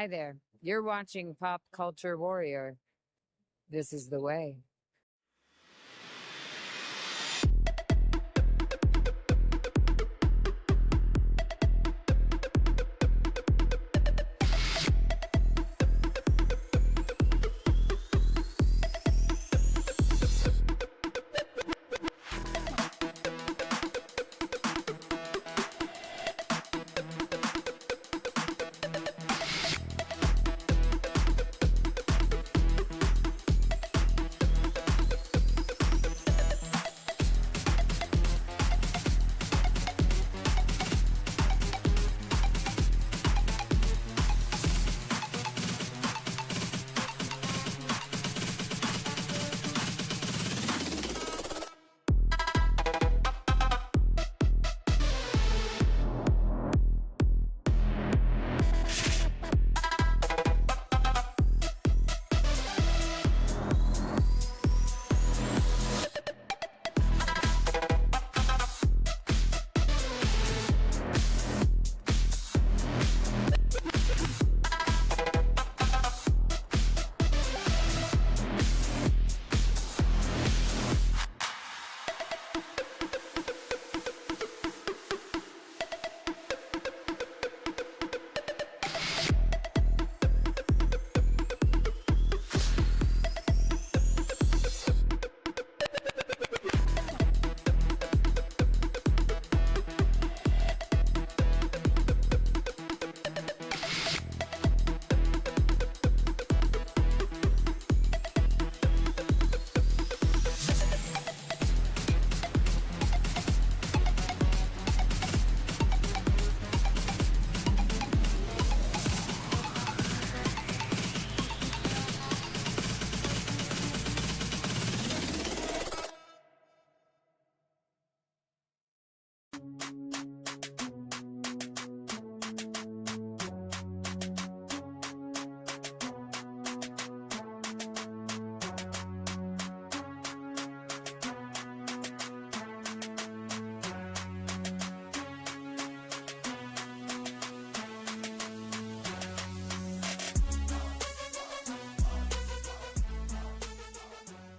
Hi there. You're watching Pop Culture Warrior. This is the way.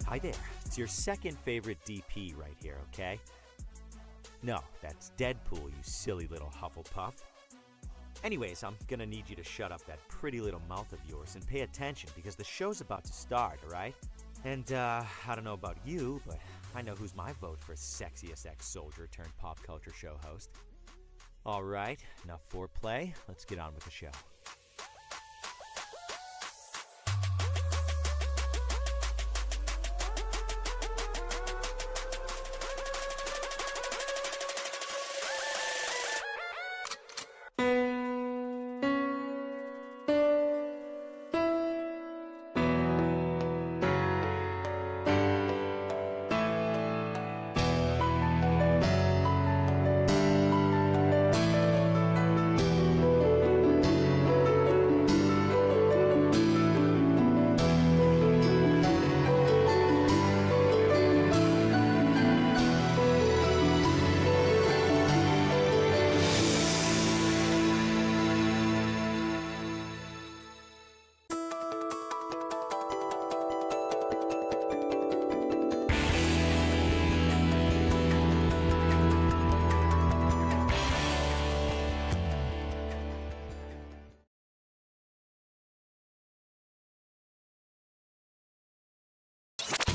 Hi there. It's your second favorite DP right here, okay? No, that's Deadpool, you silly little Hufflepuff. Anyways, I'm gonna need you to shut up that pretty little mouth of yours and pay attention because the show's about to start, alright? And, I don't know about you, but I know who's my vote for sexiest ex-soldier turned pop culture show host. Alright, enough foreplay. Let's get on with the show.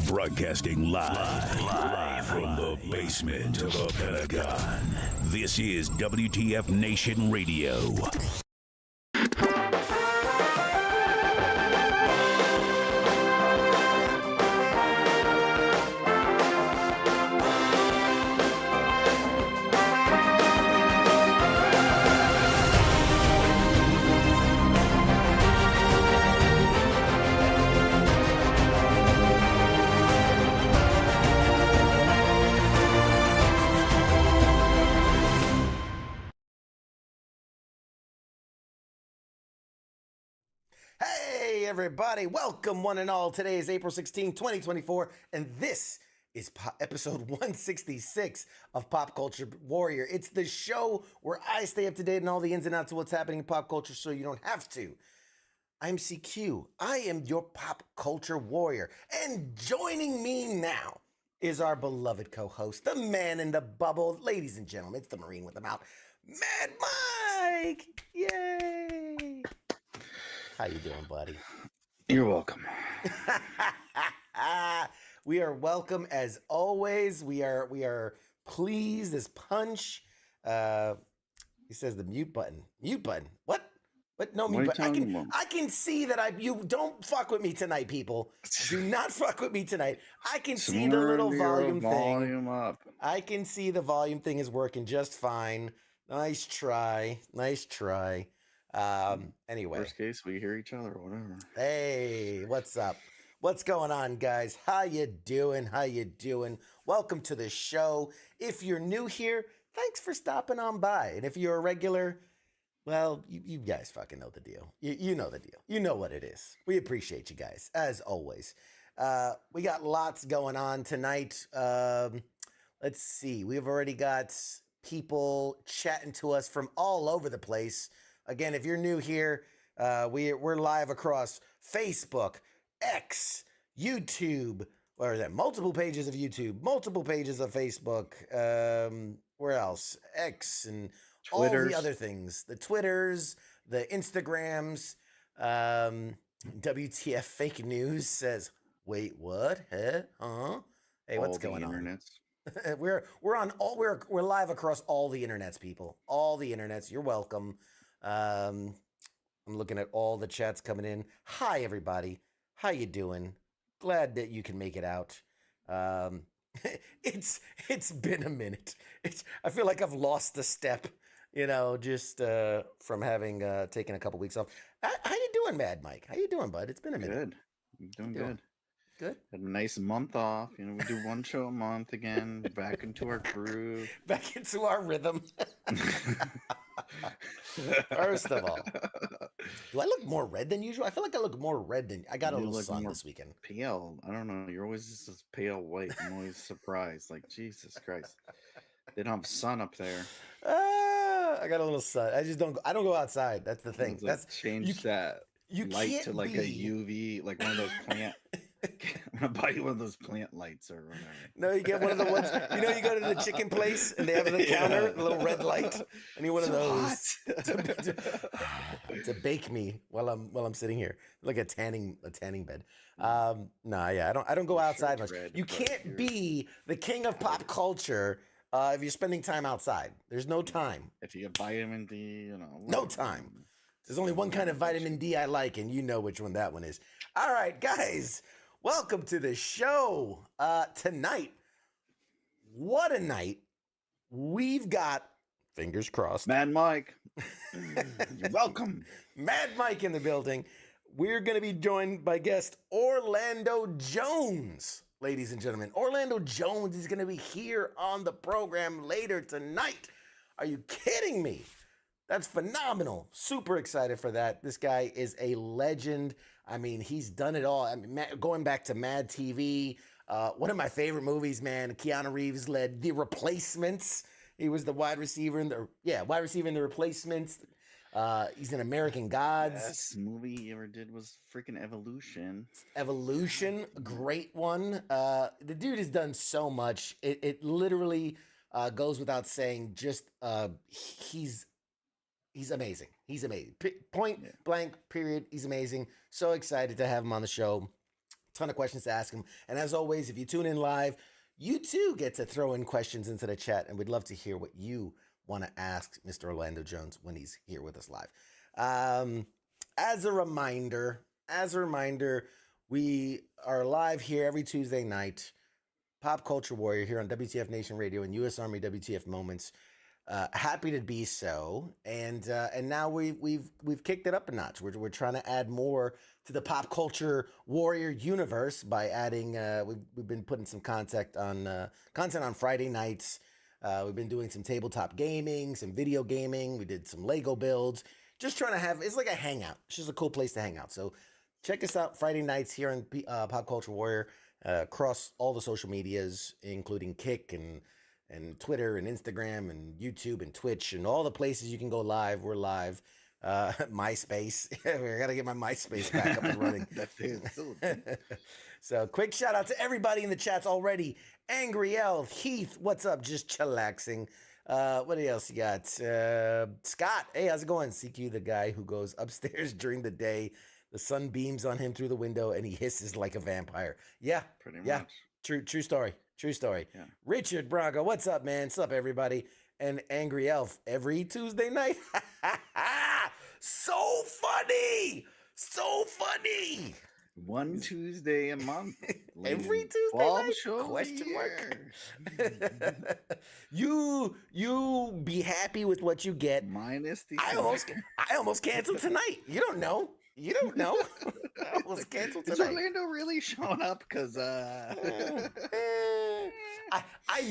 Broadcasting live from the basement of a Pentagon. This is WTF Nation Radio. Hey everybody, welcome one and all. Today is April 16, 2024, and this is episode 166 of Pop Culture Warrior. It's the show where I stay up to date on all the ins and outs of what's happening in pop culture so you don't have to. I'm CQ. I am your pop culture warrior. And joining me now is our beloved co-host, the man in the bubble. Ladies and gentlemen, it's the Marine with the mouth, Mad Mike. Yay! How you doing, buddy? You're welcome. We are welcome as always. We are pleased as punch. He says the mute button. Mute button. What? What? No mute button. I can see that you don't fuck with me tonight, people. Do not fuck with me tonight. I can see the little volume thing. Up. I can see the volume thing is working just fine. Nice try. Nice try. Anyway. Worst case, we hear each other or whatever. Hey, what's up? What's going on, guys? How you doing? How you doing? Welcome to the show. If you're new here, thanks for stopping on by. And if you're a regular, well, you guys fucking know the deal. You know the deal. You know what it is. We appreciate you guys, as always. We got lots going on tonight. Let's see. We've already got people chatting to us from all over the place. Again, if you're new here, we're live across Facebook, X, YouTube, or is that multiple pages of YouTube, multiple pages of Facebook, where else? X and Twitters. All the other things, the Twitters, the Instagrams. WTF fake news says, wait, what? Huh? Hey, what's going on? We're live across all the internets, people. All the internets. You're welcome. I'm looking at all the chats coming in. Hi, everybody. How you doing? Glad that you can make it out. It's been a minute. I feel like I've lost a step, just from having taken a couple weeks off. How you doing, Mad Mike? How you doing, bud? It's been a minute. Good. I'm doing good. Good. Had a nice month off. We do one show a month again. Back into our groove. Back into our rhythm. First of all, do I look more red than usual? I feel like I look more red than I got a little sun this weekend. Pale. I don't know. You're always just this pale white. I'm always surprised. Like, Jesus Christ. They don't have sun up there. I got a little sun. I don't go outside. That's the thing. Change that light to like a UV, like one of those plant. I'm gonna buy you one of those plant lights or whatever. No, you get one of the ones. You go to the chicken place and they have the counter, the little red light. I need one of those to bake me while I'm sitting here, like a tanning bed. I don't go outside much. You can't be the king of pop culture if you're spending time outside. There's no time. If you get vitamin D, no time. There's only one kind of vitamin D I like, and you know which one that one is. All right, guys. Welcome to the show. Tonight, what a night. We've got, fingers crossed, Mad Mike. You're welcome. Mad Mike in the building. We're going to be joined by guest Orlando Jones, ladies and gentlemen. Orlando Jones is going to be here on the program later tonight. Are you kidding me? That's phenomenal. Super excited for that. This guy is a legend. I mean, he's done it all. I mean, going back to Mad TV, one of my favorite movies, man. Keanu Reeves led The Replacements. He was the wide receiver in The Replacements. He's in American Gods. Best movie he ever did was freaking Evolution. Evolution, great one. The dude has done so much. It literally goes without saying. Just he's amazing. He's amazing. Point blank, period. He's amazing. So excited to have him on the show. Ton of questions to ask him. And as always, if you tune in live, you too get to throw in questions into the chat. And we'd love to hear what you want to ask Mr. Orlando Jones when he's here with us live. As a reminder, we are live here every Tuesday night. Pop Culture Warrior here on WTF Nation Radio and U.S. Army WTF Moments. Happy to be so, and now we've kicked it up a notch. We're trying to add more to the Pop Culture Warrior universe by adding. We've been putting some content on Friday nights. We've been doing some tabletop gaming, some video gaming. We did some Lego builds. Just trying to have it's like a hangout. It's just a cool place to hang out. So check us out Friday nights here on Pop Culture Warrior across all the social medias, including Kick and Twitter and Instagram and YouTube and Twitch and all the places you can go live. We're live. MySpace. I got to get my MySpace back up and running. That is still a thing. So quick shout out to everybody in the chats already. Angry Elf, Heath, what's up? Just chillaxing. What else you got? Scott, hey, how's it going? CQ, the guy who goes upstairs during the day. The sun beams on him through the window and he hisses like a vampire. Yeah, Pretty yeah. much. True story. True story. Yeah. Richard Bronco, what's up, man? What's up, everybody? And Angry Elf, every Tuesday night. So funny. So funny. One Tuesday a month. Every Ladies. Tuesday 12 night? shows a Question mark. year. You be happy with what you get. Minus the I almost canceled tonight. You don't know. You don't know. I almost canceled Is tonight. Orlando really showing up? Because I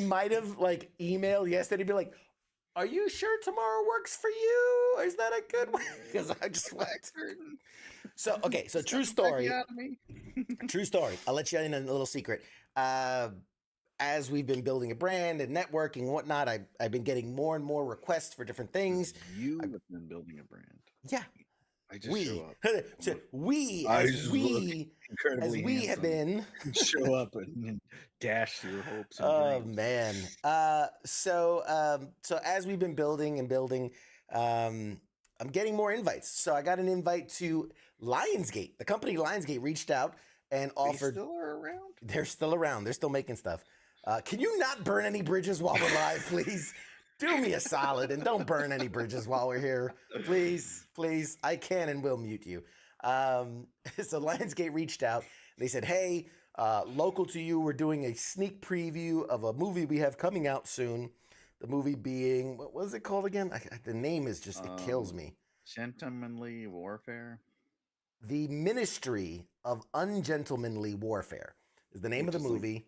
might have like emailed yesterday, be like, "Are you sure tomorrow works for you? Is that a good one?" Because I just went. So okay, so true story. True story. I'll let you in on a little secret. As we've been building a brand and networking and whatnot, I've been getting more and more requests for different things. You have been building a brand. Yeah. I just show up. So we have been show up and dash your hopes. And oh dreams. man. So as we've been building, I'm getting more invites. So I got an invite to Lionsgate. The company Lionsgate reached out and offered. They still are around? They're still around. They're still making stuff. Can you not burn any bridges while we're live, please? Do me a solid and don't burn any bridges while we're here. Please. I can and will mute you. So Lionsgate reached out. They said, hey, local to you, we're doing a sneak preview of a movie we have coming out soon. The movie being, what was it called again? The name is just, it kills me. Gentlemanly Warfare. The Ministry of Ungentlemanly Warfare is the name of the movie.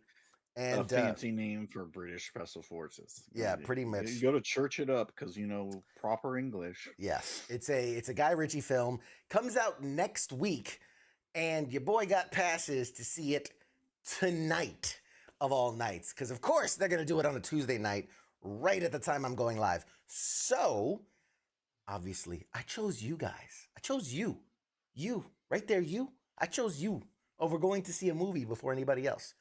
And a fancy name for British Special Forces. Yeah, pretty much. You go to church it up because you know proper English. Yes, it's a Guy Ritchie film. Comes out next week, and your boy got passes to see it tonight of all nights. Because of course they're gonna do it on a Tuesday night, right at the time I'm going live. So obviously, I chose you guys. I chose you right there. I chose you over going to see a movie before anybody else.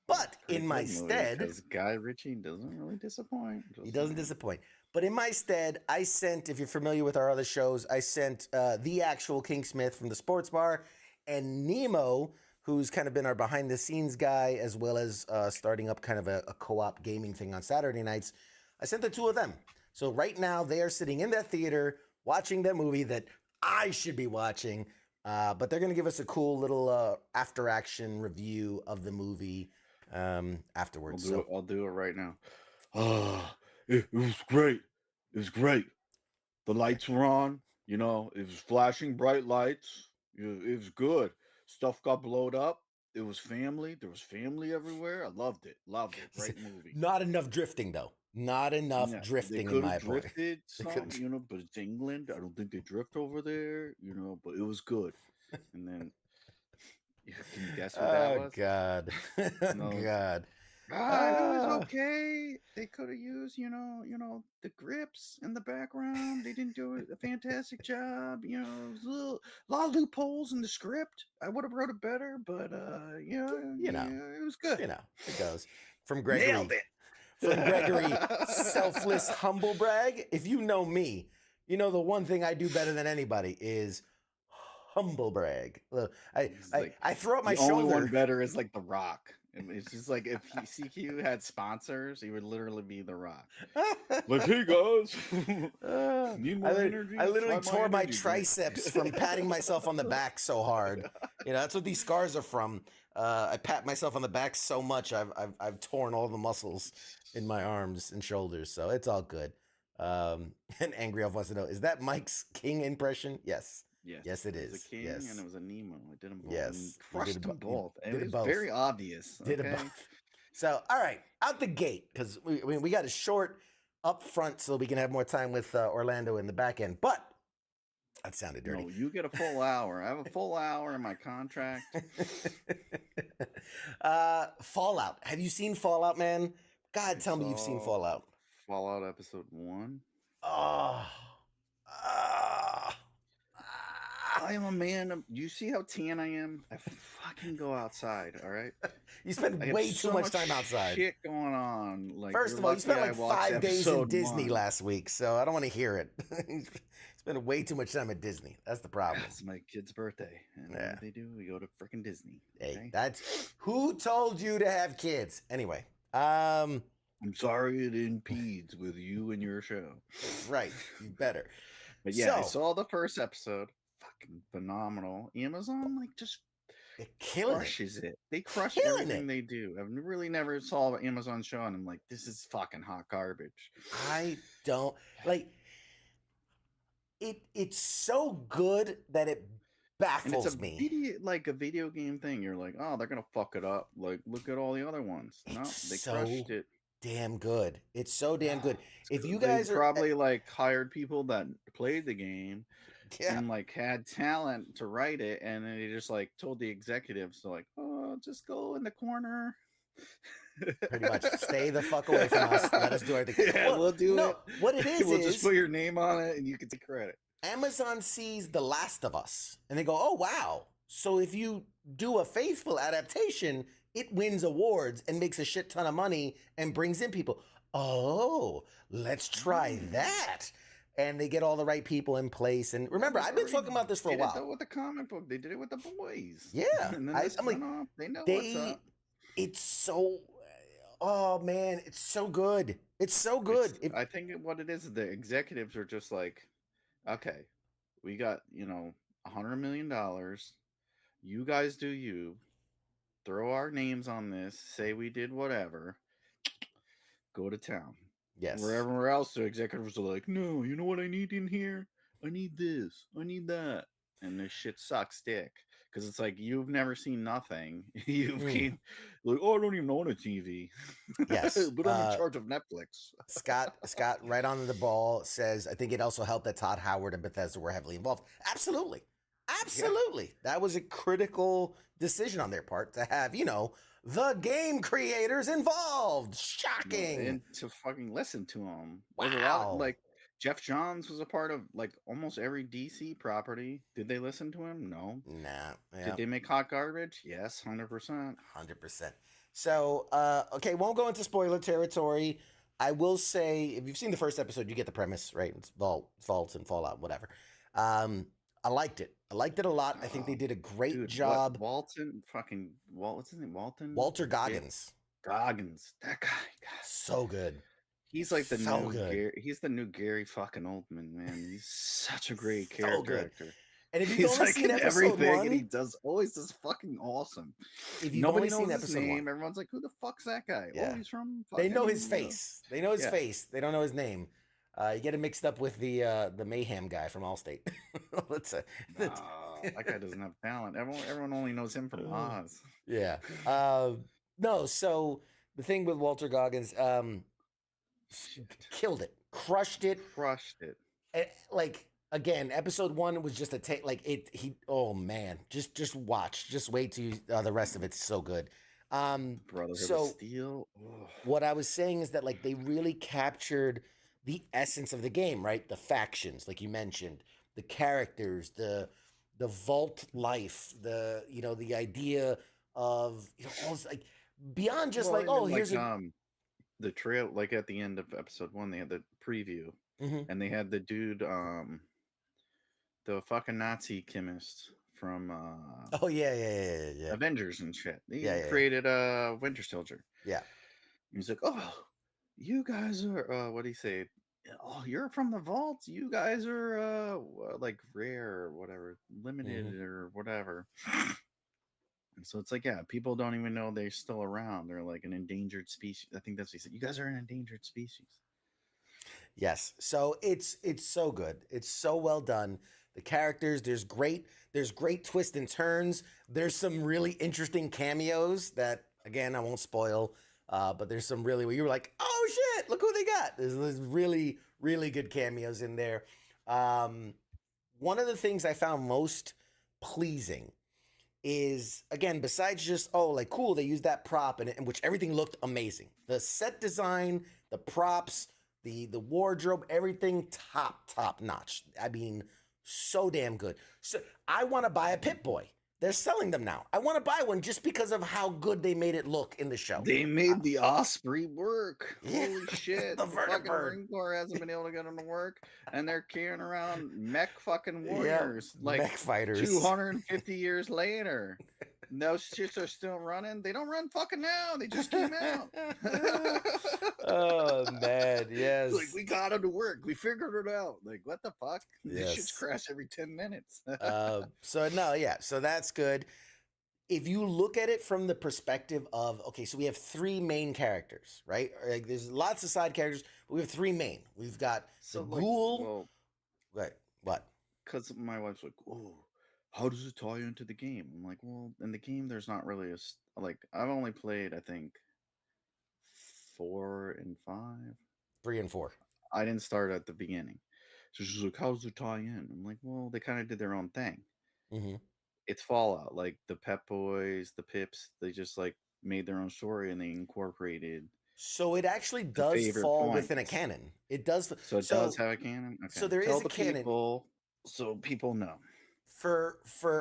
But in my stead, because Guy Ritchie doesn't really disappoint. He doesn't disappoint. But in my stead, I sent, if you're familiar with our other shows, I sent the actual King Smith from the Sports Bar and Nemo, who's kind of been our behind the scenes guy, as well as starting up kind of a co-op gaming thing on Saturday nights. I sent the two of them. So right now they are sitting in that theater watching that movie that I should be watching. But they're going to give us a cool little after action review of the movie afterwards. I'll do it right now. It was great. It was great. The lights were on. You know, it was flashing bright lights. It was good. Stuff got blowed up. It was family. There was family everywhere. I loved it. Great movie. Not enough drifting, though. Not enough drifting, in my opinion. Drifted some, you know, but it's England. I don't think they drift over there, you know, but it was good. And then, can you guess what that was? God. No. God. It was okay. They could have used, you know, the grips in the background. They didn't do a fantastic job. You know, it was a lot of loopholes in the script. I would have wrote it better, but it was good. You know, it goes from Gregory. Nailed it. From Gregory, selfless humble brag. If you know me, you know the one thing I do better than anybody is humble brag. Look, I throw up my shoulder. The only one better is like The Rock. It's just like if CQ had sponsors, he would literally be The Rock. Like, hey guys, I literally tore my triceps from patting myself on the back so hard. You know, that's what these scars are from. I pat myself on the back so much, I've torn all the muscles in my arms and shoulders. So it's all good. And Angry Elf wants to know, is that Mike's King impression? Yes. Yes, it is. It was a king and it was a Nemo. I did them both. Yes, Crushed them both. Did it was both. very obvious. Did it both. So, all right, out the gate, because we got a short up front so we can have more time with Orlando in the back end. But that sounded dirty. No, you get a full hour. I have a full hour in my contract. Fallout. Have you seen Fallout, man? God, tell me you've seen Fallout. Fallout episode 1. Oh, Ah. I am a man of. You see how tan I am? I fucking go outside. All right. You I spend have way too so much much time outside. shit going on. Like First you're of all, you lucky spent I like watched 5 days in episode Disney 1. last week, so I don't want to hear it. You spend way too much time at Disney. That's the problem. It's my kid's birthday, and what Yeah. do they do? We go to freaking Disney. Hey, Okay? that's who told you to have kids. Anyway, I'm sorry it impedes with you and your show. right, you better. But yeah, I So- saw the first episode. Fucking phenomenal. Amazon like just They're killing it. crushes it. They crush Killing everything it. they do. I've really never saw an Amazon show, and I'm like, this is fucking hot garbage. I don't like it. It's so good that it And it's baffles a me. video, like a video game thing. You're like, oh, they're gonna fuck it up. Like, look at all the other ones. No, It's they so crushed it. damn good. It's so damn good. If you They guys are probably like hired people that played the game yeah, and like had talent to write it, and then they just like told the executives to like, oh, just go in the corner. pretty much stay the fuck away from us. Let us do everything. Yeah, we'll do it. What it is We'll is just put your name on it, and you can take credit. Amazon sees The Last of Us and they go, oh, wow. So if you do a faithful adaptation, it wins awards and makes a shit ton of money and brings in people. Oh, let's try that. And they get all the right people in place. And remember, I've been talking about this for a Did it though while. with the comic book. They did it with the boys. Yeah. And then I'm this like, went off. They know what's up. it's so, oh man, it's so good. It's so good. I think what it is, the executives are just like, okay, we got, $100 million. You guys do you. Throw our names on this. Say we did whatever. Go to town. Yes. Wherever else, the executives are like, no, you know what I need in here? I need this. I need that. And this shit sucks dick. Because it's like, you've never seen nothing. You've been like, oh, I don't even own a TV. Yes. But I'm in charge of Netflix. Scott, right on the ball, says, I think it also helped that Todd Howard and Bethesda were heavily involved. Absolutely. Absolutely. Yeah. That was a critical decision on their part to have, the game creators involved. Shocking. And to fucking listen to them. Wow. Like, Jeff Johns was a part of like almost every DC property. Did they listen to him? No. Nah. Yeah. Did they make hot garbage? Yes, 100%. 100%. So, okay, won't go into spoiler territory. I will say, if you've seen the first episode, you get the premise, right? It's vaults and Fallout, whatever. I liked it. I liked it a lot. I think they did a great job. What's his name? Walter Goggins. Goggins. That guy. God. So good. He's like the So new good. Gary, he's the new Gary fucking Oldman, man. He's such a great character actor. And if you've He's only like seen in episode everything, one, and he always does fucking awesome. if you've Nobody only knows seen his episode name. one, Everyone's like, "Who the fuck's that guy?" Yeah. Oh, he's from. they know his fucking, face. They know his Yeah. face. They don't know his name. You get it mixed up with the Mayhem guy from Allstate. that guy doesn't have talent. Everyone only knows him from Oz. Yeah. No, so the thing with Walter Goggins, killed it, crushed it. Like, again, episode one was just a take. Like oh man, just watch, just wait till the rest of it's so good. Brotherhood so of Steel. Ugh. what I was saying is that like they really captured the essence of the game, right? The factions, like you mentioned, the characters, the vault life, the idea of almost like beyond just here's the trail. Like at the end of episode one, they had the preview, and they had the dude, the fucking Nazi chemist from Avengers and shit. He created Winter Soldier. Yeah. He's like, oh, you guys are what do you say? Oh, you're from the vault. You guys are like rare or whatever, limited or whatever. And so it's like, yeah, people don't even know they're still around. They're like an endangered species. I think that's what he said. You guys are an endangered species. Yes. So it's so good. It's so well done. The characters, there's great twists and turns. There's some really interesting cameos that, again, I won't spoil. But there's some really where you were like, oh shit, look who they got. There's really, really good cameos in there. One of the things I found most pleasing is, again, besides just, cool, they used that prop in which everything looked amazing. The set design, the props, the wardrobe, everything top notch. I mean, so damn good. So I want to buy a Pip-Boy. They're selling them now. I want to buy one just because of how good they made it look in the show. They made the Osprey work. Yeah, Holy shit. the The fucking vertibird. Marine Corps hasn't been able to get them to work. And they're carrying around mech fucking Yeah, warriors. Like mech fighters. 250 years later. Those shits are still running. They don't run fucking now. They just came out. Oh man, yes. Like, we got them to work. We figured it out. Like, what the fuck? These shits Yes. crash every 10 minutes. So no, yeah, so that's good. If you look at it from the perspective of, okay, so we have three main characters, right? Like, there's lots of side characters, but we have three main. We've got the So, like, ghoul. well, What? because my wife's like, oh, how does it tie into the game? I'm like, well, in the game, there's not really like, I've only played, I think, 4 and 5. 3 and 4. I didn't start at the beginning. So she's like, how does it tie in? I'm like, well, they kind of did their own thing. Mm-hmm. It's Fallout. Like, the Pep Boys, the Pips, they just, like, made their own story and they incorporated. So it actually the does favorite fall within a points. canon. It does. So it does have a canon? Okay. So there Tell is a the canon. people so people know. For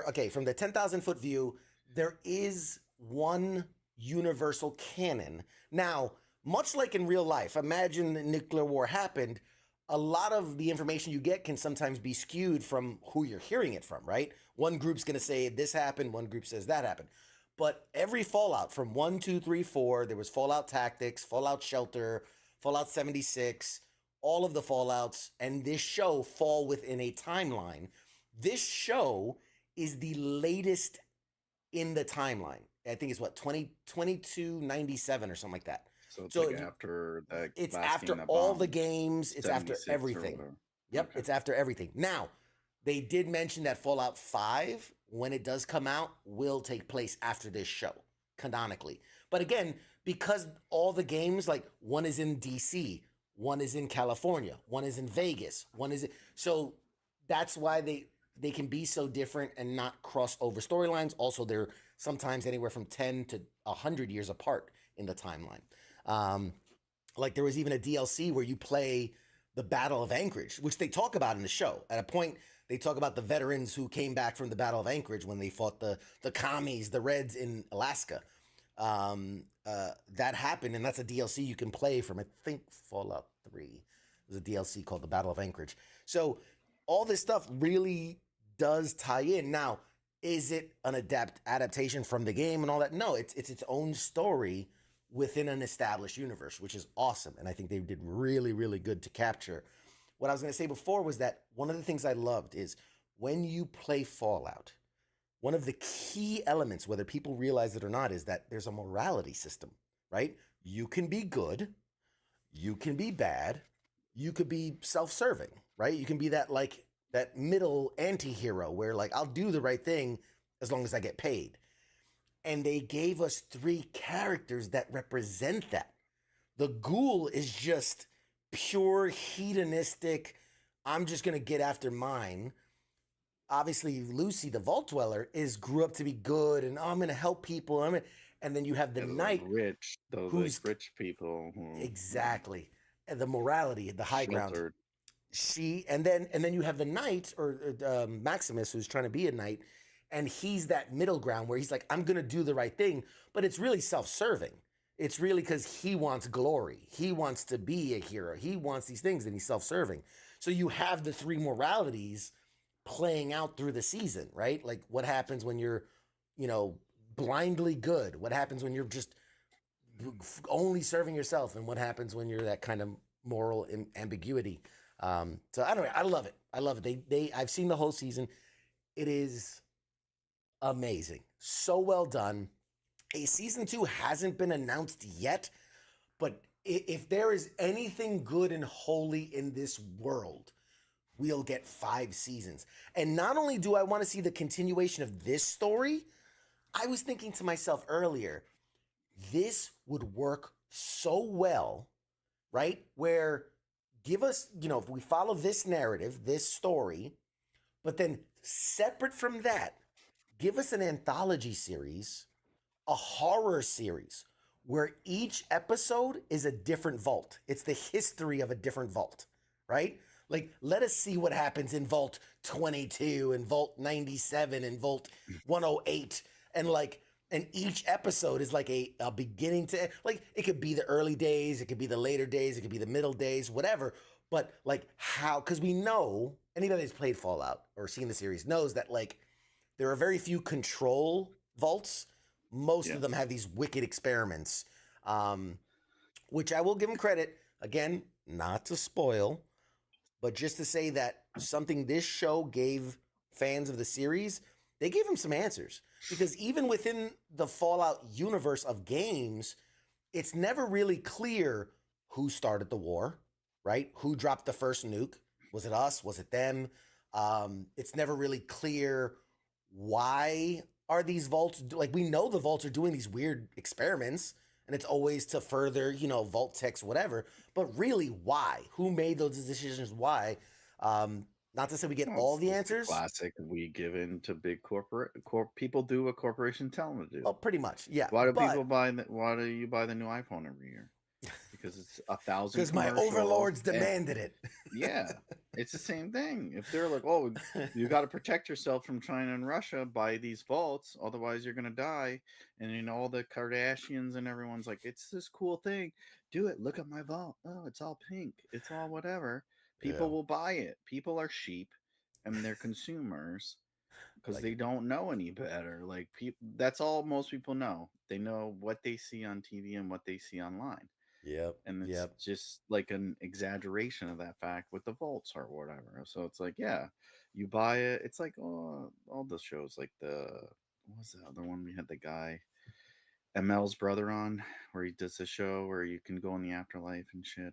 okay, from the 10,000 foot view, there is one universal canon. Now, much like in real life, imagine the nuclear war happened. A lot of the information you get can sometimes be skewed from who you're hearing it from, right? One group's going to say this happened, one group says that happened. But every Fallout from 1, 2, 3, 4, there was Fallout Tactics, Fallout Shelter, Fallout 76, all of the Fallouts, and this show fall within a timeline. This show is the latest in the timeline. I think it's what, 2297 or something like that. So it's So like if you- after that. It's last after game that all the bombed, games, it's after 76 or everything. whatever. Yep, Okay. it's after everything. Now, they did mention that Fallout 5, when it does come out, will take place after this show, canonically. But again, because all the games, like one is in DC, one is in California, one is in Vegas, one is so that's why they can be so different and not cross over storylines. Also, they're sometimes anywhere from 10 to 100 years apart in the timeline. Like there was even a DLC where you play the Battle of Anchorage, which they talk about in the show. At a point, they talk about the veterans who came back from the Battle of Anchorage when they fought the commies, the Reds in Alaska. That happened, and that's a DLC you can play from, I think, Fallout 3. There's a DLC called the Battle of Anchorage. So all this stuff really does tie in. Now, is it an adaptation from the game and all that? No, it's its own story within an established universe, which is awesome. And I think they did really, really good to capture. What I was going to say before was that one of the things I loved is when you play Fallout, one of the key elements, whether people realize it or not, is that there's a morality system, right? You can be good, you can be bad, you could be self-serving, right? You can be that middle anti-hero where like, I'll do the right thing as long as I get paid. And they gave us 3 characters that represent that. The ghoul is just pure hedonistic, I'm just going to get after mine. Obviously, Lucy, the Vault Dweller, grew up to be good, and I'm going to help people. And then you have the Yeah, those knight, rich, those who's rich people. exactly, and the morality, the high ground. Sheltered. And then you have the knight or Maximus, who's trying to be a knight, and he's that middle ground where he's like, I'm going to do the right thing, but it's really self-serving. It's really because he wants glory. He wants to be a hero. He wants these things, and he's self-serving. So you have the 3 moralities playing out through the season, right? Like what happens when you're, blindly good? What happens when you're just only serving yourself? And what happens when you're that kind of moral ambiguity? So anyway, I love it. I love it. I've seen the whole season. It is amazing. So well done. A season 2 hasn't been announced yet, but if there is anything good and holy in this world, we'll get 5 seasons. And not only do I want to see the continuation of this story, I was thinking to myself earlier, this would work so well, right? Where give us, if we follow this narrative, this story, but then separate from that, give us an anthology series, a horror series where each episode is a different vault. It's the history of a different vault, right? Like, let us see what happens in Vault 22 and Vault 97 and Vault 108. And and each episode is like a beginning to, like, it could be the early days, it could be the later days, it could be the middle days, whatever. But like how, because we know anybody that's played Fallout or seen the series knows that like there are very few control vaults. Most of them have these wicked experiments, which I will give them credit. Again, not to spoil, but just to say that something this show gave fans of the series, they gave them some answers. Because even within the Fallout universe of games, it's never really clear who started the war, right? Who dropped the first nuke? Was it us? Was it them? It's never really clear why are these vaults, like, we know the vaults are doing these weird experiments, and it's always to further, vault techs, whatever. But really, why? Who made those decisions? Why? Not to say we get all the answers. Classic, we give in to big people do what corporations tell them to do. Well, pretty much, yeah. Why do people buy? Why do you buy the new iPhone every year? Because it's 1,000. Because my overlords demanded it. Yeah, it's the same thing. If they're like, "Oh, you got to protect yourself from China and Russia, buy these vaults, otherwise you're gonna die," and all the Kardashians and everyone's like, "It's this cool thing, do it. Look at my vault. Oh, it's all pink. It's all whatever." People will buy it. People are sheep, and they're consumers because they don't know any better. Like, that's all most people know. They know what they see on TV and what they see online. Yep. And it's just like an exaggeration of that fact with the vaults or whatever. So it's like, yeah, you buy it. It's like all the shows, like what was the other one? We had the guy, ML's brother on, where he does the show where you can go in the afterlife and shit.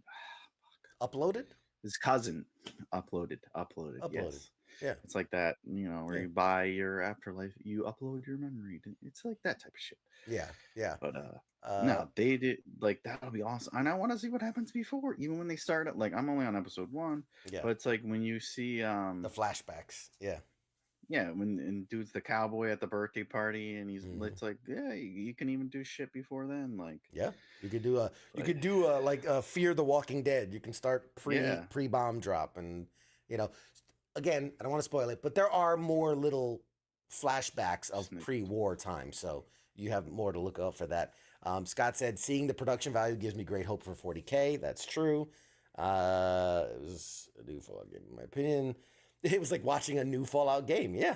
Uploaded? His cousin uploaded. Yes. Yeah. It's like that, where you buy your afterlife, you upload your memory. It's like that type of shit. Yeah. But no, they did, like, that'll be awesome. And I want to see what happens before, even when they start it. Like, I'm only on episode 1. Yeah. But it's like when you see the flashbacks. Yeah. Yeah, when dude's the cowboy at the birthday party, and it's like, yeah, you can even do shit before then. Like, yeah, you could do like Fear the Walking Dead. You can start pre bomb drop, and again, I don't want to spoil it, but there are more little flashbacks of pre-war time, so you have more to look out for that. Scott said, seeing the production value gives me great hope for 40K. That's true. It was a new Fallout game, in my opinion. It was like watching a new Fallout game. Yeah,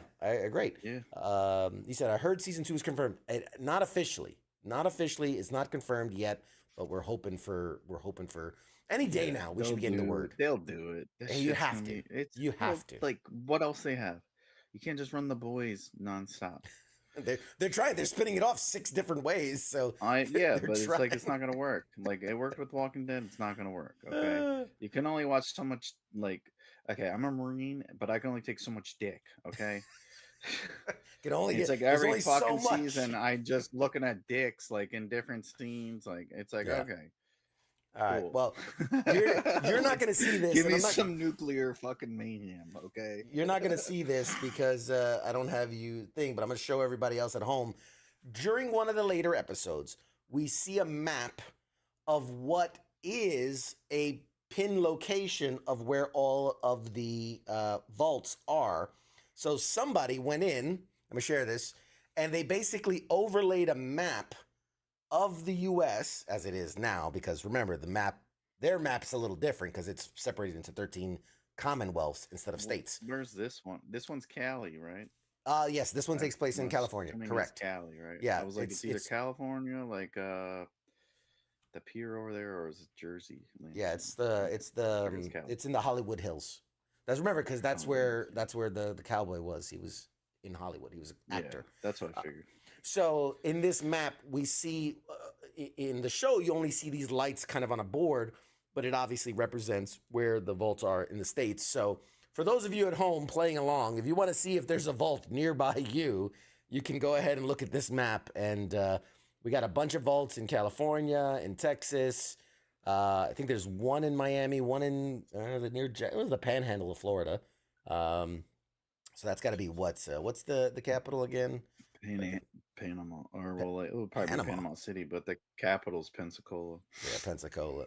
great. Yeah. He said, I heard season 2 is confirmed. Not officially. It's not confirmed yet, but we're hoping for any day now. We should be getting the word. They'll do it. You have to. You have to. Like, what else they have? You can't just run The Boys nonstop. They're trying. They're spinning it off 6 different ways. So but it's like, it's not gonna work. Like, it worked with Walking Dead. It's not gonna work. Okay, you can only watch so much. Like, okay, I'm a Marine, but I can only take so much dick. Okay. It's like every fucking season, I just looking at dicks, like, in different scenes. Like, it's like, okay. All right. Well, you're not going to see this. Give me some nuclear fucking mayhem, okay? You're not going to see this because I don't have you thing, but I'm going to show everybody else at home. During one of the later episodes, we see a map of what is a pin location of where all of the vaults are. So somebody went in, I'm going to share this, and they basically overlaid a map of the U.S. as it is now, because remember, their map's a little different because it's separated into 13 commonwealths instead of states. Where's this one? This one's Cali, right? Yes, this one takes place in California. Correct. Cali, right? Yeah, I was like, it's either California, like the pier over there, or is it Jersey? Yeah, it's in the Hollywood Hills. Remember, because that's where the cowboy was. He was in Hollywood. He was an actor. Yeah, that's what I figured. So in this map, we see in the show, you only see these lights kind of on a board, but it obviously represents where the vaults are in the States. So for those of you at home playing along, if you want to see if there's a vault nearby you, you can go ahead and look at this map. And we got a bunch of vaults in California, in Texas. I think there's one in Miami, one in the Panhandle of Florida. So that's got to be what's the capital again? Panama, or well, it would probably Panama. be Panama City, but the capital's Pensacola. Yeah, Pensacola.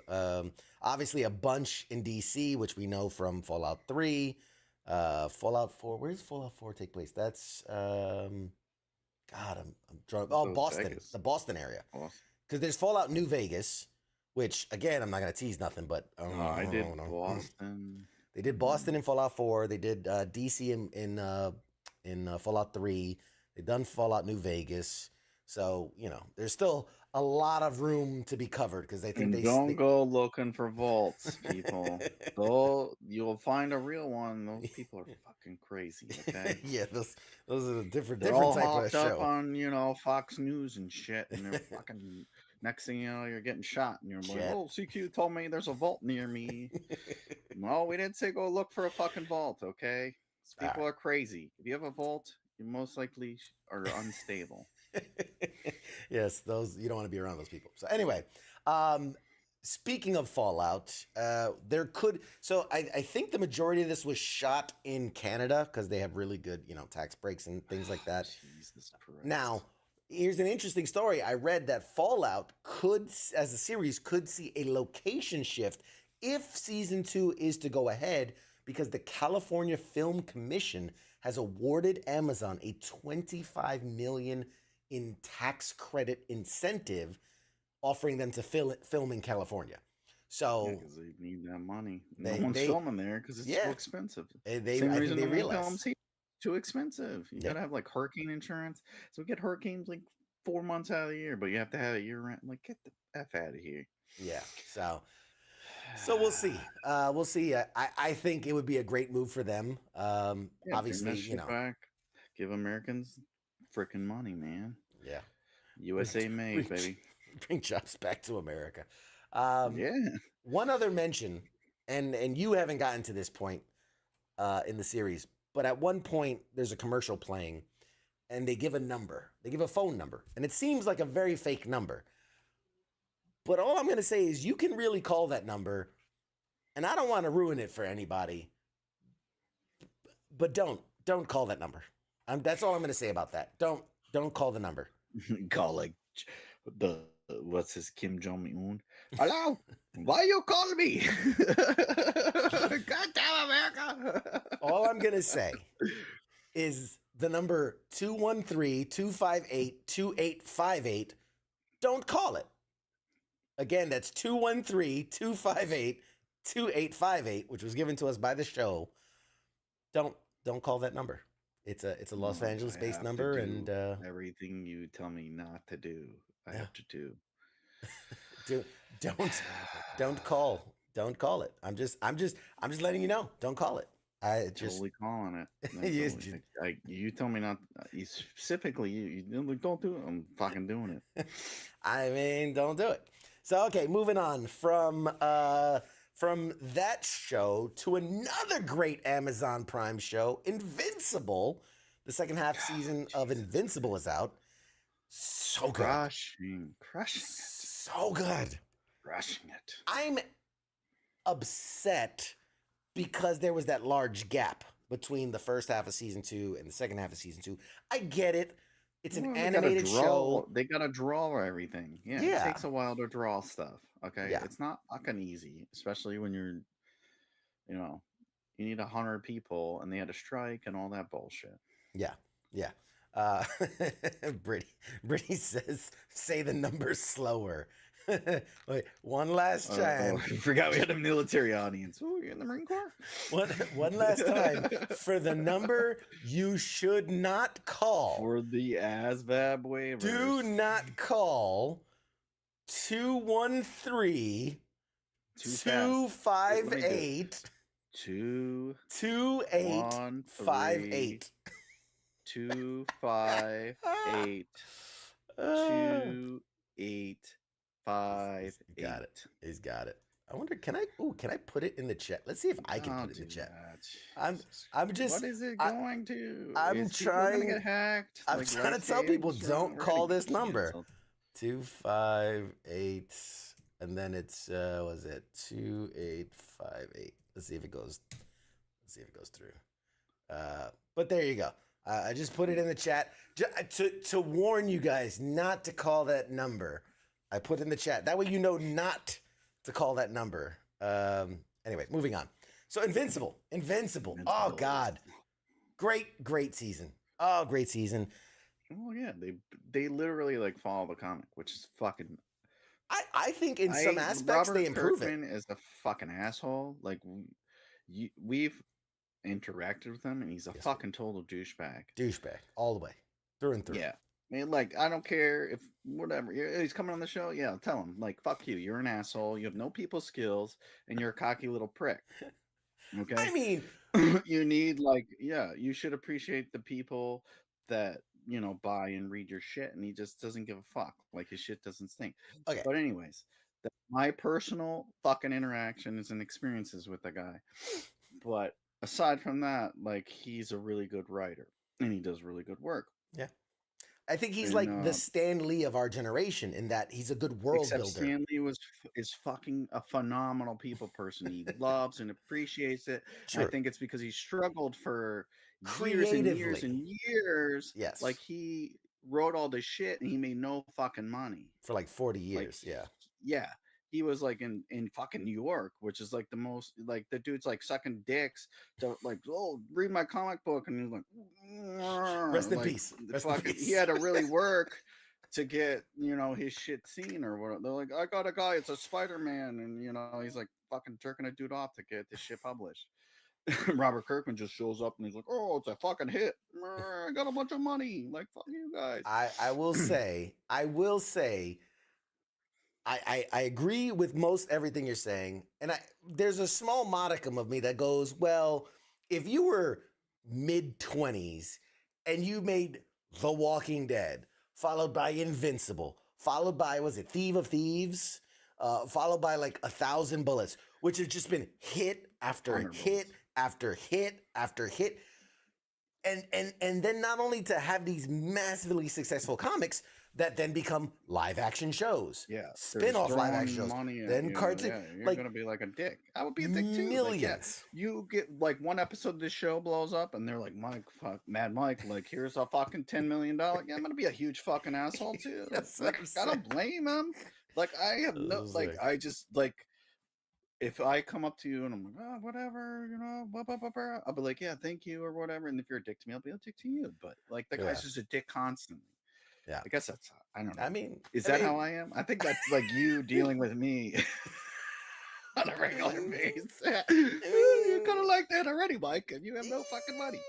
Obviously a bunch in DC, which we know from Fallout 3. Fallout 4. Where does Fallout 4 take place? That's God, I'm drunk. Oh, So Boston, Vegas. the Boston area. Awesome. Because there's Fallout New Vegas, which again I'm not gonna tease nothing, but I did Boston. They did Boston in Fallout 4. They did DC in Fallout 3. They done Fallout New Vegas. So there's still a lot of room to be covered because I think And don't go looking for vaults, people. Though you'll find a real one. Those people are fucking crazy. Okay. Yeah, those are the different They're all type of hopped up show. on Fox News and shit, and they're fucking. Next thing you know, you're getting shot, and you're like, "Oh, CQ told me there's a vault near me." Well, we didn't say go look for a fucking vault, okay? These people are crazy. If you have a vault, you most likely are unstable. Yes, those you don't want to be around those people. So anyway, speaking of Fallout, there could. So I think the majority of this was shot in Canada because they have really good tax breaks and things like that. Jesus Christ. Now, here's an interesting story. I read that Fallout could, as a series, could see a location shift if season 2 is to go ahead because the California Film Commission has awarded Amazon a $25 million in tax credit incentive, offering them to film in California. So because they need that money. No one's filming there because it's so expensive. Same reason they realize too expensive. You gotta have like hurricane insurance. So we get hurricanes like 4 months out of the year, but you have to have a year rent. Like, get the F out of here. Yeah. So we'll see. We'll see. I think it would be a great move for them. Obviously, back. Give Americans freaking money, man. Yeah. USA made, baby. Bring jobs back to America. Yeah. One other mention, and you haven't gotten to this point in the series, but at one point there's a commercial playing, and they give a number. They give a phone number, and it seems like a very fake number. But all I'm going to say is you can really call that number, and I don't want to ruin it for anybody, but don't call that number. That's all I'm going to say about that. Don't call the number. Call like the what's his Kim Jong Un. Hello, why you calling me? Goddamn America! All I'm going to say is the number 213-258-2858. Don't call it. Again, that's 213-258-2858, which was given to us by the show. Don't call that number. It's a Los Angeles based number, and everything you tell me not to do, I have to do. Don't call it. I'm just letting you know. Don't call it. I just totally calling it. You tell me not. Specifically, you don't do it. I'm fucking doing it. I mean, don't do it. So okay, moving on from that show to another great Amazon Prime show, Invincible. The second half season of Invincible is out. So good. Crushing it. So good. Crushing it. I'm upset because there was that large gap between the first half of season 2 and the second half of season 2. I get it. It's an animated show. They gotta draw everything. Yeah, it takes a while to draw stuff. Okay, it's not fucking easy, especially when you're, you need 100 people and they had a strike and all that bullshit. Yeah. Brittany says, say the numbers slower. Wait, one last time. I forgot we had a military audience. Oh, you're in the Marine Corps? One last time. For the number you should not call. For the ASVAB waivers. Do not call 213 258 2858. 258 2858. Got it. He's got it. I wonder, can I put it in the chat? Let's see if I can put it in the chat. I'm just. What is it going to? I'm trying to get hacked. I'm trying to tell people don't call this number. 258, and then it's was it 2858? Let's see if it goes. Let's see if it goes through. But there you go. I just put it in the chat to warn you guys not to call that number. I put in the chat. That way you know not to call that number. Anyway, moving on. So Invincible. Oh God, great season. Oh, great season. Oh yeah, they literally like follow the comic, which is fucking. I think in some aspects Robert they improve Kirkman it. is a fucking asshole. Like we've interacted with him, and he's a fucking total douchebag. Douchebag all the way, through and through. Yeah. I mean, like, I don't care if whatever he's coming on the show. Yeah, tell him like, fuck you. You're an asshole. You have no people skills, and you're a cocky little prick. Okay. I mean, you need like, yeah, you should appreciate the people that buy and read your shit, and he just doesn't give a fuck. Like his shit doesn't stink. okay. But anyways, my personal fucking interactions and experiences with the guy. But aside from that, like he's a really good writer, and he does really good work. Yeah. I think he's like the Stan Lee of our generation in that he's a good world builder. Stan Lee is fucking a phenomenal people person. He loves and appreciates it. I think it's because he struggled for years and years and years. Yes. Like he wrote all this shit and he made no fucking money. For like 40 years. Like, yeah. He was like in fucking New York, which is like the most, like the dude's like sucking dicks to like, oh, read my comic book. And he's like, rest in peace. He had to really work to get, his shit seen or whatever. They're like, I got a guy, it's a Spider-Man. And, he's like fucking jerking a dude off to get this shit published. Robert Kirkman just shows up and he's like, oh, it's a fucking hit. I got a bunch of money. Like, fuck you guys. I will say, I agree with most everything you're saying. And there's a small modicum of me that goes, well, if you were mid-20s and you made The Walking Dead, followed by Invincible, followed by, was it Thief of Thieves? Followed by like 1,000 Bullets, which has just been hit after hit after hit after hit. And then not only to have these massively successful comics that then become live action shows, spin-off live action shows, then cartoon. You're like, gonna be like a dick. I would be a dick too. Millions. Like, you get like one episode of this show blows up, and they're like, Mike, fuck, Mad Mike, like here's a fucking $10 million. Yeah, I'm gonna be a huge fucking asshole too. Like, I don't blame him. Like I have no, like I just like. If I come up to you and I'm like, oh, whatever, blah, blah, blah, blah, I'll be like, yeah, thank you or whatever. And if you're a dick to me, I'll be a dick to you. But like the guy's just a dick constantly. Yeah. I guess that's, I don't know. I mean, is that how I am? I think that's like you dealing with me on a regular basis. You kind of like that already, Mike, and you have no fucking money.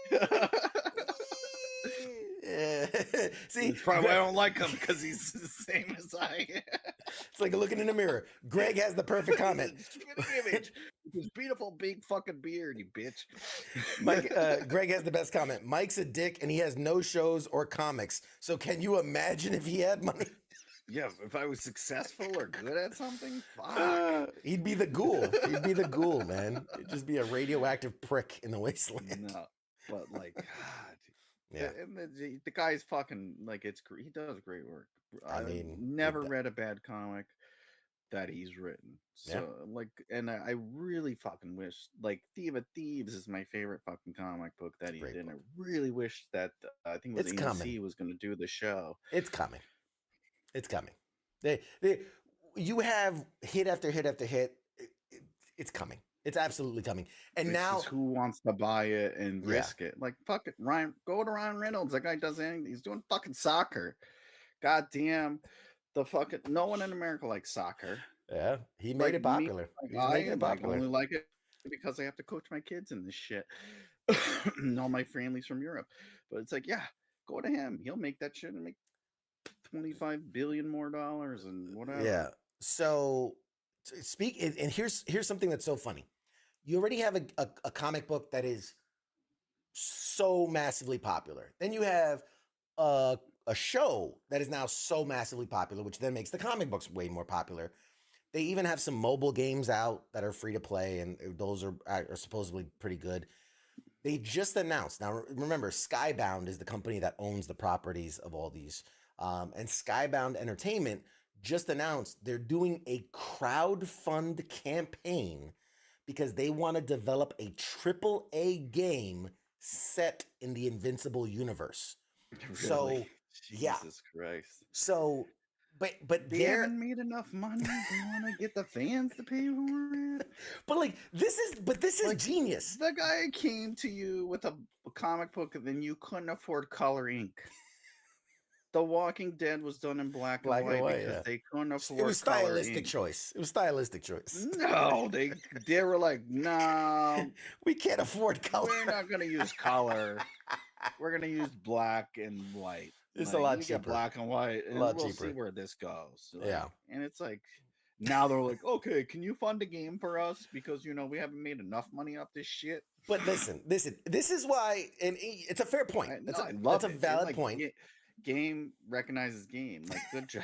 See, that's probably why I don't like him, because he's the same as I am. It's like looking in the mirror. Greg has the perfect comment. Image. His beautiful big fucking beard, you bitch. Mike, Greg has the best comment. Mike's a dick and he has no shows or comics. So can you imagine if he had money? Yeah, if I was successful or good at something, fuck. He'd be the ghoul. He'd be the ghoul, man. He'd just be a radioactive prick in the wasteland. No, but like, God. Yeah, and the guy's fucking like he does great work. I mean, never read a bad comic that he's written. So like, and I really fucking wish, like, Thief of Thieves is my favorite fucking comic book that he did. And I really wish that I think it was AMC was going to do the show. It's coming. It's coming. You have hit after hit after hit. It's coming. It's absolutely coming. And now, who wants to buy it and risk it? Like, fuck it, Ryan. Go to Ryan Reynolds. That guy does anything. He's doing fucking soccer. God damn, no one in America likes soccer. Yeah, he made it popular. I only like it because I have to coach my kids in this shit. And all my family's from Europe, but it's like, yeah, go to him. He'll make that shit and make $25 billion more and whatever. Yeah. So and here's something that's so funny. You already have a comic book that is so massively popular. Then you have a show that is now so massively popular, which then makes the comic books way more popular. They even have some mobile games out that are free to play, and those are supposedly pretty good. They just announced. Now, remember, Skybound is the company that owns the properties of all these. And Skybound Entertainment just announced they're doing a crowdfund campaign because they want to develop a AAA game set in the Invincible universe. Really? So yeah. Jesus Christ. So but They haven't made enough money. They want to get the fans to pay for it. but like this is Like, genius. The guy came to you with a comic book, and then you couldn't afford color ink. The Walking Dead was done in black and white because yeah. they couldn't afford It was color stylistic ink. choice. It was stylistic choice. No, they were like, no, We can't afford color. we're not gonna use color. We're gonna use black and white. It's Like, a lot you get cheaper. black and white, and lot we'll cheaper. see where this goes. Like, Yeah. and it's like now they're like, okay, can you fund a game for us because we haven't made enough money off this shit. But listen. This is why, and it's a fair point. I love That's a it. valid Like, point. Game recognizes game. Like, good job.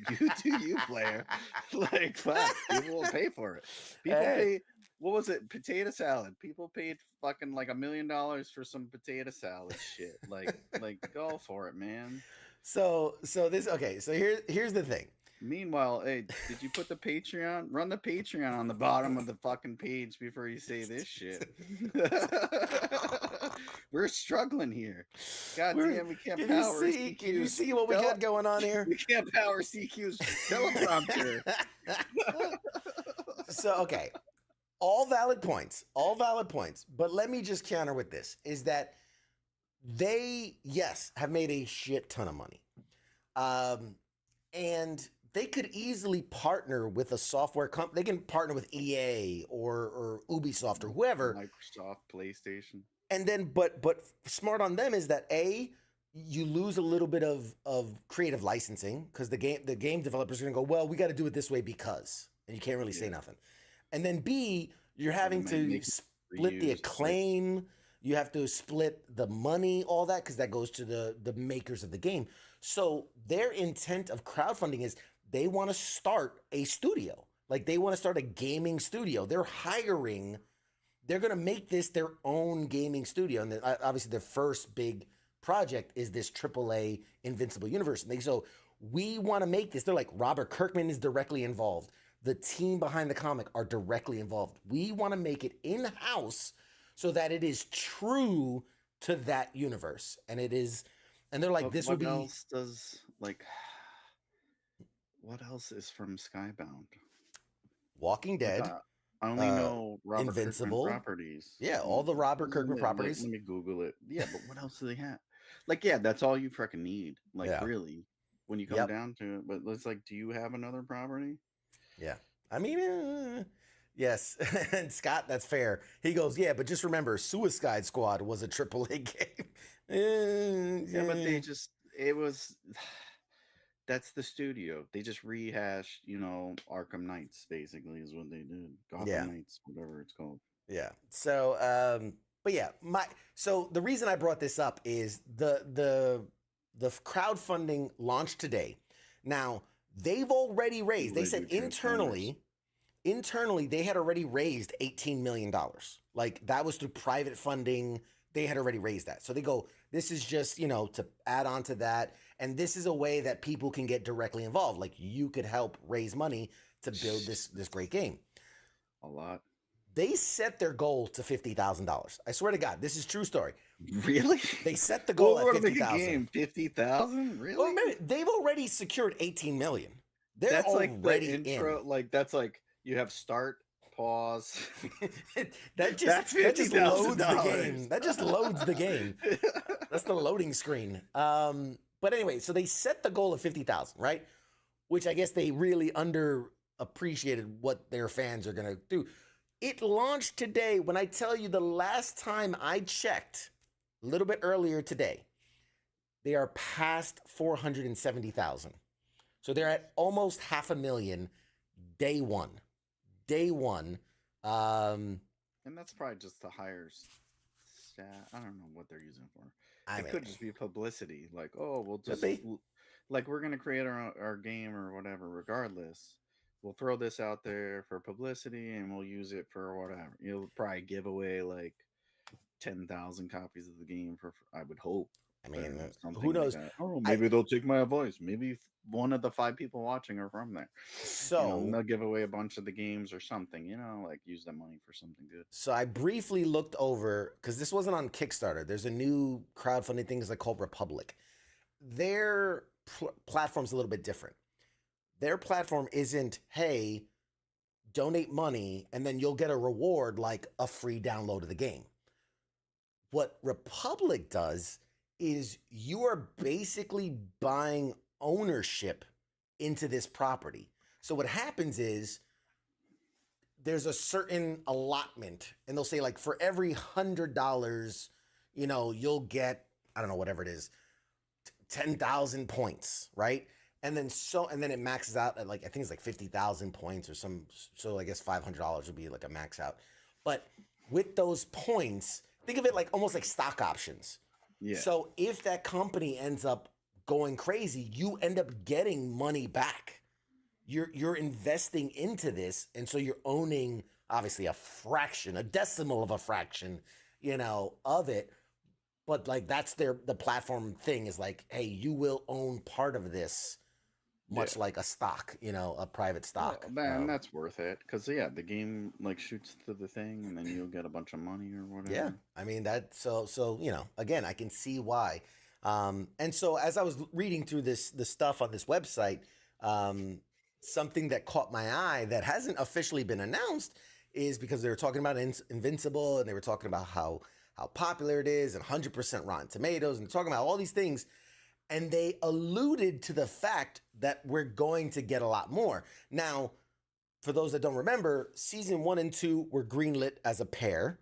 You do you, player. Like, fuck. People will pay for it. People pay. What was it? Potato salad. People paid fucking like $1 million for some potato salad shit. Like go for it, man. So this okay. So here's the thing. Meanwhile, hey, did you put the Patreon? Run the Patreon on the bottom of the fucking page before you say this shit. We're struggling here. God damn, we can't power CQ's. Can you see what we got going on here? We can't power CQ's teleprompter. So okay, all valid points. But let me just counter with this: is that they have made a shit ton of money, and they could easily partner with a software company. They can partner with EA or Ubisoft or whoever. Microsoft, PlayStation. And then, but smart on them is that you lose a little bit of creative licensing because the game developers are gonna go, well, we got to do it this way because, and you can't really say nothing. And then B, you're having to split the acclaim. You have to split the money, all that, because that goes to the makers of the game. So their intent of crowdfunding is they want to start a studio. Like they want to start a gaming studio. They're going to make this their own gaming studio. And obviously their first big project is this AAA Invincible universe. And so we want to make this. They're like, Robert Kirkman is directly involved. The team behind the comic are directly involved. We want to make it in-house so that it is true to that universe. And it is, and they're like, But this would be. What else is from Skybound? Walking Dead. I only know Robert Invincible Kirkman properties. Yeah, all the Robert Kirkman properties. Let me Google it. Yeah, but what else do they have? Like, yeah, that's all you freaking need. Like, really, when you come down to it. But it's like, do you have another property? Yeah. I mean, yes. And Scott, that's fair. He goes, yeah, but just remember, Suicide Squad was a AAA game. Yeah, but it was... That's the studio. They just rehashed, Arkham Knights, basically, is what they did. Gotham Knights, whatever it's called. Yeah. So, but yeah, so the reason I brought this up is the crowdfunding launched today. Now, they've already raised, they said internally, they had already raised $18 million. Like that was through private funding. They had already raised that. So they go, this is just, to add on to that. And this is a way that people can get directly involved. Like you could help raise money to build this great game. A lot. They set their goal to $50,000. I swear to God, this is true story. Really? They set the goal at $50,000. 50,000? Really? Well, they've already secured 18 million. That's like the already intro. in. Like that's like you have start, pause. that just loads the game. That just loads the game. That's the loading screen. But anyway, so they set the goal of 50,000, right? Which I guess they really underappreciated what their fans are going to do. It launched today. When I tell you the last time I checked, a little bit earlier today, they are past 470,000. So they're at almost 500,000 day one. And that's probably just the higher stat. I don't know what they're using for. It could just be publicity. Like, oh, we'll just like we're gonna create our game or whatever. Regardless, we'll throw this out there for publicity and we'll use it for whatever. You'll probably give away like 10,000 copies of the game for. I would hope. I mean, who Something like knows? that. Oh, I maybe they'll take my advice. Maybe one of the 5 people watching are from there. And so they'll give away a bunch of the games or something. Like use that money for something good. so I briefly looked over because this wasn't on Kickstarter. There's a new crowdfunding thing is like called Republic. Their platform's a little bit different. Their platform isn't, hey, donate money and then you'll get a reward like a free download of the game. What Republic does is you are basically buying ownership into this property. So what happens is there's a certain allotment, and they'll say like for every $100, you'll get, I don't know, whatever it is, 10,000 points, right? And then it maxes out at like, I think it's like 50,000 points or some, so I guess $500 would be like a max out. But with those points, think of it like almost like stock options. Yeah. So if that company ends up going crazy, you end up getting money back. You're investing into this, and so you're owning obviously a fraction, a decimal of a fraction, of it. But like that's the platform thing is like, hey, you will own part of this, much like a stock, a private stock. Well, man, that's worth it because the game like shoots to the thing, and then you'll get a bunch of money or whatever. Yeah, I mean that. So again, I can see why. And so as I was reading through the stuff on this website, something that caught my eye that hasn't officially been announced is because they were talking about Invincible, and they were talking about how popular it is and 100% Rotten Tomatoes, and they're talking about all these things. And they alluded to the fact that we're going to get a lot more. Now, for those that don't remember, season 1 and 2 were greenlit as a pair.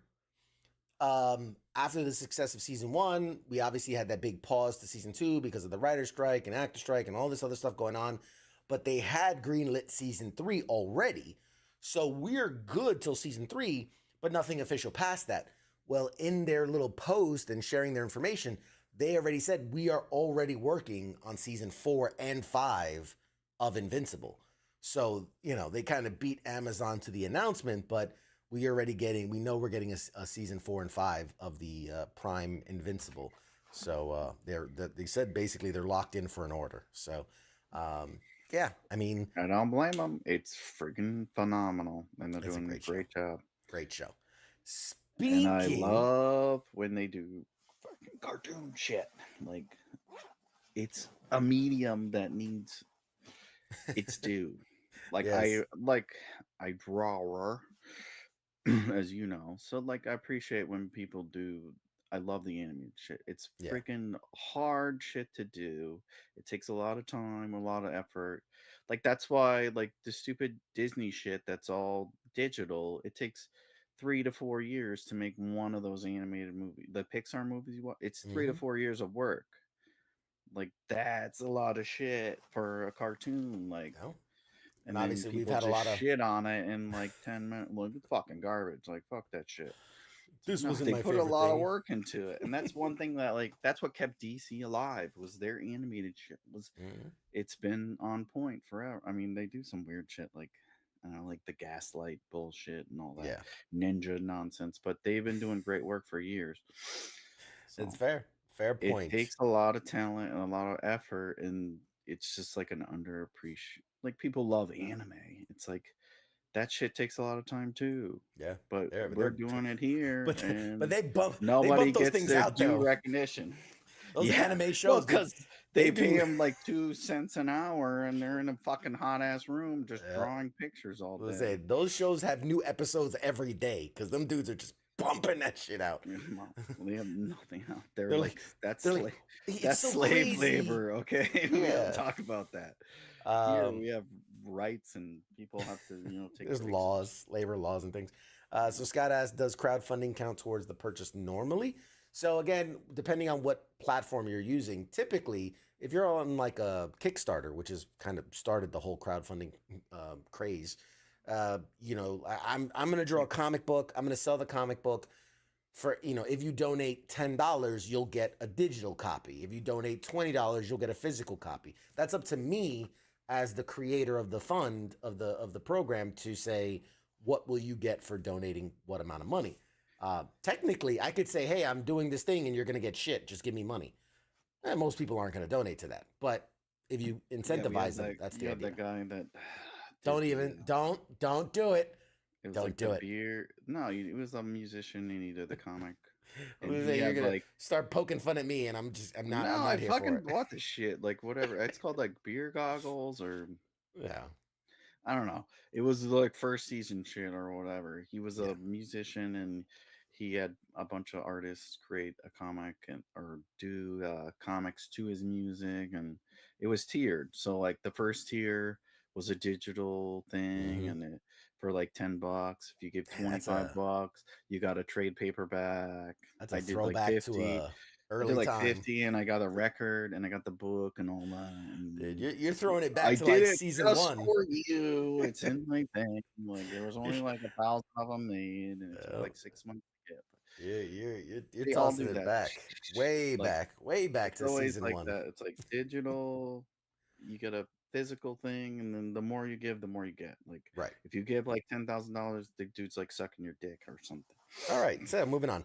After the success of season 1, we obviously had that big pause to season 2 because of the writer's strike and actor strike and all this other stuff going on. But they had greenlit season 3 already. So we're good till season 3, but nothing official past that. Well, in their little post and sharing their information, they already said we are already working on season 4 and 5 of Invincible. So, they kind of beat Amazon to the announcement, but we know we're getting a season 4 and 5 of the Prime Invincible. So they said basically they're locked in for an order. So, yeah, I mean, I don't blame them. It's freaking phenomenal, and they're it's doing a great job. Great show. And I love when they do fucking cartoon shit. Like, it's a medium that needs its due. Like Yes. I draw, as you know. So like I appreciate when people do. I love the animated shit. It's freaking hard shit to do. It takes a lot of time, a lot of effort. Like that's why like the stupid Disney shit that's all digital, it takes 3 to 4 years to make one of those animated movies. The Pixar movies you watch, it's 3 to 4 years of work. Like that's a lot of shit for a cartoon. Like, and obviously we've had a lot of shit on it in like 10 minutes. Like it's fucking garbage. Like fuck that shit. This wasn't my favorite. They put a lot of work into it, and that's one thing that like that's what kept DC alive was their animated shit. It's been on point forever. I mean, they do some weird shit like like the gaslight bullshit and all that ninja nonsense, but they've been doing great work for years. So it's fair point. It takes a lot of talent and a lot of effort, and it's just like an underappreciated. Like people love anime. It's like that shit takes a lot of time too. Yeah, but we're doing it here. But they bump. Nobody those gets things their out due recognition. Those anime shows, because they pay them like 2 cents an hour, and they're in a fucking hot ass room just drawing pictures all day. Those shows have new episodes every day because them dudes are just bumping that shit out. They have nothing out there. They're like that's so slave crazy. labor. Okay, we don't talk about that. Here we have rights, and people have to take. There's laws, labor laws, and things. So Scott asked, does crowdfunding count towards the purchase normally? So again, depending on what platform you're using, typically if you're on like a Kickstarter, which has kind of started the whole crowdfunding craze, I'm going to draw a comic book. I'm going to sell the comic book for, if you donate $10, you'll get a digital copy. If you donate $20, you'll get a physical copy. That's up to me as the creator of the fund of the program to say, what will you get for donating what amount of money? Technically, I could say, hey, I'm doing this thing and you're going to get shit. Just give me money. most people aren't going to donate to that, but if you incentivize them, that's the idea. That guy that Don't did even the, don't do it. it was Don't like do the it. beer. No, he was a musician and he did the comic. I'm And gonna he say you're had gonna like start poking fun at me, and I'm no, not I here for fucking it. bought the shit. Like whatever. It's called like beer goggles or Yeah, I don't know. It was like first season shit or whatever. He was yeah. a musician and he had a bunch of artists create a comic and or do comics to his music, and it was tiered. So like the first tier was a digital thing, Hmm. and for like $10, if you give Man, 25 bucks, you got a trade paperback. that's a I did like throwback to 50. a I did early like time. 50 and I got a record and I got the book and all that. Dude, And you're throwing it back I to did like it season just 1. for you. It's in my thing. Like there was only like 1,000 of them made, and it took Yep. like 6 months to get. But You're they all tossing do it that. back, way Like back it's to always season like 1. that. It's like digital. You get a physical thing, and then the more you give, the more you get. Like Right. if you give like $10,000, the dude's like sucking your dick or something. All right. So moving on.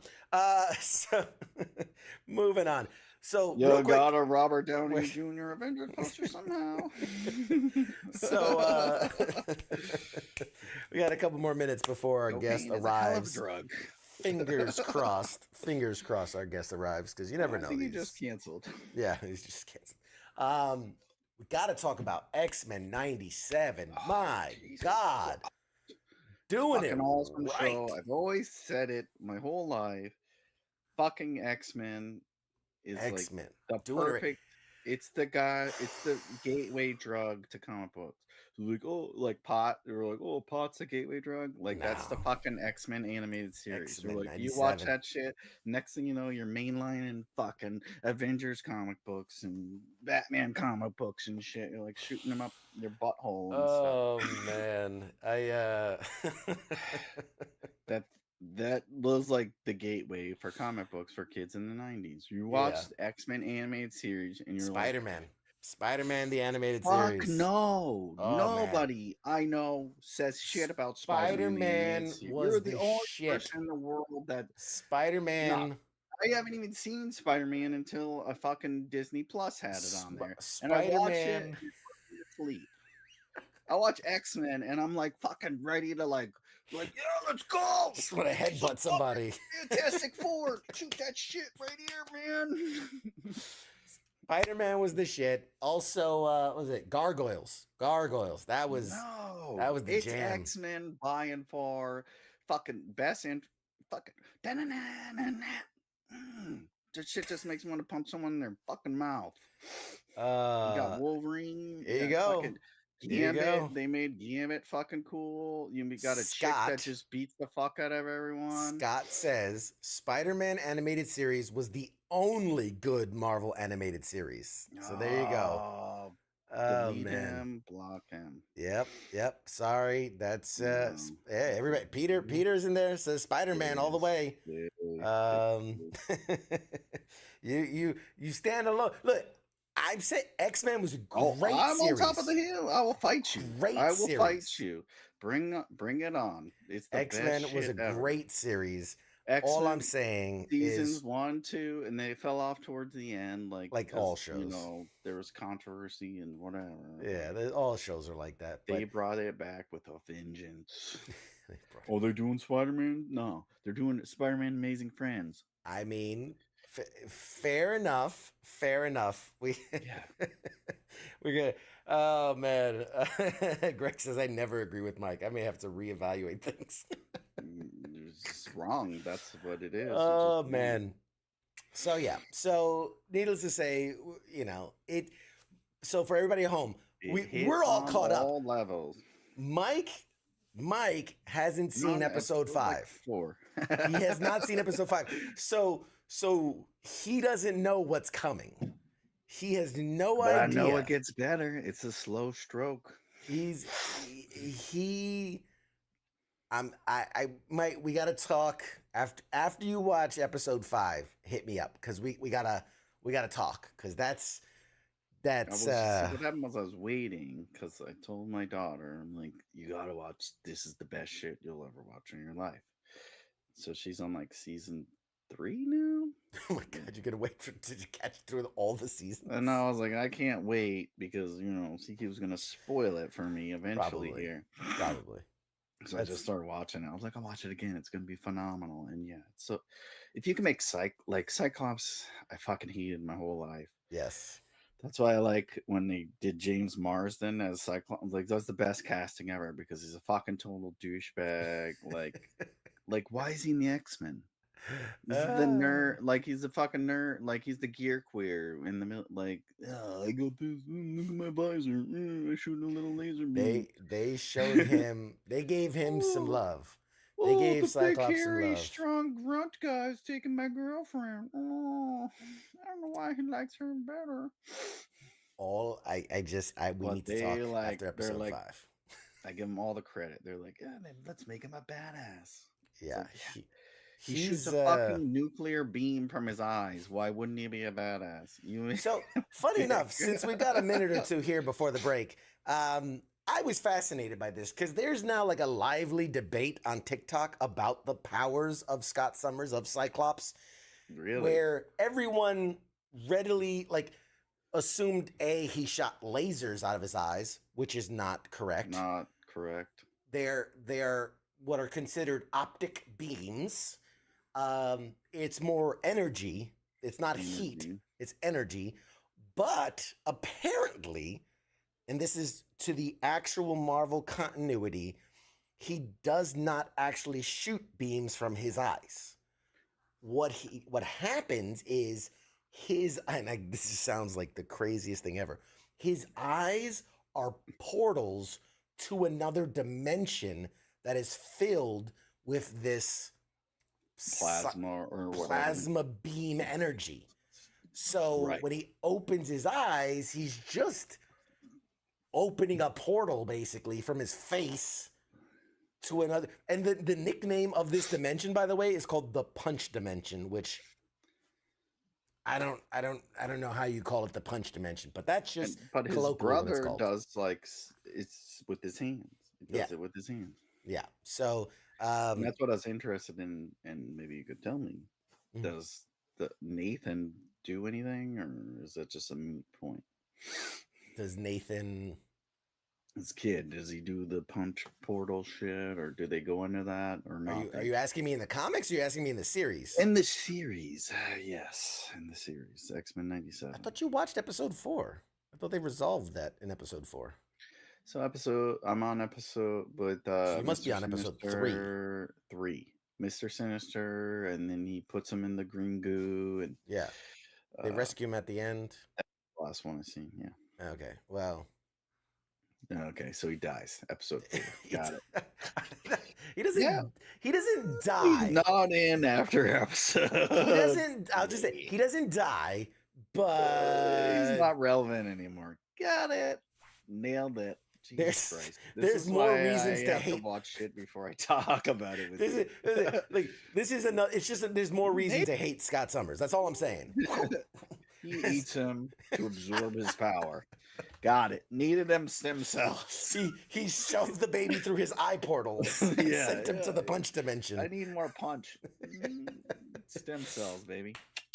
So moving on. So You real quick, got a Robert Downey wait. Jr. Avengers poster somehow. So we got a couple more minutes before our guest Cocaine is a hell of a arrives. drug. Fingers crossed. Fingers crossed our guest arrives, because you never know. I think he these. just canceled. Yeah, he's just canceled. We got to talk about X-Men 97. My Jesus God. Doing it Fucking awesome right. show. I've always said it my whole life. Fucking X-Men is X-Men. like the Doing it right. perfect. It's the gateway drug to comic books. So like, oh, like pot. They were like, oh, pot's a gateway drug. Like that's the No. fucking X-Men animated series. X-Men You're like, you 97. watch that shit. Next thing you know, you're mainlining fucking Avengers comic books and Batman comic books and shit. You're like shooting them up your butthole and stuff. Oh man, That was like the gateway for comic books for kids in the 90s. You watched X-Men animated series and you're Spider-Man. Spider-Man the animated like, series. fuck no. Oh, nobody I know says shit about Spider-Man Spider-Man. was You're the the only shit. person in the world that Spider-Man. I haven't even seen Spider-Man until a fucking Disney Plus had it on there. And I watched it Spider-Man. and sleep. I watch X-Men and I'm like fucking ready to like yeah, let's go. Just want to headbutt somebody. Fantastic Four, shoot that shit right here, man. Spider-Man was the shit. Also, what was it? Gargoyles. Gargoyles. That was the it's jam. X-Men by and far fucking best and fucking that shit just makes me want to punch someone in their fucking mouth. You got Wolverine. There you go. Gambit. They made Gambit fucking cool. You got a chick that just beats the fuck out of everyone. Scott says Spider-Man animated series was the only good Marvel animated series. So there you go. Delete man. him, block him. Yep. Sorry. That's everybody. Peter's in there, says Spider-Man all the way. You stand alone. Look, I've said X-Men was a great I'm series. on top of the hill. I will fight you. I will series. fight you. Bring it on. It's the X-Men best was a shit ever. great series. X-Men All I'm saying seasons is 1, 2, and they fell off towards the end, like all shows. You know, there was controversy and whatever. Yeah, all shows are like that. They brought it back with a vengeance. They're doing Spider-Man? No, they're doing Spider-Man Amazing Friends. I mean, fair enough. We're gonna. Oh man, Greg says I never agree with Mike. I may have to reevaluate things. It's wrong. That's what it is. Oh man. So yeah. So needless to say, you know it. So for everybody at home, we're all caught up. All levels. Mike hasn't seen episode 5. He has not seen episode 5. So he doesn't know what's coming. He has no idea. I know it gets better. It's a slow stroke. We gotta talk after you watch episode 5. Hit me up because we gotta talk because that's what happened was I was waiting because I told my daughter, I'm like, you gotta watch. This is the best shit you'll ever watch in your life. So she's on like season 3 now. Oh my god, you're gonna wait to catch through all the seasons? And I was like, I can't wait because CQ was gonna spoil it for me eventually Probably. here. Probably. So I just started watching it. I was like, I'll watch it again. It's gonna be phenomenal. And yeah, so if you can make Cyclops, I fucking hated my whole life. Yes. That's why I like when they did James Marsden as Cyclops. Like that's the best casting ever because he's a fucking total douchebag. Like why is he in the X-Men? He's the nerd, like he's the fucking nerd, like he's the gear queer in the middle. Like, oh, I got this. Look at my visor. I shoot a little laser beam. They showed him. They gave him some love. They gave the Cyclops big, some hairy, love. strong grunt guy's taking my girlfriend. Oh, I don't know why he likes her better. We need to talk after episode 5. I give him all the credit. They're like, yeah, then let's make him a badass. Yeah, like, he shoots a fucking nuclear beam from his eyes. Why wouldn't he be a badass? So funny enough, since we've got a minute or two here before the break, I was fascinated by this because there's now like a lively debate on TikTok about the powers of Scott Summers, of Cyclops. Really? Where everyone readily assumed he shot lasers out of his eyes, which is not correct. Not correct. They're what are considered optic beams. It's more energy. It's not heat. It's energy. But apparently, and this is to the actual Marvel continuity, he does not actually shoot beams from his eyes. What happens is this sounds like the craziest thing ever. His eyes are portals to another dimension that is filled with this plasma or plasma beam energy. So when he opens his eyes, he's just opening a portal basically from his face to another. And the nickname of this dimension, by the way, is called the punch dimension, which I don't know how you call it the punch dimension, but that's just but his brother does it's with his hands. He does it with his hands. Yeah. So and that's what I was interested in, and maybe you could tell me. Does Nathan do anything, or is that just a moot point? Does Nathan, his kid, does he do the punch portal shit, or do they go into that, or not? Are you asking me in the comics, or are you asking me in the series? In the series, yes, in the series, X-Men '97. I thought you watched episode 4. I thought they resolved that in episode 4. So I'm on episode, but so you must be on episode 3. Mr. Sinister, and then he puts him in the green goo, and they rescue him at the end. That's the last one I've seen. Yeah. Okay. Well. Okay, so he dies. Episode 4. Got it. He doesn't. Yeah. He doesn't die. He's not in after episode. He doesn't. I'll just say he doesn't die, but he's not relevant anymore. Got it. Nailed it. Jesus Christ. There's more reasons to hate. To watch shit before I talk about it. This is another. It's just there's more reason to hate Scott Summers. That's all I'm saying. He eats him to absorb his power. Got it. Needed them stem cells. He shoved the baby through his eye portals and sent him to the punch dimension. I need more punch. Stem cells, baby.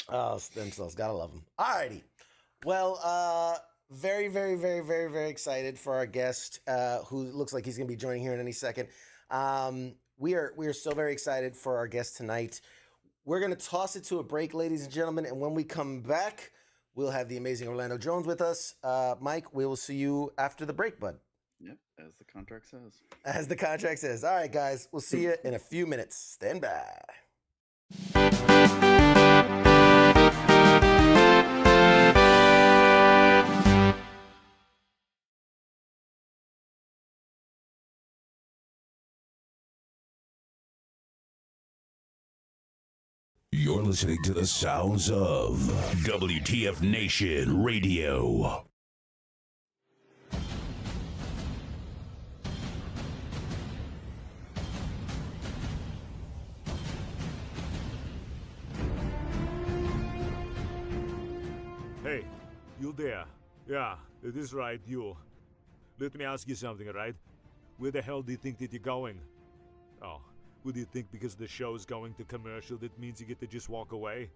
Oh, stem cells. Gotta love them. Alrighty. Well, very, very, very, very, very excited for our guest, who looks like he's going to be joining here in any second. We are so very excited for our guest tonight. We're going to toss it to a break, ladies and gentlemen, and when we come back, we'll have the amazing Orlando Jones with us. Mike, we will see you after the break, bud. Yep, as the contract says. As the contract says. All right, guys, we'll see you in a few minutes. Stand by. You're listening to the sounds of WTF Nation Radio. Hey, you there? Yeah, it is right, you. Let me ask you something, right? Where the hell do you think that you're going? Oh, What do you think because the show is going to commercial that means you get to just walk away?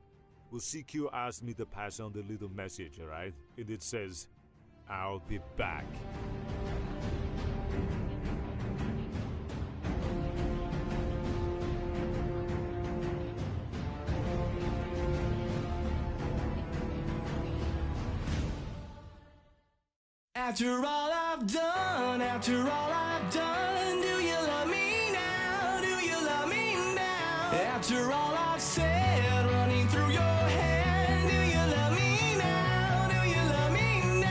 Well, CQ asked me to pass on the little message, alright? And it says, I'll be back. After all I've done, do you love me now? Do you love me now? After all I've said, running through your head, do you love me now? Do you love me now?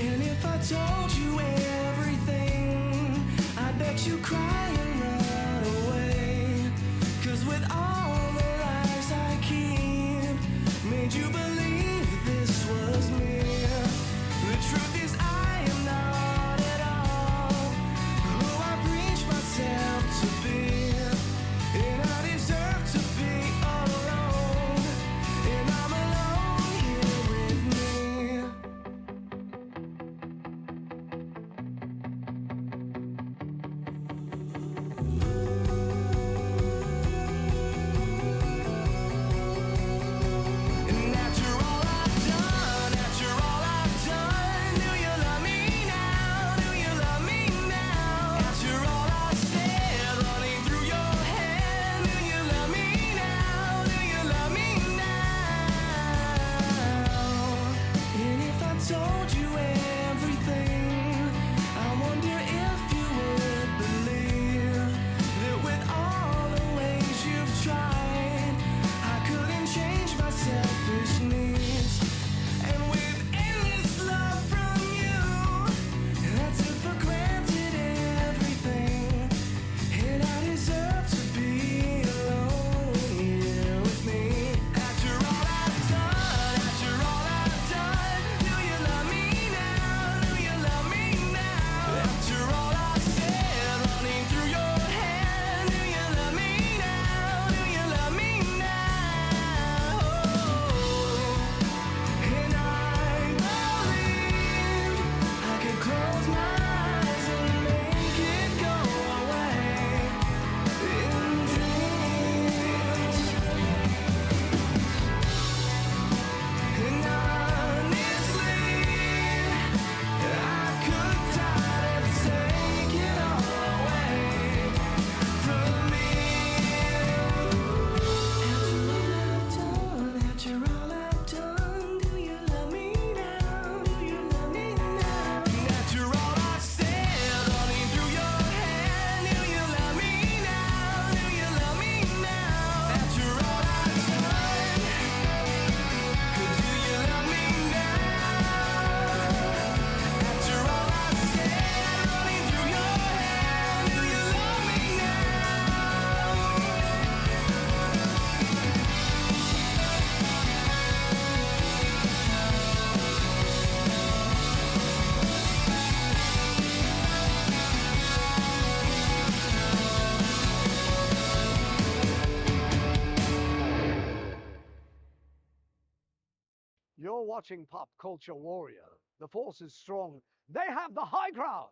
And if I told you everything, I bet you cry and run away. 'Cause with all the lies I keep, made you believe this was me. The truth is I am not at all who I preach myself to be. And I deserve to be alone. And I'm alone here with me. And after all I've done, do you love me now? Do you love me now? After all I said, running through your head, do you love me now? Do you love me now? And if I told you everything, I wonder if you would believe that with all the ways you've tried, I couldn't change my selfish needs. And with endless love from you, I took for granted everything. And I deserve to be alone here with me. After all I've done, do you love me now? Do you love me now? After all I've said, running through your head, do you love me now? Do you love me now? And I believe I could close my eyes and make it go away in dreams. And honestly, I could die to take it all away from me. After all I've done, do you love me now? Do you love me now? And after all I've said, running through your head, do you love me now? Do you love me now? After all I've done, do you love me now? After all I've said, running through your head, do you love me You're watching Pop Culture Warrior. The force is strong. They have the high ground.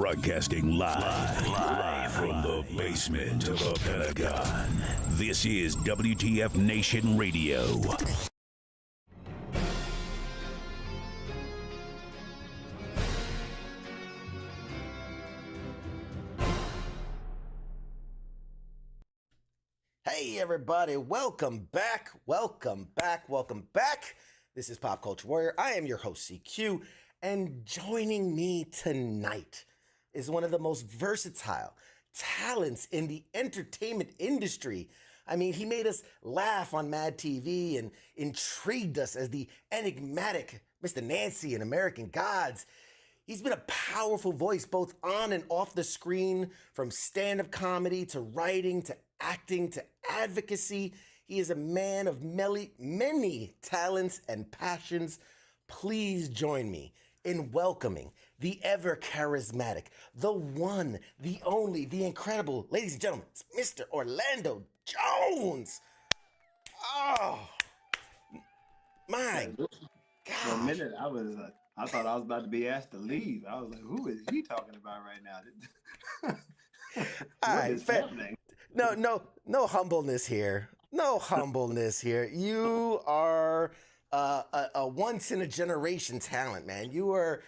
Broadcasting live from the basement of the Pentagon. This is WTF Nation Radio. Hey, everybody. Welcome back. Welcome back. Welcome back. This is Pop Culture Warrior. I am your host, CQ. And joining me tonight is one of the most versatile talents in the entertainment industry. I mean, he made us laugh on Mad TV and intrigued us as the enigmatic Mr. Nancy in American Gods. He's been a powerful voice both on and off the screen, from stand-up comedy to writing to acting to advocacy. He is a man of many talents and passions. Please join me in welcoming the ever charismatic, the one, the only, the incredible, ladies and gentlemen, it's Mr. Orlando Jones. Oh, my For a God. minute, I thought I was about to be asked to leave. I was like, who is he talking about right now? All What right, is fair. happening? No humbleness here. No humbleness here. You are a once in a generation talent, man. You are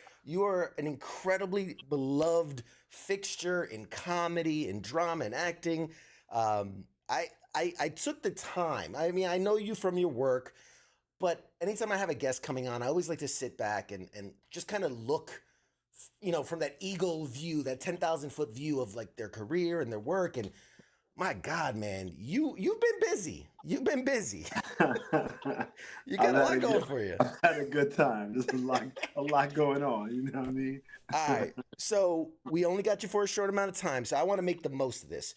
an incredibly beloved fixture in comedy, in drama, and acting. I took the time. I mean, I know you from your work, but anytime I have a guest coming on, I always like to sit back and just kind of look, from that eagle view, that 10,000-foot view of like their career and their work. And my God, man, you've been busy. You've been busy. You got a lot going for you. I've had a good time. There's a lot going on. You know what I mean? All right. So we only got you for a short amount of time, so I want to make the most of this.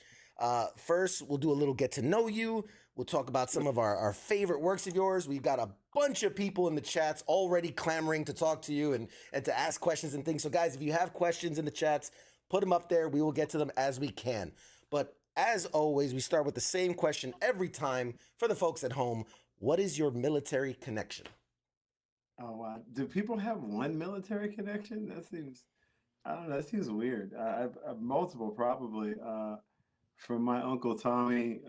First, we'll do a little get to know you. We'll talk about some of our favorite works of yours. We've got a bunch of people in the chats already clamoring to talk to you and to ask questions and things. So guys, if you have questions in the chats, put them up there. We will get to them as we can. But as always, we start with the same question every time for the folks at home. What is your military connection? Oh, wow. Do people have one military connection? I don't know. That seems weird. I've multiple, probably. From my Uncle Tommy,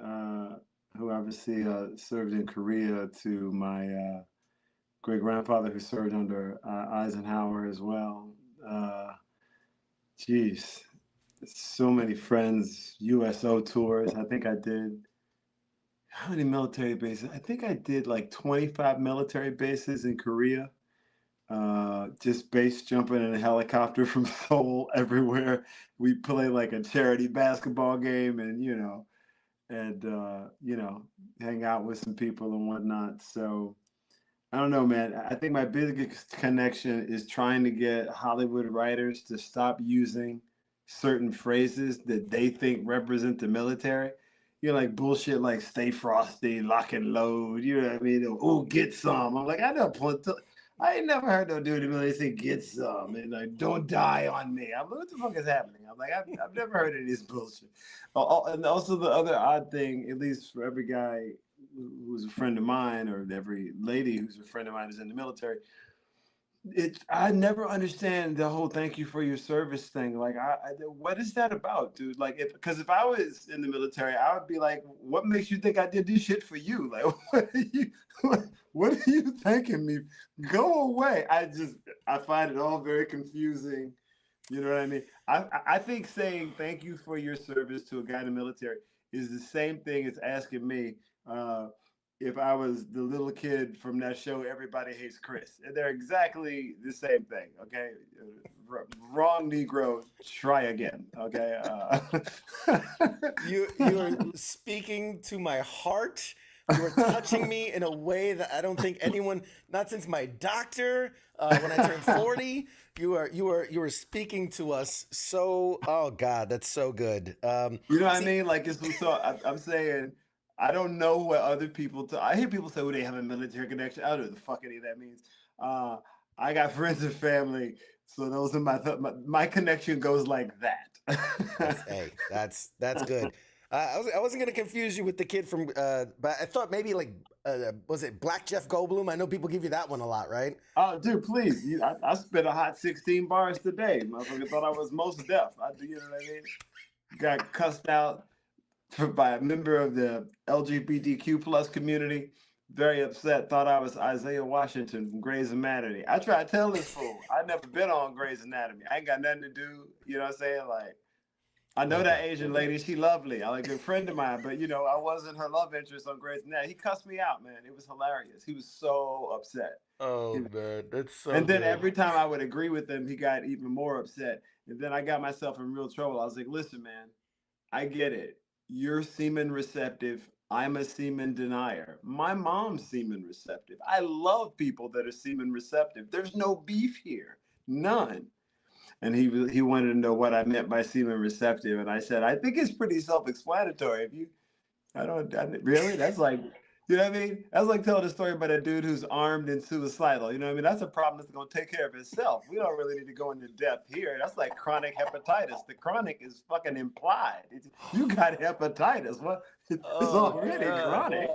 who obviously served in Korea, to my great grandfather who served under Eisenhower as well. Geez, so many friends, USO tours. I think I did, how many military bases? I think I did like 25 military bases in Korea. Just base jumping in a helicopter from Seoul everywhere. We play like a charity basketball game and, hang out with some people and whatnot. So I don't know, man. I think my biggest connection is trying to get Hollywood writers to stop using certain phrases that they think represent the military. Like bullshit like stay frosty, lock and load. You know what I mean? Oh, get some. I'm like, I ain't never heard no dude in the military say get some and like don't die on me. I'm like, what the fuck is happening? I'm like, I've never heard any of this bullshit. And also the other odd thing, at least for every guy who's a friend of mine or every lady who's a friend of mine is in the military, I never understand the whole thank you for your service thing. Like, what is that about, dude? Like, because if I was in the military, I would be like, what makes you think I did this shit for you? Like, what are you thanking me? Go away. I find it all very confusing. You know what I mean? I think saying thank you for your service to a guy in the military is the same thing as asking me, if I was the little kid from that show, Everybody Hates Chris. They're exactly the same thing, okay? Wrong Negro, try again, okay? You are speaking to my heart. You are touching me in a way that I don't think anyone, not since my doctor, when I turned 40, you are speaking to us so, oh God, that's so good. You know what I mean? Like, I'm saying, I don't know what other people I hear people say, oh, they have a military connection. I don't know what the fuck any of that means. I got friends and family, so those are my connection goes like that. Hey, that's good. I wasn't gonna confuse you with the kid from, but I thought maybe like, was it Black Jeff Goldblum? I know people give you that one a lot, right? Oh, dude, please. I spit a hot 16 bars today. Motherfucker thought I was most deaf. You know what I mean? Got cussed out by a member of the LGBTQ plus community. Very upset. Thought I was Isaiah Washington from Grey's Anatomy. I tried to tell this fool I never been on Grey's Anatomy. I ain't got nothing to do. You know what I'm saying? Like, I know that Asian lady. She lovely. I like a good friend of mine, but you know, I wasn't her love interest on Grey's Anatomy. He cussed me out, man. It was hilarious. He was so upset. Oh man, that's so. And then every time I would agree with him, he got even more upset. And then I got myself in real trouble. I was like, listen, man, I get it. You're semen receptive. I'm a semen denier. My mom's semen receptive. I love people that are semen receptive. There's no beef here. None. And he wanted to know what I meant by semen receptive. And I said, I think it's pretty self-explanatory. Really? That's like, you know what I mean? That's like telling a story about a dude who's armed and suicidal. You know what I mean? That's a problem that's going to take care of itself. We don't really need to go into depth here. That's like chronic hepatitis. The chronic is fucking implied. You got hepatitis. What? It's already chronic.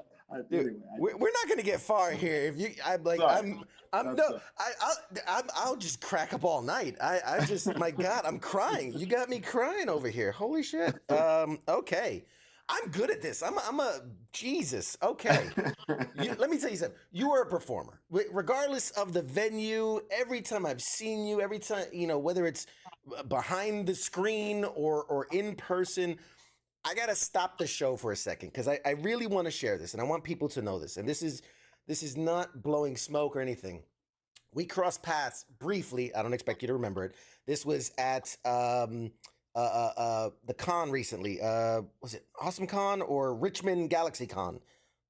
Dude, we're not gonna get far here. If you, I'm like, Sorry. I'll just crack up all night. I just, my God, I'm crying. You got me crying over here. Holy shit. Okay. I'm good at this. I'm a Jesus. Okay. Let me tell you something. You are a performer. Regardless of the venue, every time I've seen you, every time, you know, whether it's behind the screen or in person, I got to stop the show for a second because I really want to share this and I want people to know this. And this is not blowing smoke or anything. We crossed paths briefly. I don't expect you to remember it. This was at the con recently. Was it Awesome Con or Richmond Galaxy Con?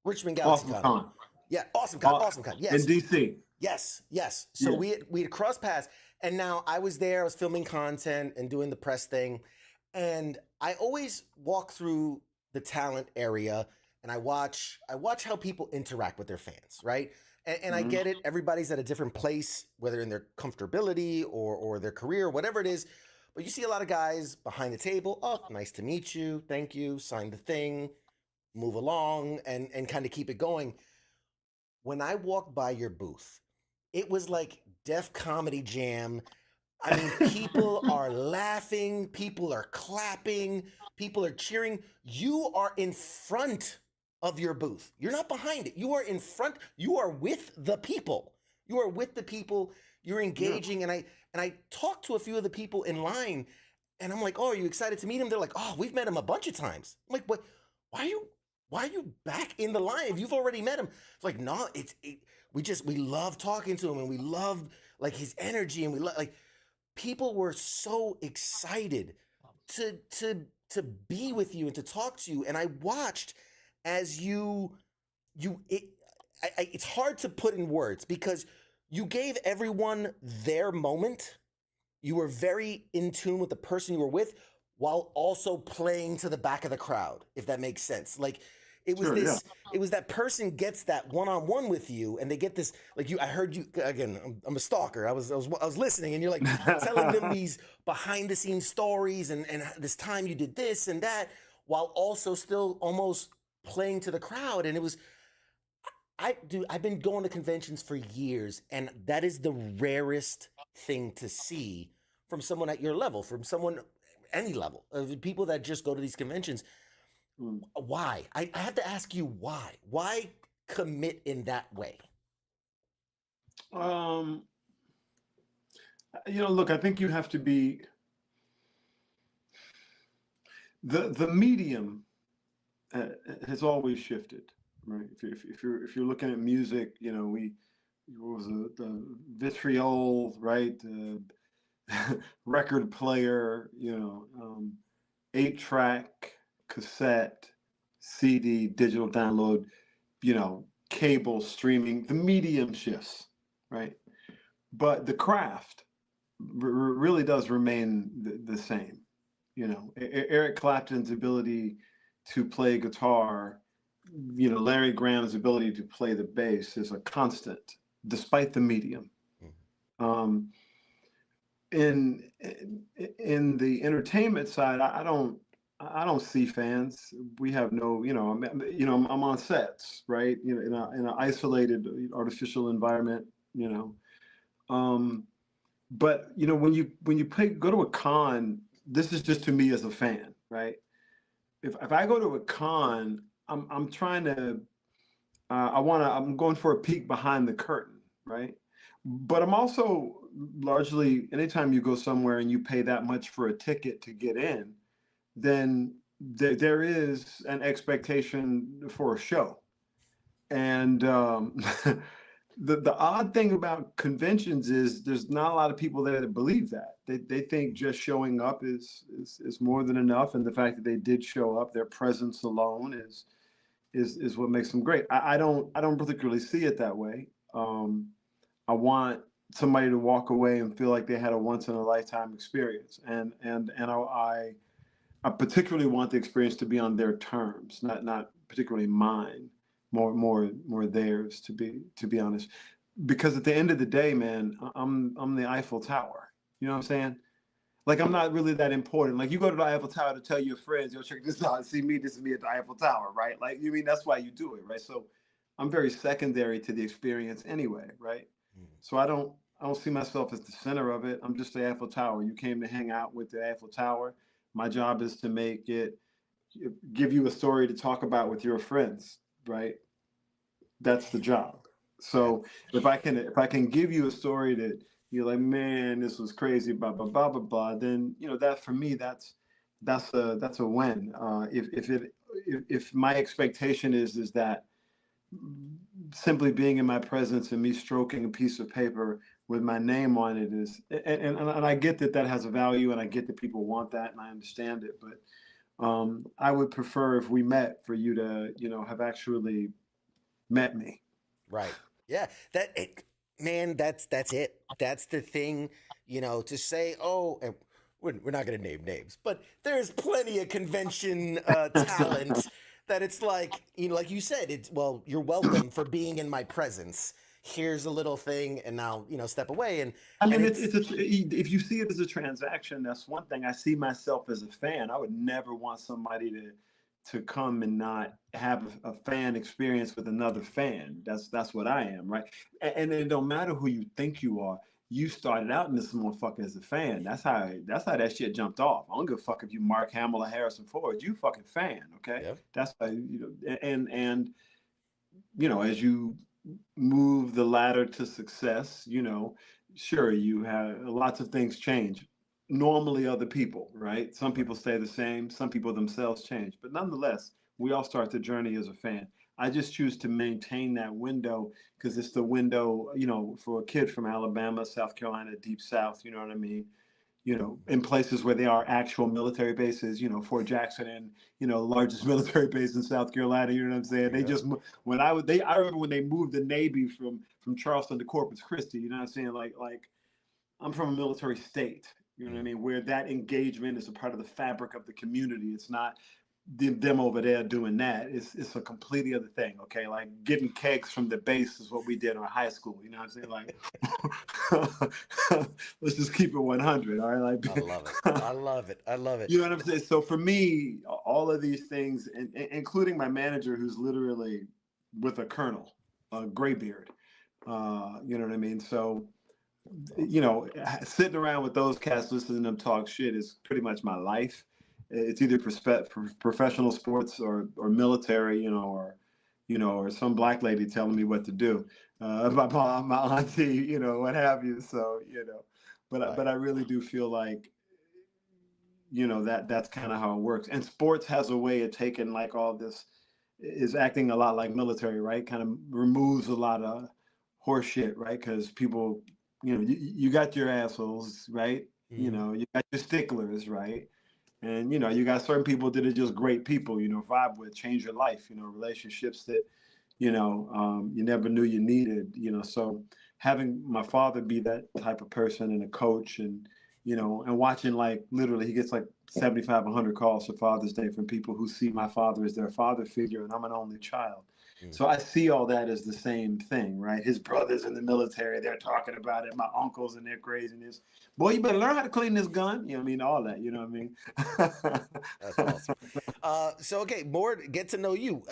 Richmond Galaxy Awesome Con. Con. Yeah, Awesome Con. Awesome Con. Yes. In DC. Yes. So we had crossed paths, and now I was there. I was filming content and doing the press thing, and I always walk through the talent area and I watch how people interact with their fans, right? And I get it. Everybody's at a different place, whether in their comfortability or their career, whatever it is. But you see a lot of guys behind the table. Oh, nice to meet you. Thank you. Sign the thing, move along and kind of keep it going. When I walked by your booth, it was like Def Comedy Jam. I mean, people are laughing, people are clapping, people are cheering. You are in front of your booth. You're not behind it. You are in front. You are with the people. You are with the people. You're engaging. Yeah. And I talked to a few of the people in line, and I'm like, "Oh, are you excited to meet him?" They're like, "Oh, we've met him a bunch of times." I'm like, "What? Why are you back in the line if you've already met him?" It's like, "No, we love talking to him, and we love like his energy, and we love like." People were so excited to be with you and to talk to you, and I watched as it's hard to put in words because you gave everyone their moment. You were very in tune with the person you were with while also playing to the back of the crowd, if that makes sense. Like it was it was that person gets that one-on-one with you and they get this, like I heard you again, I'm a stalker. I was listening and you're like telling them these behind the scenes stories and this time you did this and that while also still almost playing to the crowd. And it was, I've been going to conventions for years and that is the rarest thing to see from someone at your level, from someone any level, of people that just go to these conventions. Why? I have to ask you why. Why commit in that way? Look, I think you have to be the medium has always shifted, right? If you're looking at music, the vitriol, right? Record player, 8-track, cassette, CD, digital download, cable streaming, the medium shifts, right? But the craft really does remain the same. Eric Clapton's ability to play guitar, Larry Graham's ability to play the bass is a constant, despite the medium. In the entertainment side, I don't I don't see fans. We have no, I'm on sets, right? In an isolated artificial environment, you know. Um, but when you go to a con, this is just to me as a fan, right? If I go to a con, I'm trying to I'm going for a peek behind the curtain, right? But I'm also largely, anytime you go somewhere and you pay that much for a ticket to get in, then there is an expectation for a show. And the odd thing about conventions is there's not a lot of people there that believe that. They think just showing up is more than enough, and the fact that they did show up, their presence alone is what makes them great. I don't particularly see it that way. I want somebody to walk away and feel like they had a once in a lifetime experience, and I particularly want the experience to be on their terms, not particularly mine, more theirs, to be honest. Because at the end of the day, man, I'm the Eiffel Tower. You know what I'm saying? Like, I'm not really that important. Like, you go to the Eiffel Tower to tell your friends, yo, check this out. See me, this is me at the Eiffel Tower, right? Like, you mean that's why you do it, right? So I'm very secondary to the experience anyway, right? So I don't see myself as the center of it. I'm just the Eiffel Tower. You came to hang out with the Eiffel Tower. My job is to give you a story to talk about with your friends, right? That's the job. So if I can give you a story that you're like, man, this was crazy, blah blah blah blah blah, then that for me, that's a win. If my expectation is that simply being in my presence and me stroking a piece of paper with my name on it is, and I get that has a value, and I get that people want that, and I understand it, but I would prefer, if we met, for you to have actually met me. Right. Yeah. Man, that's it. That's the thing, to say, oh, and we're not going to name names, but there's plenty of convention talent that it's like, like you said, well, you're welcome for being in my presence. Here's a little thing, and now, step away. And I mean, and if you see it as a transaction, that's one thing. I see myself as a fan. I would never want somebody to come and not have a fan experience with another fan. That's what I am, right? And it don't matter who you think you are. You started out in this motherfucker as a fan. That's how that shit jumped off. I don't give a fuck if you Mark Hamill or Harrison Ford. You fucking fan, okay? Yep. That's how and as you move the ladder to success, sure, you have lots of things change. Normally other people, right? Some people stay the same, some people themselves change, but nonetheless, we all start the journey as a fan. I just choose to maintain that window because it's the window, for a kid from Alabama, South Carolina, deep South, you know what I mean? In places where there are actual military bases, Fort Jackson, and largest military base in South Carolina. You know what I'm saying? They just I remember when they moved the Navy from Charleston to Corpus Christi. You know what I'm saying? Like I'm from a military state. You know what I mean? Where that engagement is a part of the fabric of the community. It's not them over there doing that. It's a completely other thing. Okay, like getting kegs from the base is what we did in high school. You know what I'm saying? Like, let's just keep it 100. All right, like, I love it. I love it. You know what I'm saying? So for me, all of these things, including my manager, who's literally with a colonel, a graybeard. You know what I mean? So, sitting around with those cats, listening to them talk shit is pretty much my life. It's either professional sports or military, or some black lady telling me what to do, my mom, my auntie, what have you. So, but I really do feel like, that's kind of how it works. And sports has a way of taking, like, all this is acting a lot like military, right? Kind of removes a lot of horse shit, right? Because people, you got your assholes, right? Mm-hmm. You got your sticklers, right? And you got certain people that are just great people, vibe with, change your life, relationships that, you never knew you needed, So having my father be that type of person and a coach, and and watching, like, literally he gets like 75, 100 calls for Father's Day from people who see my father as their father figure, and I'm an only child. So I see all that as the same thing, right? His brothers in the military, they're talking about it. My uncles and their craziness. Boy, you better learn how to clean this gun. You know what I mean? All that, you know what I mean? That's awesome. So okay, more get to know you.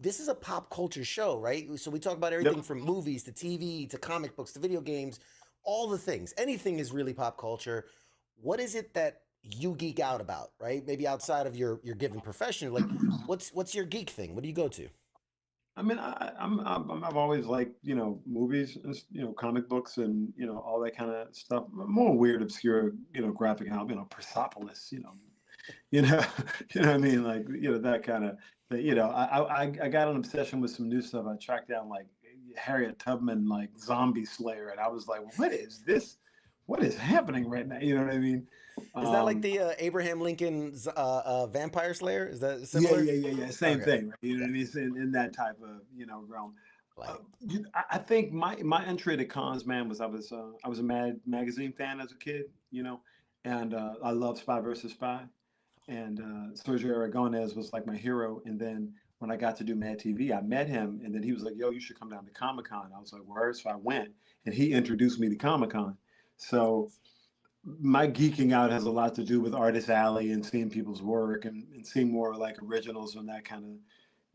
This is a pop culture show, right? So we talk about everything Yep. from movies to TV to comic books to video games, all the things. Anything is really pop culture. What is it that you geek out about, right? Maybe outside of your given profession, like what's your geek thing? What do you go to? I mean, I've always liked, movies and, comic books and, all that kind of stuff. More weird, obscure, graphic novel, Persepolis, you know, you know what I mean? Like, that kind of thing. I got an obsession with some new stuff. I tracked down like Harriet Tubman, like Zombie Slayer. And I was like, what is this? What is happening right now? You know what I mean? Is that like the Abraham Lincoln's Vampire Slayer? Is that Yeah, similar? yeah. Same Okay. thing, right? You know what I mean? It's in that type of, realm. Like, I think my entry to cons, man, was I was a Mad Magazine fan as a kid, and I loved Spy versus Spy, and Sergio Aragonés was like my hero. And then when I got to do Mad TV, I met him, and then he was like, "Yo, you should come down to Comic Con." I was like, "Where?" So I went, and he introduced me to Comic Con. So my geeking out has a lot to do with Artist Alley and seeing people's work and seeing more like originals and that kind of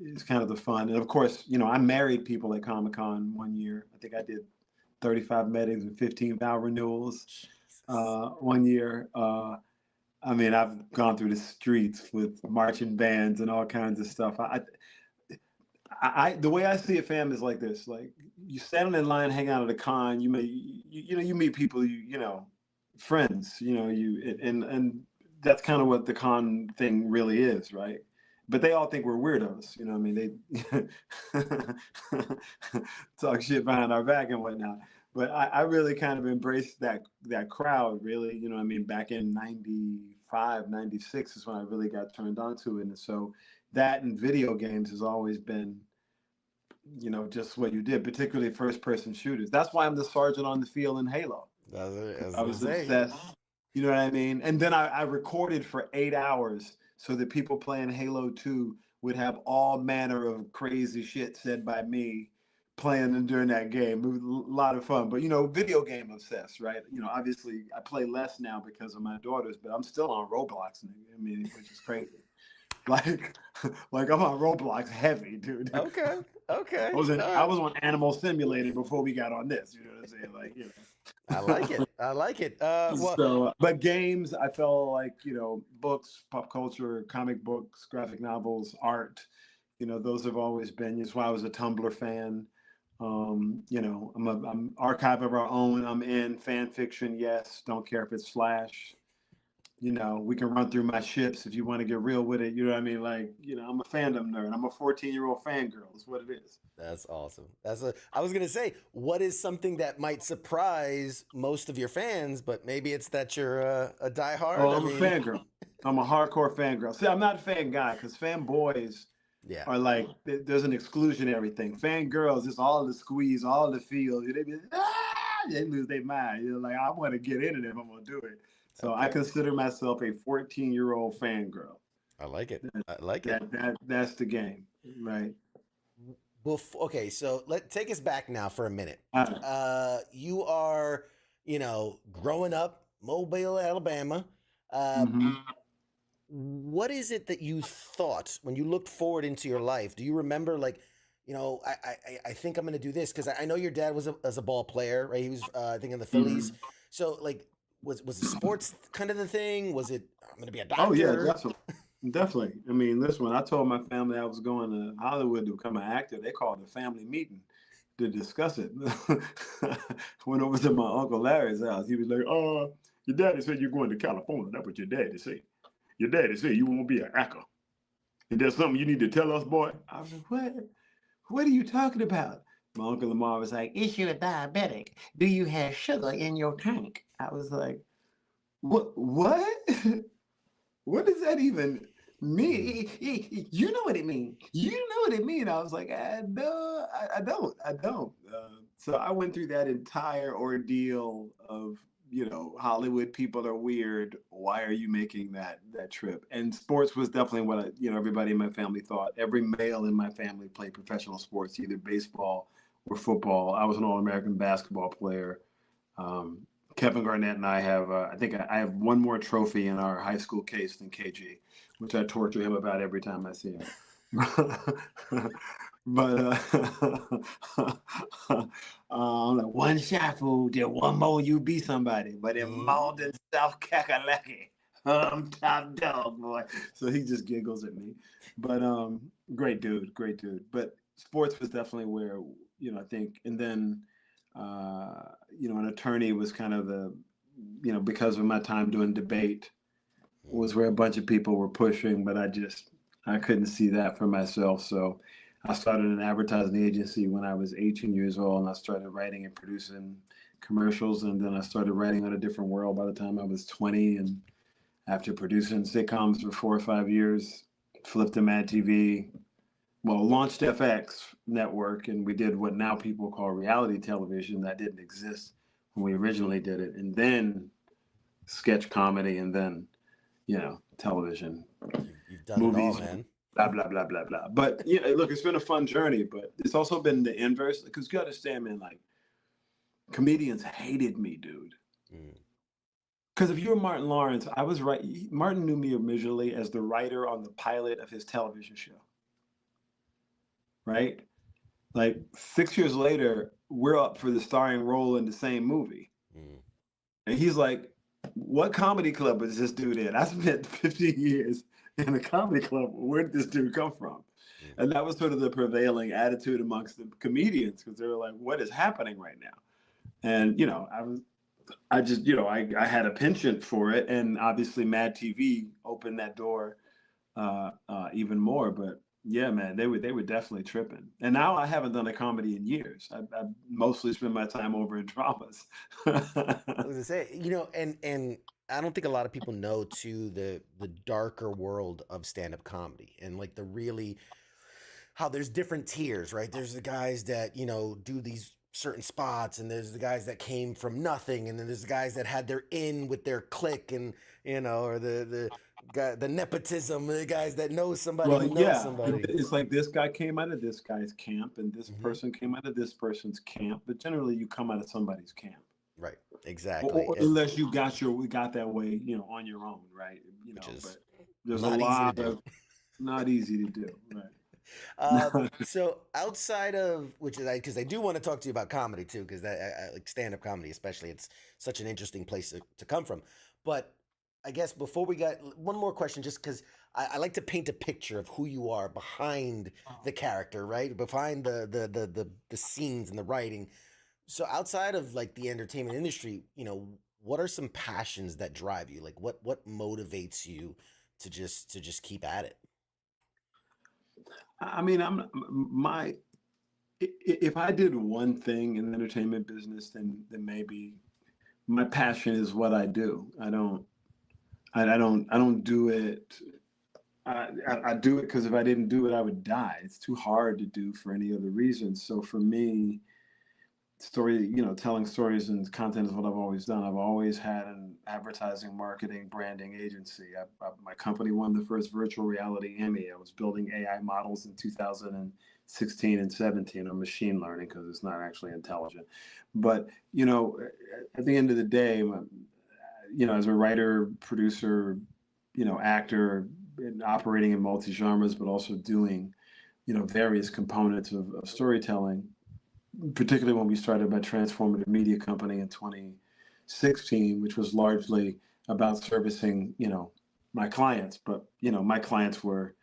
is kind of the fun. And of course, I married people at Comic Con one year. I think I did 35 meetings and 15 vow renewals one year. I mean, I've gone through the streets with marching bands and all kinds of stuff. The way I see it, fam, is like this: like you standing in line, hang out at a con. You meet people. Friends. And that's kind of what the con thing really is, right? But they all think we're weirdos. You know what I mean? They talk shit behind our back and whatnot. But I really kind of embraced that crowd, really. You know what I mean? Back in 95, 96 is when I really got turned on to it. And so that and video games has always been, just what you did, particularly first-person shooters. That's why I'm the sergeant on the field in Halo. I was obsessed. You know what I mean? And then I recorded for 8 hours so that people playing Halo 2 would have all manner of crazy shit said by me playing during that game. It was a lot of fun. But, video game obsessed, right? Obviously I play less now because of my daughters, but I'm still on Roblox, I mean, which is crazy. Like I'm on Roblox heavy, dude. okay. I was on Animal Simulator before we got on this. You know what I'm saying? Like, I like it. I like it. Well, So, but games, I felt like, books, pop culture, comic books, graphic novels, art, those have always been. That's why I was a Tumblr fan. I'm Archive of Our Own. I'm in fan fiction. Yes. Don't care if it's Flash. We can run through my ships if you want to get real with it. You know what I mean? Like, I'm a fandom nerd. I'm a 14-year-old fangirl is what it is. that's awesome. I was gonna say, what is something that might surprise most of your fans, but maybe it's that you're a diehard. Oh, I'm a fangirl. I'm a hardcore fangirl. See, I'm not a fan guy because fanboys are like, there's an exclusionary thing. Fangirls, it's all the squeeze, all the feel. They lose their mind. Like, I want to get in it if I'm going to do it. So I consider myself a 14-year-old fangirl. I like it. I like it. That's the game, right? Okay, so take us back now for a minute. You are, growing up, Mobile, Alabama. What is it that you thought when you looked forward into your life? Do you remember, like, I think I'm going to do this? Because I know your dad was a ball player, right? He was, I think, in the Phillies. So, like, was sports kind of the thing? Was it, I'm going to be a doctor? Oh, yeah, definitely. I mean, listen, when I told my family I was going to Hollywood to become an actor, they called a family meeting to discuss it. Went over to my Uncle Larry's house. He was like, "Oh, your daddy said you're going to California. That's what your daddy said. Your daddy said you won't be an actor. And there's something you need to tell us, boy." I was like, "What? What are you talking about?" My Uncle Lamar was like, "Is you a diabetic? Do you have sugar in your tank?" I was like, "What? What does that even mean? You know what it means. You know what it means." I was like, "No, I don't. So I went through that entire ordeal of, Hollywood people are weird. Why are you making that trip? And sports was definitely what everybody in my family thought. Every male in my family played professional sports, either baseball or football. I was an All-American basketball player. Kevin Garnett and I have, I think I have one more trophy in our high school case than KG, which I torture him about every time I see him. But I'm like, one shot, fool, then one more, you be somebody. But in Malden, South Kakalaki, I'm top dog, boy. So he just giggles at me. But great dude. But sports was definitely where, I think, and then, an attorney was kind of the, because of my time doing debate, was where a bunch of people were pushing, but I couldn't see that for myself. So I started an advertising agency when I was 18 years old, and I started writing and producing commercials. And then I started writing on A Different World by the time I was 20. And after producing sitcoms for 4 or 5 years, flipped to Mad TV, launched FX network, and we did what now people call reality television. That didn't exist when we originally did it. And then sketch comedy, and then, television. You've done movies, it all, man. Blah, blah, blah, blah, blah. But look, it's been a fun journey, but it's also been the inverse, because you understand, man, like, comedians hated me, dude. Because if you're Martin Lawrence, I was right. Martin knew me originally as the writer on the pilot of his television show. Right? Like 6 years later, we're up for the starring role in the same movie. And he's like, what comedy club is this dude in? I spent 15 years in a comedy club. Where did this dude come from? And that was sort of the prevailing attitude amongst the comedians, because they were like, what is happening right now? And, I had a penchant for it. And obviously Mad TV opened that door even more. But yeah, man, they were definitely tripping. And now I haven't done a comedy in years. I mostly spend my time over in dramas. I was gonna say, and I don't think a lot of people know too the darker world of stand-up comedy, and like how there's different tiers, right? There's the guys that do these certain spots, and there's the guys that came from nothing, and then there's the guys that had their in with their clique, and or the nepotism, the guys that know somebody who knows somebody. It's like this guy came out of this guy's camp, and this person came out of this person's camp, but generally you come out of somebody's camp. Right, exactly. Or unless we got that way, on your own, right? But there's a lot of not easy to do, right? So outside of because I do want to talk to you about comedy too, because I like stand-up comedy, especially. It's such an interesting place to come from. But I guess before we got one more question, just because I like to paint a picture of who you are behind the character, right? Behind the scenes and the writing. So outside of like the entertainment industry, what are some passions that drive you? Like what motivates you to just keep at it? I mean, if I did one thing in the entertainment business, then maybe my passion is what I do. I don't do it. I do it because if I didn't do it, I would die. It's too hard to do for any other reason. So for me, telling stories and content is what I've always done. I've always had an advertising, marketing, branding agency. My company won the first virtual reality Emmy. I was building AI models in 2016 and 17 on machine learning, because it's not actually intelligent. But, at the end of the day, as a writer, producer, actor, and operating in multi-genres, but also doing, various components of storytelling, particularly when we started my transformative media company in 2016, which was largely about servicing, my clients. But, my clients were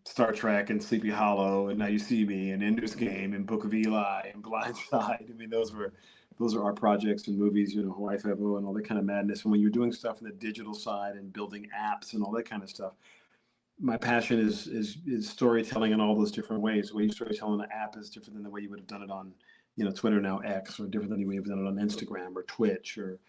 Star Trek and Sleepy Hollow and Now You See Me and Ender's Game and Book of Eli and Blind Side. I mean, those are our projects and movies, Hawaii Five-0 and all that kind of madness. And when you're doing stuff on the digital side and building apps and all that kind of stuff, my passion is storytelling in all those different ways. The way you storytell on an app is different than the way you would have done it on, Twitter, now X, or different than the way you've done it on Instagram or Twitch, or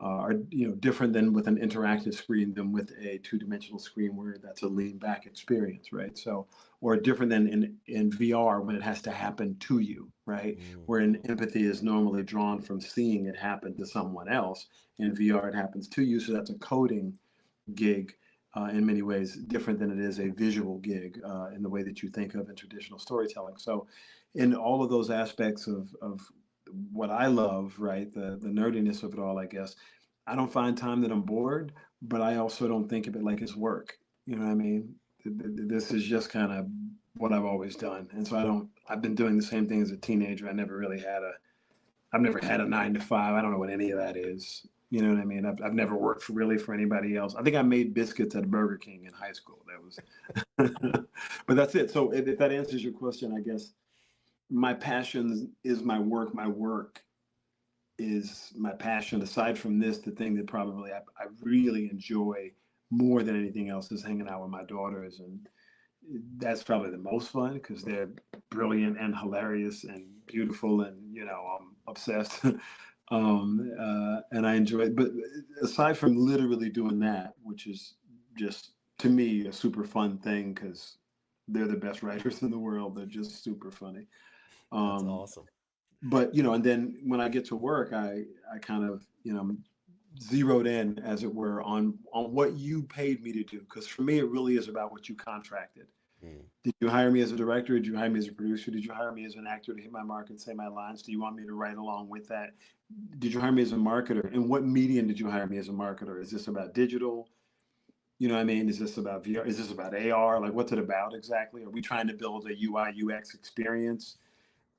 are different than with an interactive screen than with a two-dimensional screen where that's a lean back experience, right? So, or different than in VR when it has to happen to you, right? Where an empathy is normally drawn from seeing it happen to someone else. In VR, it happens to you, so that's a coding gig. In many ways, different than it is a visual gig in the way that you think of in traditional storytelling. So, in all of those aspects of what I love, right, the nerdiness of it all, I guess, I don't find time that I'm bored, but I also don't think of it like it's work. You know what I mean? This is just kind of what I've always done, and so I've been doing the same thing as a teenager. I've never had a 9 to 5. I don't know what any of that is. You know what I mean? I've never worked for anybody else. I think I made biscuits at Burger King in high school. That was, but that's it. So if that answers your question, I guess my passion is my work. My work is my passion. Aside from this, the thing that probably I really enjoy more than anything else is hanging out with my daughters, and that's probably the most fun because they're brilliant and hilarious and beautiful, and I'm obsessed. And I enjoy it. But aside from literally doing that, which is just to me a super fun thing because they're the best writers in the world. They're just super funny. That's awesome. But and then when I get to work, I kind of zeroed in, as it were, on what you paid me to do, because for me it really is about what you contracted. Did you hire me as a director? Did you hire me as a producer? Did you hire me as an actor to hit my mark and say my lines? Do you want me to write along with that? Did you hire me as a marketer? In what medium did you hire me as a marketer? Is this about digital? You know what I mean? Is this about VR? Is this about AR? Like, what's it about exactly? Are we trying to build a UI UX experience?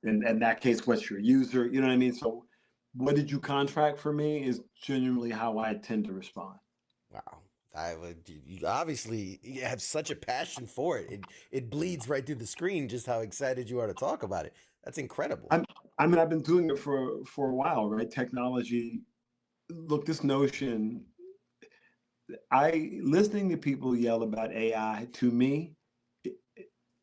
And in that case, what's your user? You know what I mean? So what did you contract for me is genuinely how I tend to respond. Wow. You obviously have such a passion for it. It bleeds right through the screen just how excited you are to talk about it. That's incredible. I mean, I've been doing it for a while, right? Technology. Look, this notion, listening to people yell about AI to me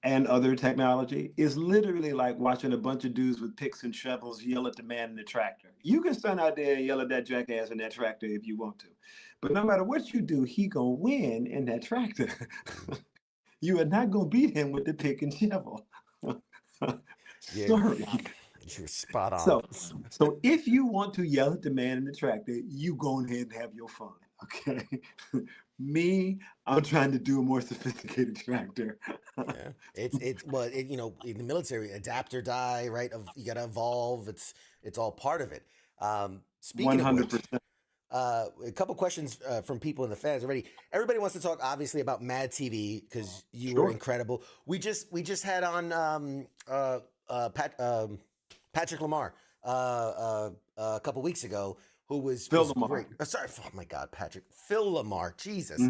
and other technology is literally like watching a bunch of dudes with picks and shovels yell at the man in the tractor. You can stand out there and yell at that jackass in that tractor if you want to. But no matter what you do, he gonna win in that tractor. You are not gonna beat him with the pick and shovel. Sorry. You're spot on. So if you want to yell at the man in the tractor, you go ahead and have your fun. Okay. Me, I'm trying to do a more sophisticated tractor. Yeah. It's in the military, adapt or die, right? You got to evolve. It's all part of it. Speaking 100%. Of which, a couple questions from people in the fans already. Everybody wants to talk obviously about Mad TV because you were incredible. We just had on Patrick Lamar a couple weeks ago, who was Lamar. Great. Sorry, oh my God, Patrick. Phil Lamar. Jesus.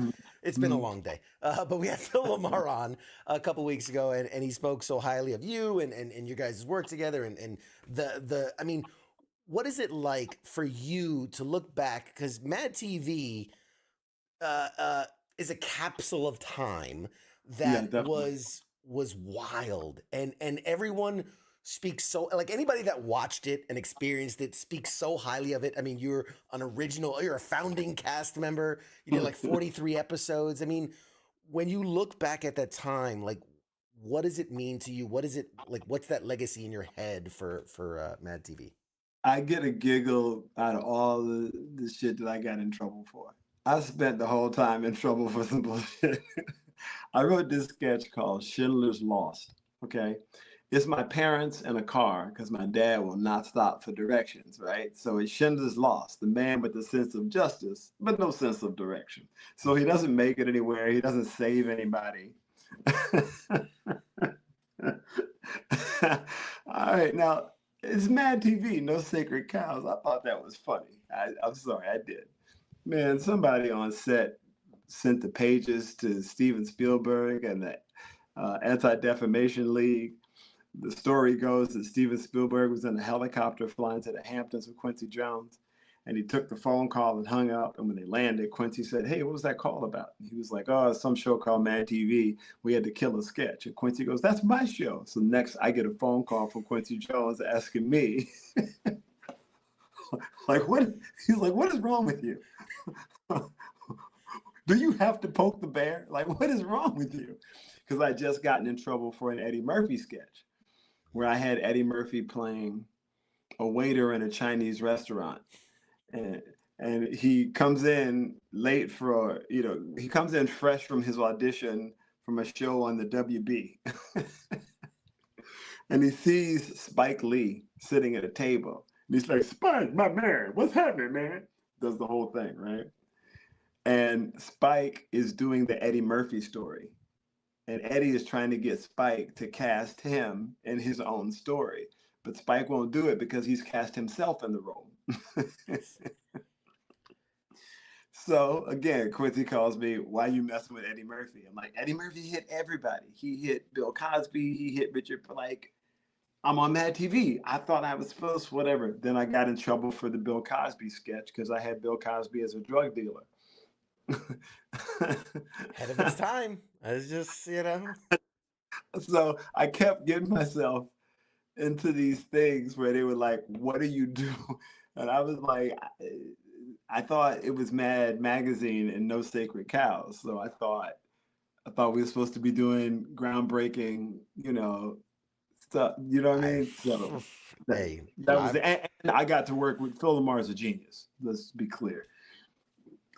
It's been a long day. But we had Phil Lamar on a couple weeks ago, and he spoke so highly of you and your guys' work together. And I mean, what is it like for you to look back? Because Mad TV is a capsule of time that was wild. And everyone speaks so, like, anybody that watched it and experienced it speaks so highly of it. I mean, you're a founding cast member. You did like 43 episodes. I mean, when you look back at that time, like, what does it mean to you? What is it like? What's that legacy in your head for Mad TV? I get a giggle out of all the shit that I got in trouble for. I spent the whole time in trouble for some bullshit. I wrote this sketch called Schindler's Lost. Okay. It's my parents in a car because my dad will not stop for directions, right? So it's Schindler's Lost, the man with the sense of justice, but no sense of direction. So he doesn't make it anywhere. He doesn't save anybody. All right, now it's Mad TV, no sacred cows. I thought that was funny. I'm sorry, I did. Man, somebody on set sent the pages to Steven Spielberg and the Anti-Defamation League. The story goes that Steven Spielberg was in a helicopter flying to the Hamptons with Quincy Jones, and he took the phone call and hung up. And when they landed, Quincy said, "Hey, what was that call about?" And he was like, "Oh, some show called Mad TV. We had to kill a sketch." And Quincy goes, "That's my show." So next, I get a phone call from Quincy Jones asking me Like, what? He's like, what is wrong with you? Do you have to poke the bear? Like, what is wrong with you? Because I just gotten in trouble for an Eddie Murphy sketch where I had Eddie Murphy playing a waiter in a Chinese restaurant. And and he comes in late for, he comes in fresh from his audition from a show on the WB. And he sees Spike Lee sitting at a table. And he's like, Spike, my man, what's happening, man? Does the whole thing, right? And Spike is doing the Eddie Murphy story. And Eddie is trying to get Spike to cast him in his own story. But Spike won't do it because he's cast himself in the role. So again, Quincy calls me, why you messing with Eddie Murphy? I'm like, Eddie Murphy hit everybody. He hit Bill Cosby. He hit Richard. Like, I'm on Mad TV. I thought I was supposed to, whatever. Then I got in trouble for the Bill Cosby sketch because I had Bill Cosby as a drug dealer. Ahead of its time. I was just, So I kept getting myself into these things where they were like, what do you do? And I was like, I thought it was Mad Magazine and No Sacred Cows. So I thought we were supposed to be doing groundbreaking, stuff. You know what I mean? So hey, that was and I got to work with Phil Lamar's a genius. Let's be clear.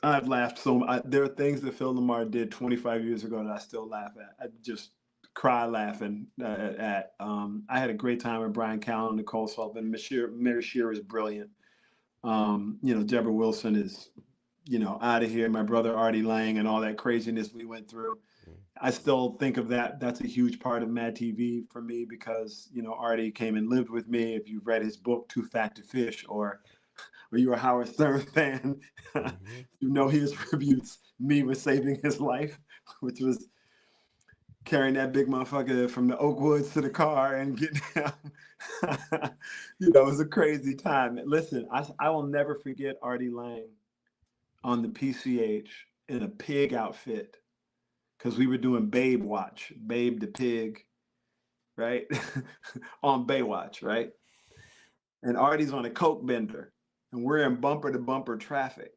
I've laughed there are things that Phil Lamar did 25 years ago that I still laugh at. I just cry laughing at. I had a great time with Brian Callen, Nicole Sullivan. Mary Shearer is brilliant. Deborah Wilson is, out of here. My brother Artie Lang and all that craziness we went through. I still think of that. That's a huge part of Mad TV for me because, Artie came and lived with me. If you've read his book, Too Fat to Fish, or you're a Howard Stern fan, he attributes me with saving his life, which was carrying that big motherfucker from the Oakwoods to the car and getting him. It was a crazy time. Listen, I will never forget Artie Lang on the PCH in a pig outfit because we were doing Babe Watch, Babe the Pig, right? On Baywatch, right? And Artie's on a Coke bender and we're in bumper to bumper traffic,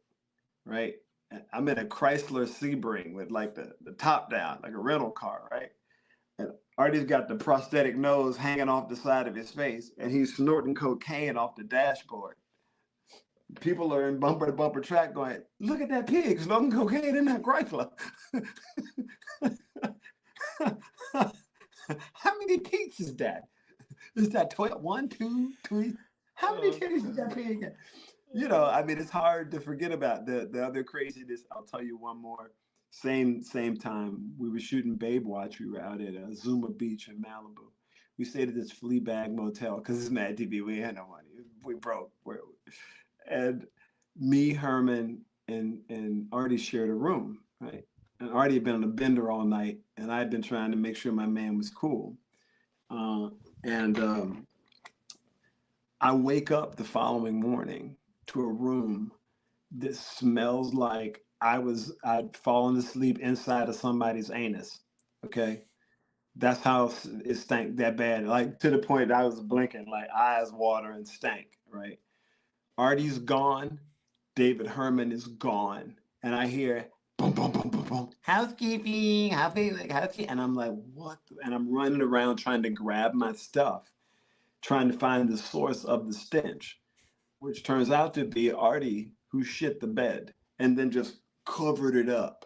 right? And I'm in a Chrysler Sebring with like the top down, like a rental car, right? And Artie's got the prosthetic nose hanging off the side of his face, and he's snorting cocaine off the dashboard. People are in bumper to bumper track going, look at that pig snorting cocaine in that Chrysler. How many teeth is that? Is that 12? 1, 2, 3? How many teeth is that pig? It's hard to forget about the other craziness. I'll tell you one more. Same time, we were shooting Babe Watch. We were out at Zuma Beach in Malibu. We stayed at this Fleabag motel because it's Mad TV. We had no money. We broke. And me, Herman, and Artie shared a room, right? And Artie had been on a bender all night, and I had been trying to make sure my man was cool. I wake up the following morning to a room that smells like I'd fallen asleep inside of somebody's anus. Okay. That's how it stank that bad. Like to the point I was blinking, like eyes water and stank, right? Artie's gone. David Herman is gone. And I hear boom, boom, boom, boom, boom. Housekeeping. And I'm like, what? And I'm running around trying to grab my stuff, trying to find the source of the stench, which turns out to be Artie who shit the bed and then just covered it up.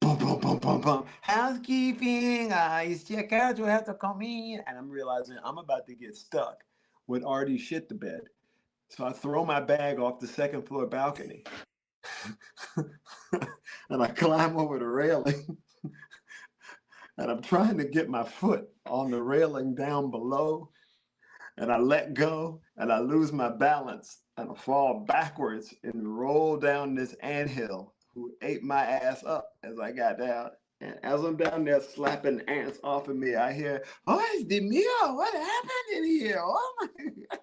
Boom, boom, boom, boom, boom. Housekeeping, it's check out, you have to come in. And I'm realizing I'm about to get stuck when Artie shit the bed. So I throw my bag off the second floor balcony and I climb over the railing and I'm trying to get my foot on the railing down below. And I let go and I lose my balance and I fall backwards and roll down this anthill who ate my ass up as I got down. And as I'm down there slapping ants off of me, I hear, oh, it's the meal. What happened in here? Oh my God.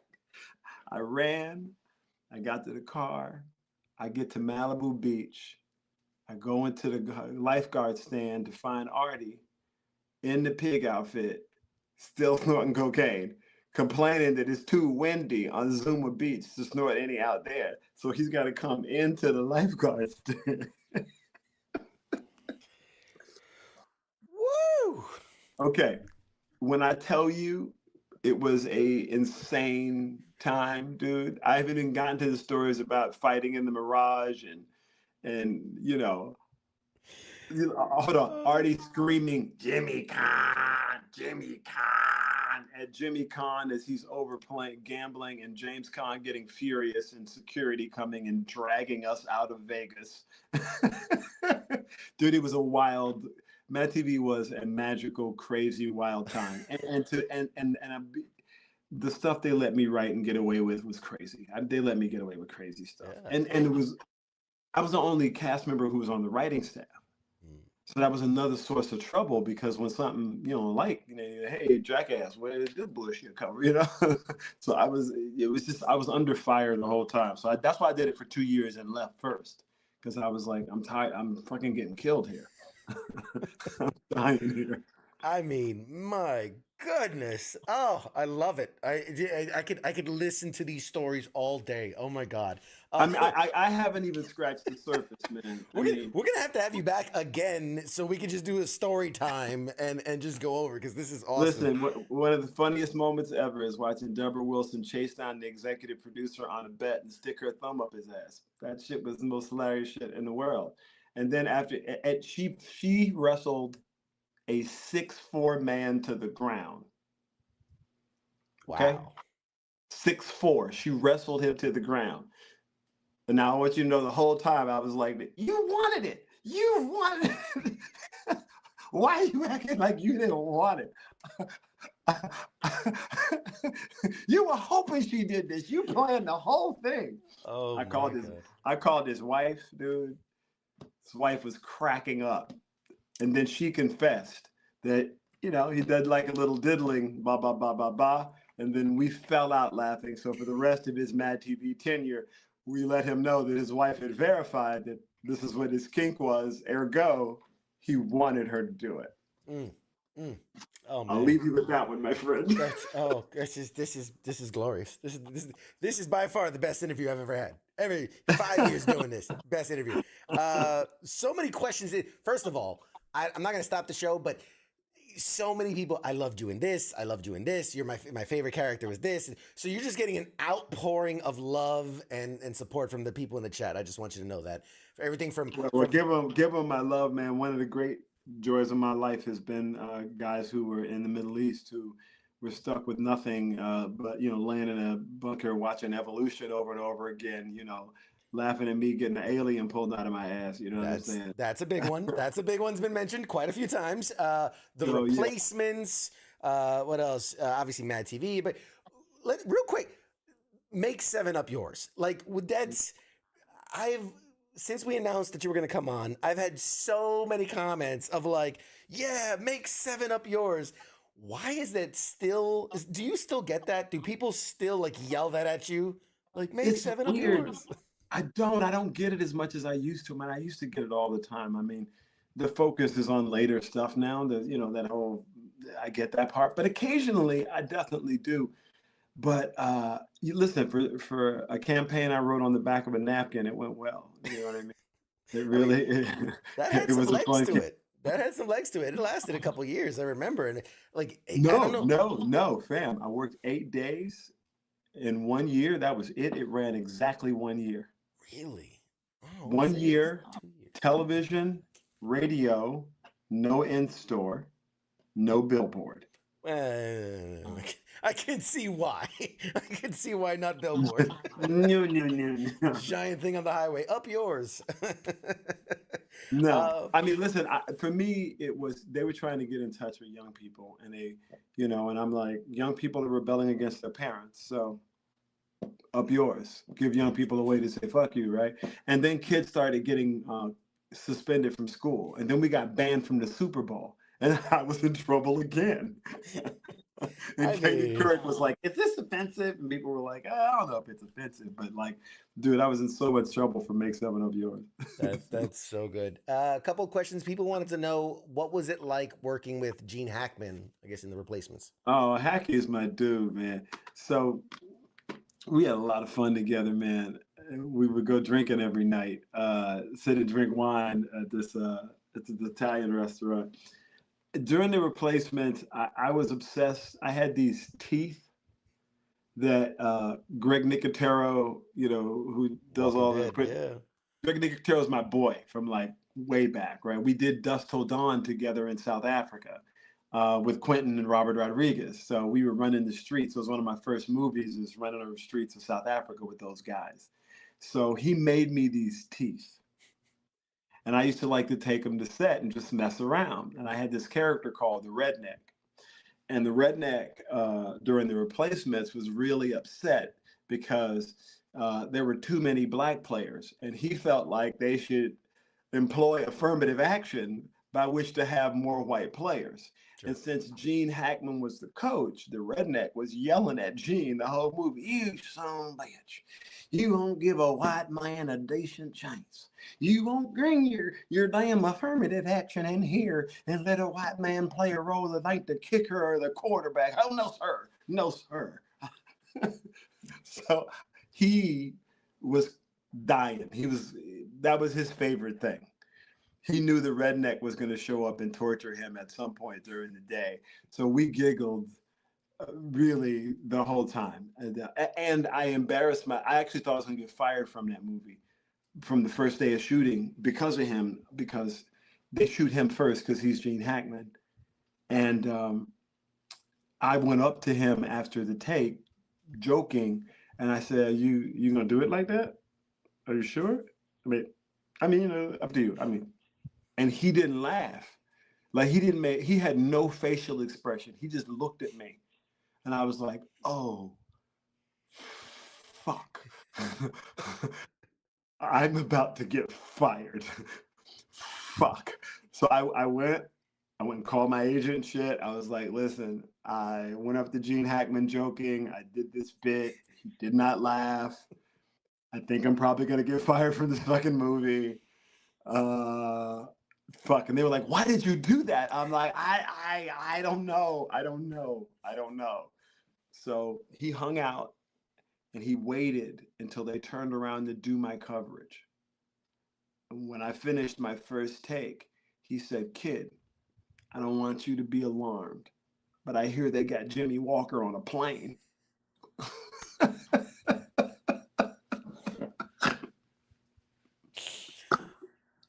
I ran. I got to the car. I get to Malibu Beach. I go into the lifeguard stand to find Artie in the pig outfit, still snorting cocaine. complaining that it's too windy on Zuma Beach to snort any out there. So he's got to come into the lifeguard stand. Woo! Okay, when I tell you it was a insane time, dude. I haven't even gotten to the stories about fighting in the Mirage and hold on, Artie screaming Jimmy Khan at Jimmy Khan as he's overplaying gambling, and James Khan getting furious and security coming and dragging us out of Vegas. Dude, it was a wild. Mad TV was a magical, crazy, wild time, the stuff they let me write and get away with was crazy. They let me get away with crazy stuff, and I was the only cast member who was on the writing staff. So that was another source of trouble, because when something you don't like, hey, jackass, where did this bullshit come? So I was under fire the whole time. So that's why I did it for 2 years and left first, because I was like, I'm tired. I'm fucking getting killed here. I'm dying here. I mean, my goodness. Oh, I love it. I could listen to these stories all day. Oh my God. I mean, I haven't even scratched the surface, man. We're gonna have you back again so we can just do a story time and just go over, because this is awesome. Listen, one of the funniest moments ever is watching Deborah Wilson chase down the executive producer on a bet and stick her thumb up his ass. That shit was the most hilarious shit in the world. And then after she wrestled a 6'4" man to the ground. Okay? Wow. 6'4". She wrestled him to the ground. And now I want you to know, the whole time I was like, you wanted it. You wanted it. Why are you acting like you didn't want it? You were hoping she did this. You planned the whole thing. Oh, I called his wife, dude. His wife was cracking up. And then she confessed that, he did like a little diddling, ba, ba, ba, ba, ba. And then we fell out laughing. So for the rest of his Mad TV tenure, we let him know that his wife had verified that this is what his kink was. Ergo, he wanted her to do it. Oh, man. I'll leave you with that one, my friend. This is glorious. This is by far the best interview I've ever had. Every 5 years doing this, best interview. So many questions. First of all, I'm not going to stop the show, but so many people, I loved you in this. I loved you in this. You're my favorite character was this. So you're just getting an outpouring of love and support from the people in the chat. I just want you to know that. For everything from give them my love, man. One of the great joys of my life has been guys who were in the Middle East who were stuck with nothing but laying in a bunker watching evolution over and over again, laughing at me getting an alien pulled out of my ass. You know what I'm saying? That's a big one. That's a big one's been mentioned quite a few times. The Replacements. Yeah. What else? Obviously Mad TV. But real quick, make 7-Up yours. Like, since we announced that you were going to come on, I've had so many comments of like, yeah, make 7-Up yours. Why is that still? Do you still get that? Do people still like yell that at you? Like, make 7-Up yours. I don't get it as much as I used to, man. I used to get it all the time. I mean, the focus is on later stuff now. That whole, I get that part, but occasionally I definitely do. But you listen, for a campaign I wrote on the back of a napkin, it went well. You know what I mean? It really that had some legs to it. That had some legs to it. It lasted a couple of years, I remember. And no, fam. I worked 8 days in 1 year. That was it. It ran exactly 1 year. Really? Oh, 1 year, television, radio, no in-store, no billboard. I can see why. I can see why not billboard. No. Giant thing on the highway. Up yours. No. I mean, listen, for me, it was, they were trying to get in touch with young people, and and I'm like, young people are rebelling against their parents. So up yours. Give young people a way to say fuck you, right? And then kids started getting suspended from school. And then we got banned from the Super Bowl. And I was in trouble again. And I Katie mean, Couric was like, "Is this offensive?" And people were like, "I don't know if it's offensive, but like, dude, I was in so much trouble for Make Seven of Yours." that's so good. A couple of questions. People wanted to know, what was it like working with Gene Hackman, I guess, in The Replacements? Oh, Hacky is my dude, man. So we had a lot of fun together, man. We would go drinking every night, sit and drink wine at this Italian restaurant. During The Replacements, I was obsessed. I had these teeth that Greg Nicotero, who does Walking all the Dead, yeah. Greg Nicotero is my boy from like way back, right? We did Dusk Till Dawn together in South Africa with Quentin and Robert Rodriguez. So we were running the streets. It was one of my first movies, is running on the streets of South Africa with those guys. So he made me these teeth. And I used to like to take them to set and just mess around. And I had this character called the Redneck. And the Redneck during The Replacements was really upset because there were too many black players. And he felt like they should employ affirmative action by which to have more white players. Sure. And since Gene Hackman was the coach, the Redneck was yelling at Gene the whole movie, "You son of a bitch. You won't give a white man a decent chance. You won't bring your damn affirmative action in here and let a white man play a role that ain't the kicker or the quarterback. Oh, no, sir. No, sir." So he was dying. That was his favorite thing. He knew the Redneck was going to show up and torture him at some point during the day. So we giggled really the whole time. And I actually thought I was going to get fired from that movie from the first day of shooting because of him, because they shoot him first because he's Gene Hackman. And I went up to him after the take, joking, and I said, you going to do it like that? Are you sure? I mean, up to you. And he didn't laugh. Like he had no facial expression. He just looked at me. And I was like, oh, fuck. I'm about to get fired. Fuck. So I went and called my agent and shit. I was like, listen, I went up to Gene Hackman joking. I did this bit. He did not laugh. I think I'm probably going to get fired from this fucking movie. Fuck. And they were like, why did you do that? I'm like, I don't know. I don't know. So he hung out and he waited until they turned around to do my coverage. And when I finished my first take, he said, "Kid, I don't want you to be alarmed, but I hear they got Jimmy Walker on a plane."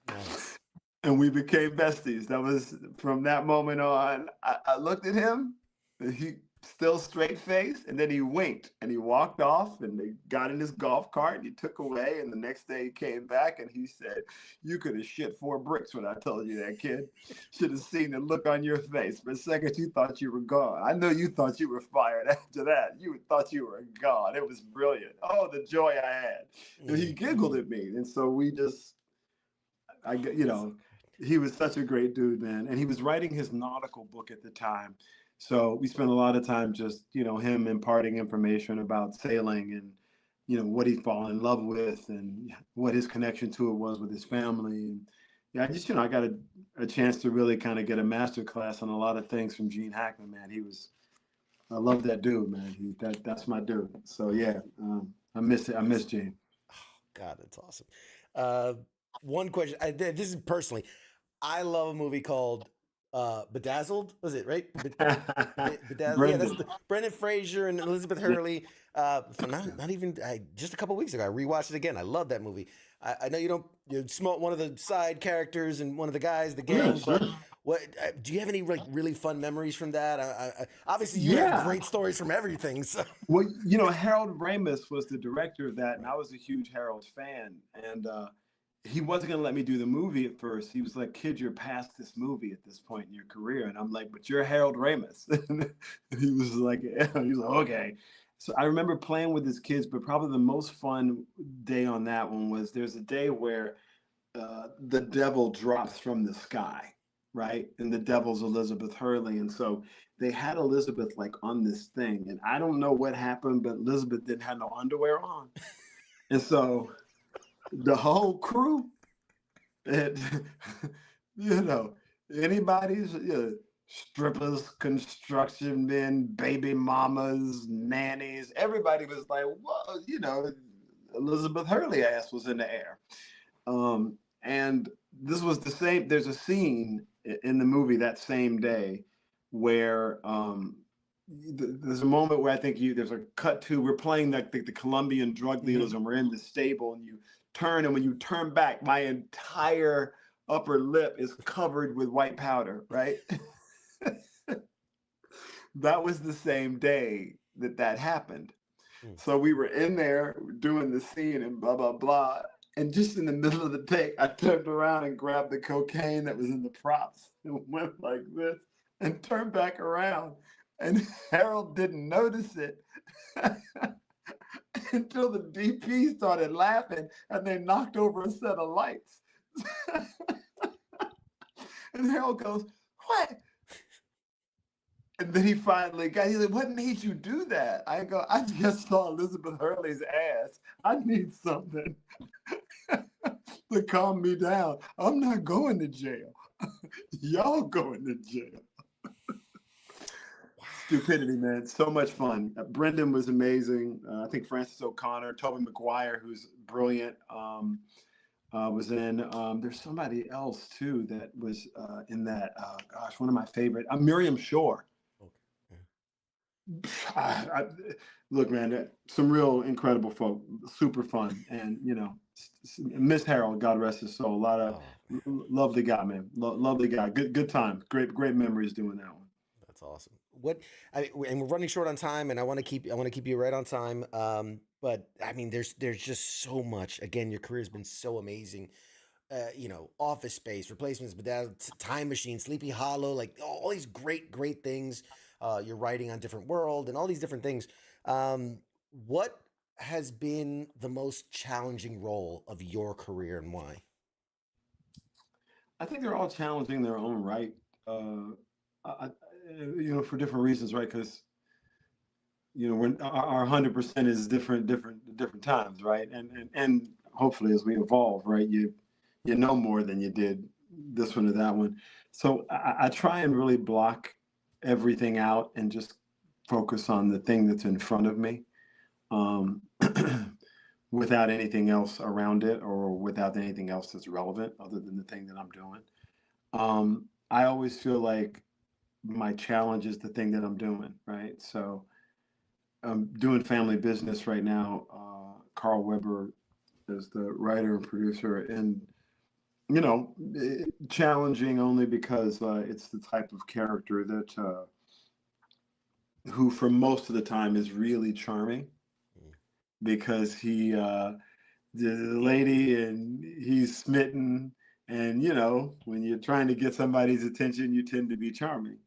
Nice. And we became besties. That was from that moment on. I looked at him, and he still straight faced, and then he winked and he walked off, and they got in his golf cart and he took away. And the next day he came back and he said, "You could have shit 4 bricks when I told you that, kid. Should have seen the look on your face. For a second, you thought you were gone. I know you thought you were fired after that. You thought you were gone. It was brilliant. Oh, the joy I had." And he giggled at me. And so we just, he was such a great dude, man. And he was writing his nautical book at the time. So we spent a lot of time just, him imparting information about sailing and, what he'd fallen in love with and what his connection to it was with his family. And yeah, I got a chance to really kind of get a master class on a lot of things from Gene Hackman, man. I love that dude, man. That's my dude. So yeah, I miss Gene. God, that's awesome. One question. This is personally, I love a movie called Bedazzled. Was it right? Bedazzled. Yeah, that's Brendan Fraser and Elizabeth Hurley. Not even just a couple weeks ago, I rewatched it again. I love that movie. I know you smote one of the side characters and one of the guys, the gang. Yeah, sure. But what do you have any really fun memories from that? Obviously, you have great stories from everything. So. Well, Harold Ramis was the director of that, and I was a huge Harold fan. And he wasn't going to let me do the movie at first. He was like, "Kid, you're past this movie at this point in your career." And I'm like, "But you're Harold Ramis." And he was like, "Okay." So I remember playing with his kids, but probably the most fun day on that one was there's a day where the devil drops from the sky. right? And the devil's Elizabeth Hurley. And so they had Elizabeth like on this thing. And I don't know what happened, but Elizabeth didn't have no underwear on. And so the whole crew, it, you know, anybody's strippers, construction men, baby mamas, nannies, everybody was like, whoa, Elizabeth Hurley ass was in the air. And this was the same. There's a scene in the movie that same day where there's a moment where I think there's a cut to, we're playing the Colombian drug dealers and we're in the stable and you turn, and when you turn back, my entire upper lip is covered with white powder, right? That was the same day that happened. So we were in there doing the scene and blah, blah, blah. And just in the middle of the take, I turned around and grabbed the cocaine that was in the props and went like this and turned back around. And Harold didn't notice it until the DP started laughing and they knocked over a set of lights. And Harold goes, what? And then he finally he's like, what made you do that? I go, I just saw Elizabeth Hurley's ass. I need something to calm me down. I'm not going to jail. Y'all going to jail. Stupidity, man. So much fun. Brendan was amazing. I think Francis O'Connor, Tobey Maguire, who's brilliant, was in. There's somebody else, too, that was in that. Gosh, one of my favorite. Miriam Shore. Look, man, some real incredible folk, super fun, and Miss Harold, God rest his soul. A lot of lovely guy, man, lovely guy. Good time, great memories doing that one. That's awesome. And we're running short on time, and I want to keep you right on time. But I mean, there's just so much. Again, your career has been so amazing. Office Space, Replacements, but Time Machine, Sleepy Hollow, like all these great things. You're writing on Different World and all these different things. What has been the most challenging role of your career and why? I think they're all challenging in their own right. For different reasons, right? Because when our 100% is different times, right? And hopefully as we evolve, right, you know more than you did this one or that one. So I try and really block everything out and just focus on the thing that's in front of me, without anything else around it or without anything else that's relevant other than the thing that I'm doing. I always feel like my challenge is the thing that I'm doing, right? So I'm doing Family Business right now. Carl Weber is the writer and producer, and challenging only because it's the type of character that who for most of the time is really charming, because he the lady and he's smitten, and when you're trying to get somebody's attention, you tend to be charming.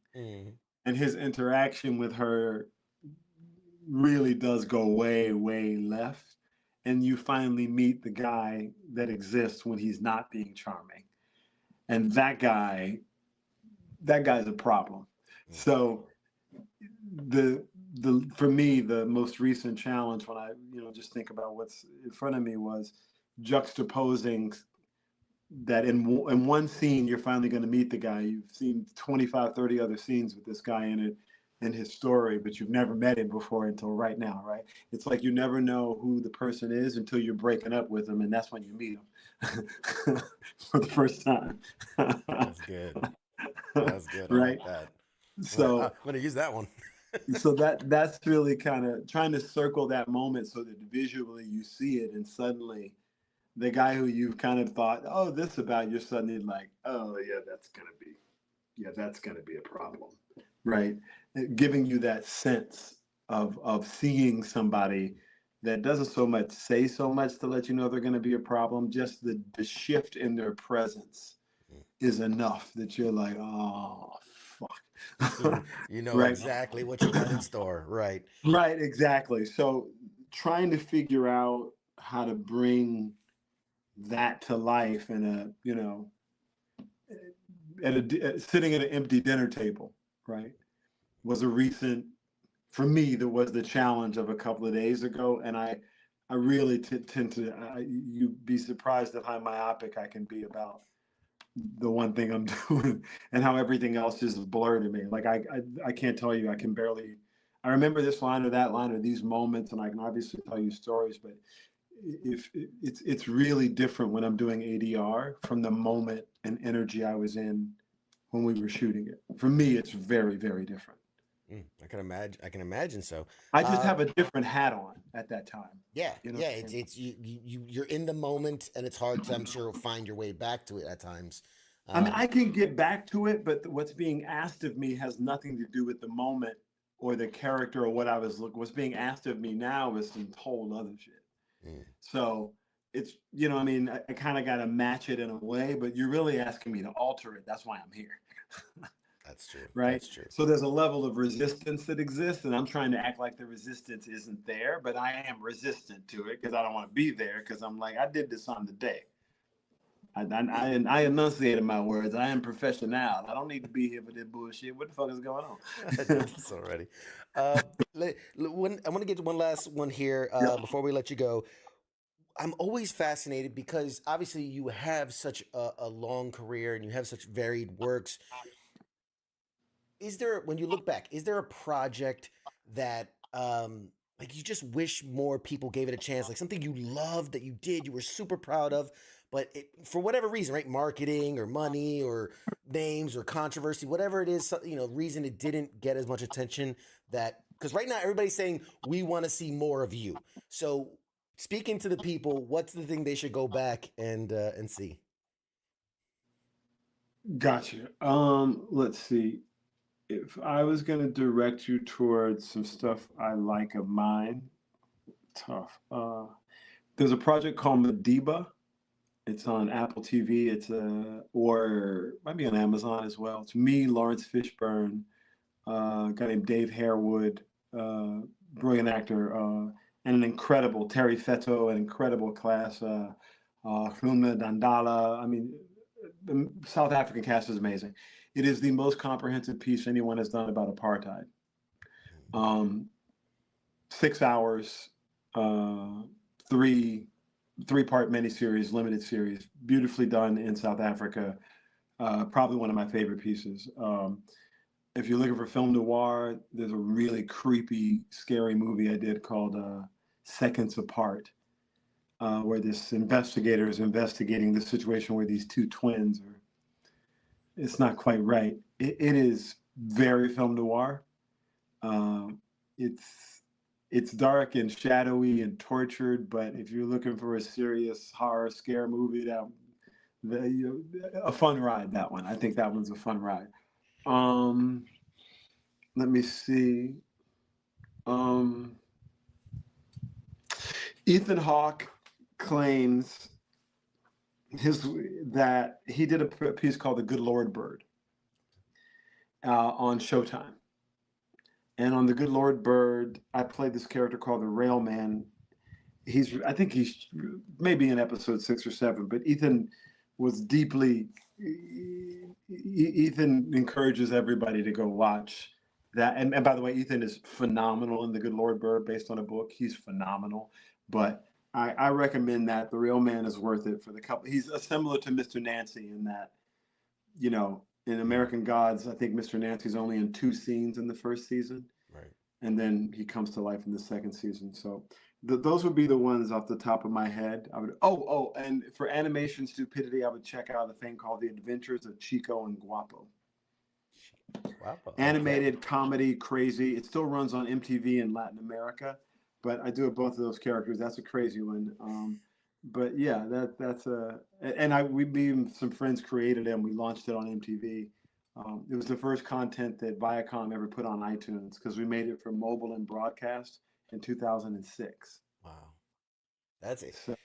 And his interaction with her really does go way left, and you finally meet the guy that exists when he's not being charming, and that guy's a problem. So for me, the most recent challenge, when I just think about what's in front of me, was juxtaposing that in one scene you're finally going to meet the guy. You've seen 25, 30 other scenes with this guy in it, in his story, but you've never met him before until right now, right? It's like you never know who the person is until you're breaking up with them, and that's when you meet him for the first time. That's good. That's good. Right? I like that. So I'm going to use that one. So that's really kind of trying to circle that moment so that visually you see it, and suddenly the guy who you kind of thought, oh, this about, you're suddenly like, oh yeah, that's gonna be a problem, right? Giving you that sense of seeing somebody that doesn't so much say so much to let you know they're going to be a problem. Just the shift in their presence is enough that you're like, oh fuck. Right? Exactly what you got in store. Right. Right, exactly. So trying to figure out how to bring that to life in a sitting at an empty dinner table, right, was a recent, for me, that was the challenge of a couple of days ago. And I really tend to, you'd be surprised at how myopic I can be about the one thing I'm doing and how everything else is blurred to me. Like I can't tell you, I can barely, I remember this line or that line or these moments, and I can obviously tell you stories, but if it's really different when I'm doing ADR from the moment and energy I was in when we were shooting it. For me, it's very, very different. I can imagine. I can imagine so. I just have a different hat on at that time. Yeah, You know yeah. what I mean? It's you're in the moment, and it's hard to, I'm sure, find your way back to it at times. I mean, I can get back to it, but what's being asked of me has nothing to do with the moment or the character or what I was looking. What's being asked of me now is some whole other shit. So it's, you know, I mean, I kind of got to match it in a way, but you're really asking me to alter it. That's why I'm here. That's true. Right. That's true. So there's a level of resistance that exists, and I'm trying to act like the resistance isn't there, but I am resistant to it because I don't want to be there, because I'm like, I did this on the day. I enunciated my words. I am professional. I don't need to be here for this bullshit. What the fuck is going on? I did this already. I want to get to one last one here before we let you go. I'm always fascinated because obviously you have such a long career and you have such varied works. Is there, when you look back, is there a project that like you just wish more people gave it a chance, like something you loved that you did, you were super proud of, but for whatever reason, right, marketing or money or names or controversy, whatever it is, reason it didn't get as much attention, that, because right now everybody's saying we want to see more of you. So speaking to the people, what's the thing they should go back and see? Gotcha. Let's see. If I was going to direct you towards some stuff I like of mine, tough. There's a project called Madiba. It's on Apple TV. It's or might be on Amazon as well. It's me, Lawrence Fishburne, a guy named Dave Harewood, brilliant actor, and an incredible Terry Fetto, an incredible class. Hlumna Dandala. I mean, the South African cast is amazing. It is the most comprehensive piece anyone has done about apartheid. 6 hours, three-part miniseries, limited series, beautifully done in South Africa. Probably one of my favorite pieces. If you're looking for film noir, there's a really creepy, scary movie I did called Seconds Apart, where this investigator is investigating the situation where these two twins are. It's not quite right. It is very film noir. It's dark and shadowy and tortured, but if you're looking for a serious horror scare movie, a fun ride, that one. I think that one's a fun ride. Let me see. Ethan Hawke claims that he did a piece called The Good Lord Bird on Showtime. And on The Good Lord Bird, I played this character called the Railman. I think he's maybe in episode 6 or 7, but Ethan encourages everybody to go watch that. And by the way, Ethan is phenomenal in The Good Lord Bird, based on a book. He's phenomenal. But I recommend that. The Real Man is worth it for the couple. He's similar to Mr. Nancy in that, in American Gods, I think Mr. Nancy's only in 2 scenes in the first season. Right. And then he comes to life in the second season. So those would be the ones off the top of my head. I would. And for animation stupidity, I would check out a thing called The Adventures of Chico and Guapo. Guapo. Animated comedy, crazy. It still runs on MTV in Latin America, but I do both of those characters. That's a crazy one. But yeah, that's some friends created it and we launched it on MTV. It was the first content that Viacom ever put on iTunes because we made it for mobile and broadcast in 2006. Wow. That's it. So,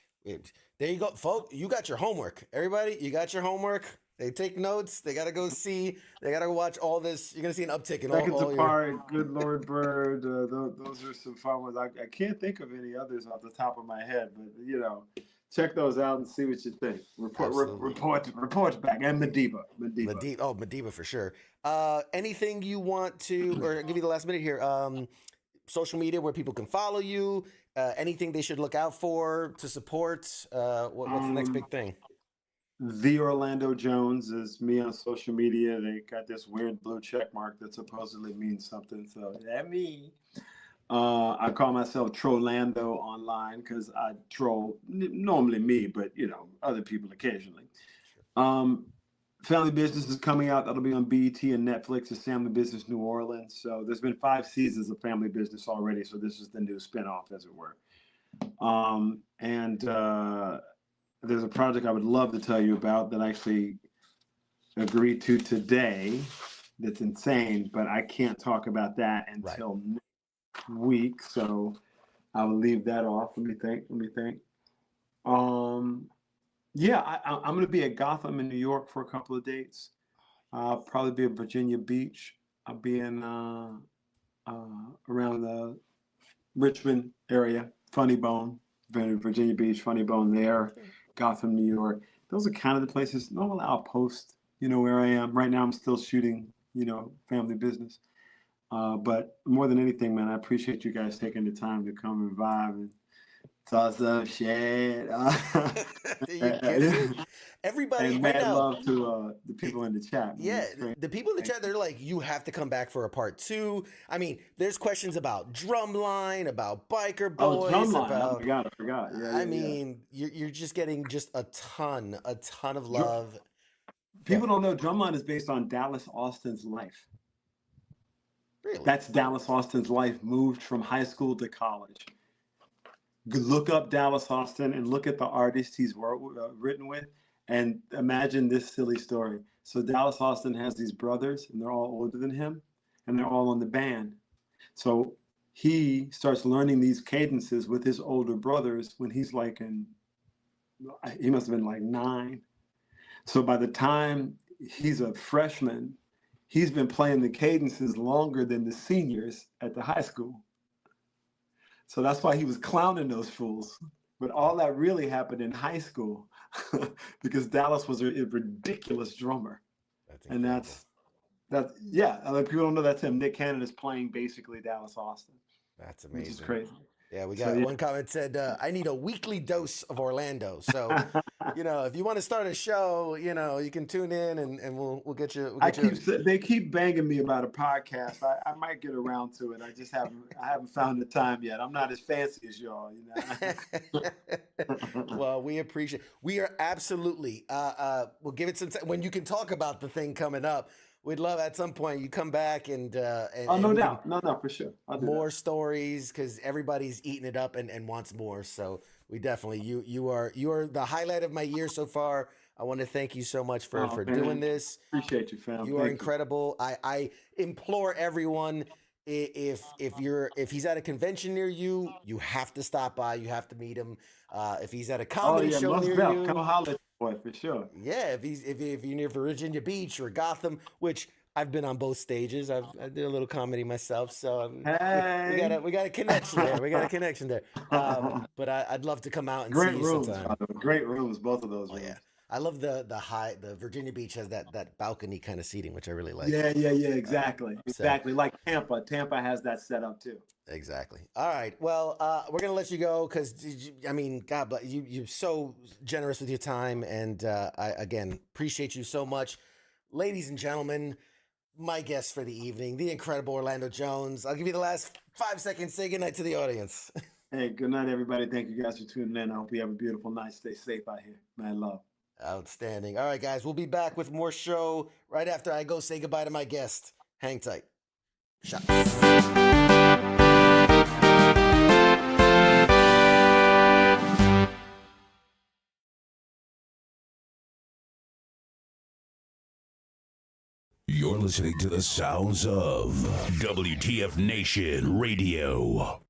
there you go, folks. You got your homework. Everybody, you got your homework. They take notes. They got to go see. They got to watch all this. You're going to see an uptick in Seconds all Apart, Good Lord Bird. Those are some fun ones. I can't think of any others off the top of my head, but check those out and see what you think. Report back. And Madiba. Madiba for sure. Anything you want to, or I'll give you the last minute here. Social media where people can follow you. Anything they should look out for to support. What's the next big thing? The Orlando Jones is me on social media. They got this weird blue check mark that supposedly means something. So that me. I call myself Trollando online because I troll normally me, but other people occasionally. Family Business is coming out. That'll be on BET and Netflix. It's Family Business New Orleans. So there's been 5 seasons of Family Business already. So this is the new spinoff, as it were. There's a project I would love to tell you about that I actually agreed to today. That's insane, but I can't talk about that until next week. So I will leave that off. Let me think. Yeah, I'm going to be at Gotham in New York for a couple of dates. I'll probably be at Virginia Beach. I'll be in around the Richmond area, Funny Bone, Virginia Beach, Funny Bone there, Gotham, New York. Those are kind of the places. Normally I'll post, where I am. Right now I'm still shooting, Family Business. But more than anything, man, I appreciate you guys taking the time to come and vibe and talk some shit. Everybody and right mad now. love to the people in the chat. Man. Yeah, the people in the chat, they're like, you have to come back for a part 2. I mean, there's questions about Drumline, about Biker Boys, Drumline. about. Oh my God, I forgot. Yeah, you're just getting just a ton of love. People don't know Drumline is based on Dallas Austin's life. Really? That's Dallas Austin's life, moved from high school to college. Look up Dallas Austin and look at the artists he's written with, and imagine this silly story. So Dallas Austin has these brothers, and they're all older than him, and they're all in the band. So he starts learning these cadences with his older brothers when he's he must have been like 9. So by the time he's a freshman, he's been playing the cadences longer than the seniors at the high school. So that's why he was clowning those fools. But all that really happened in high school because Dallas was a ridiculous drummer. That's people don't know that's him. Nick Cannon is playing basically Dallas Austin. That's amazing. Which is crazy. Yeah, we got one comment said, I need a weekly dose of Orlando. So, if you want to start a show, you can tune in and we'll get you. They keep banging me about a podcast. I might get around to it. I just haven't found the time yet. I'm not as fancy as y'all, Well, we are absolutely, we'll give it some time when you can talk about the thing coming up. We'd love at some point you come back and no doubt. No, for sure. More stories because everybody's eating it up and wants more. So we definitely you are the highlight of my year so far. I want to thank you so much for doing this. Appreciate you, fam. You are incredible. I implore everyone, if he's at a convention near you, you have to stop by. You have to meet him. If he's at a comedy show near you, come holler. Boy, for sure. Yeah, if you're near Virginia Beach or Gotham, which I've been on both stages. I did a little comedy myself, so we got a connection there. We got a connection there. But I'd love to come out and see you sometime. Great rooms, both of those. Yeah, I love the Virginia Beach has that balcony kind of seating, which I really like. Yeah, exactly. Like Tampa. Tampa has that set up too. Exactly. All right. Well, we're gonna let you go because God bless you. You're so generous with your time, and I again appreciate you so much, ladies and gentlemen. My guest for the evening, the incredible Orlando Jones. I'll give you the last 5 seconds. Say goodnight to the audience. Hey, good night, everybody. Thank you guys for tuning in. I hope you have a beautiful night. Stay safe out here. Man, love. Outstanding. All right, guys. We'll be back with more show right after I go say goodbye to my guest. Hang tight. Shots. You're listening to the sounds of WTF Nation Radio.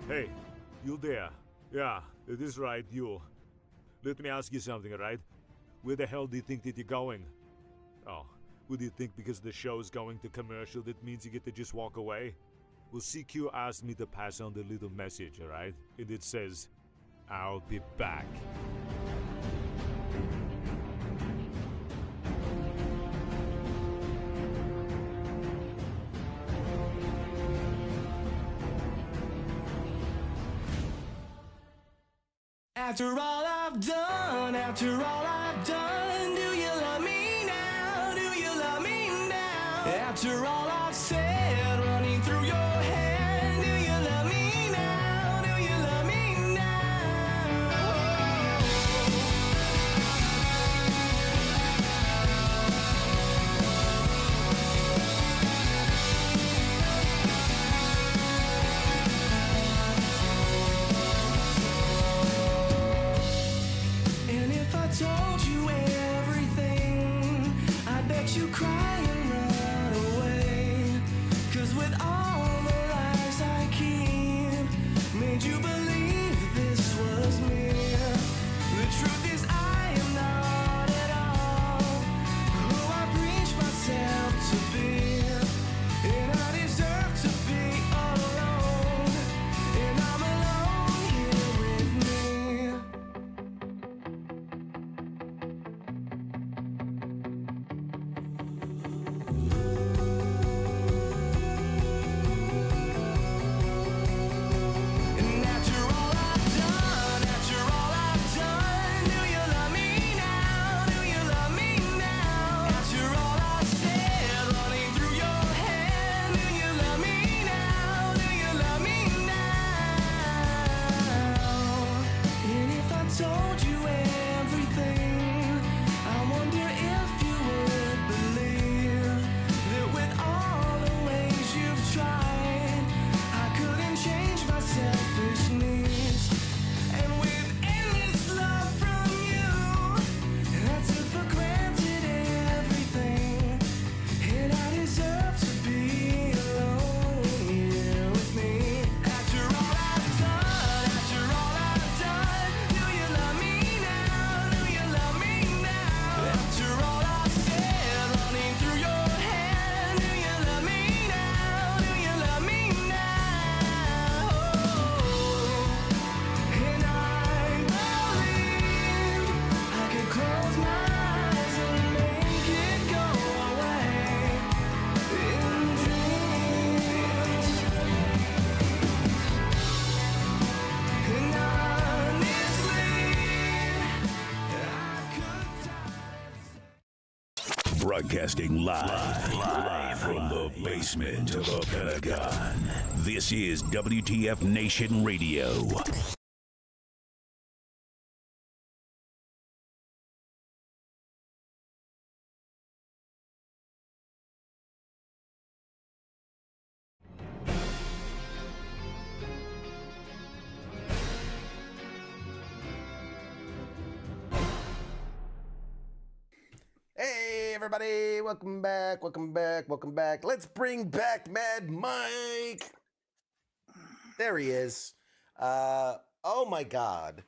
Hey, you there? Yeah, it is right, you. Let me ask you something, right? Where the hell do you think that you're going? Oh, would you think because the show's going to commercial that means you get to just walk away? Well, CQ asked me to pass on the little message, alright? And it says, I'll be back. After all I've done, do you love me now? Do you love me now? After all I've said, running through your head, do you love me now? Do you love me And if I told you everything, I bet you cry and run away. 'Cause with all the lies I keep, made you believe this was me. The truth is I am not at all who I preach myself to be. And I deserve to be alone, and I'm alone here with me. And after all I've done, do you love me now? Do you love me now? After all I said, running through your head, do you love me now? Do you love me now? And if I told you everything, I wonder if you would believe that with all the ways you've tried, I couldn't change my selfish needs. And with endless love from you, I took for granted everything. And I deserve to be alone here with me. After all I've done, do you love me now? Do you love me now? After all I've said, running through your head, do you love me now? Do you love me now? And I believe I could close my eyes and make it go away in dreams. And honestly, I could die. Broadcasting live from the basement of the Pentagon. This is WTF Nation Radio. Hey, everybody. Welcome back. Let's bring back Mad Mike. There he is. Oh, my God.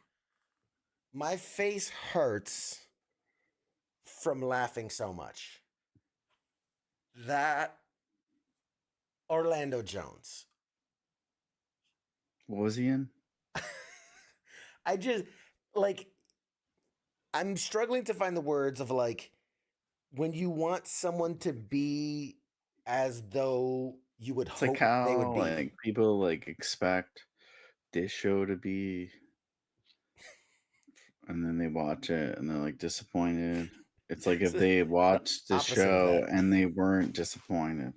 My face hurts from laughing so much. That Orlando Jones. What was he in? I just, like, I'm struggling to find the words of, like, when you want someone to be as though you would It's hope like they how would be. like people like expect this show to be, and then they watch it and they're like disappointed. It's like if they watched this Opposite of show that. and they weren't disappointed.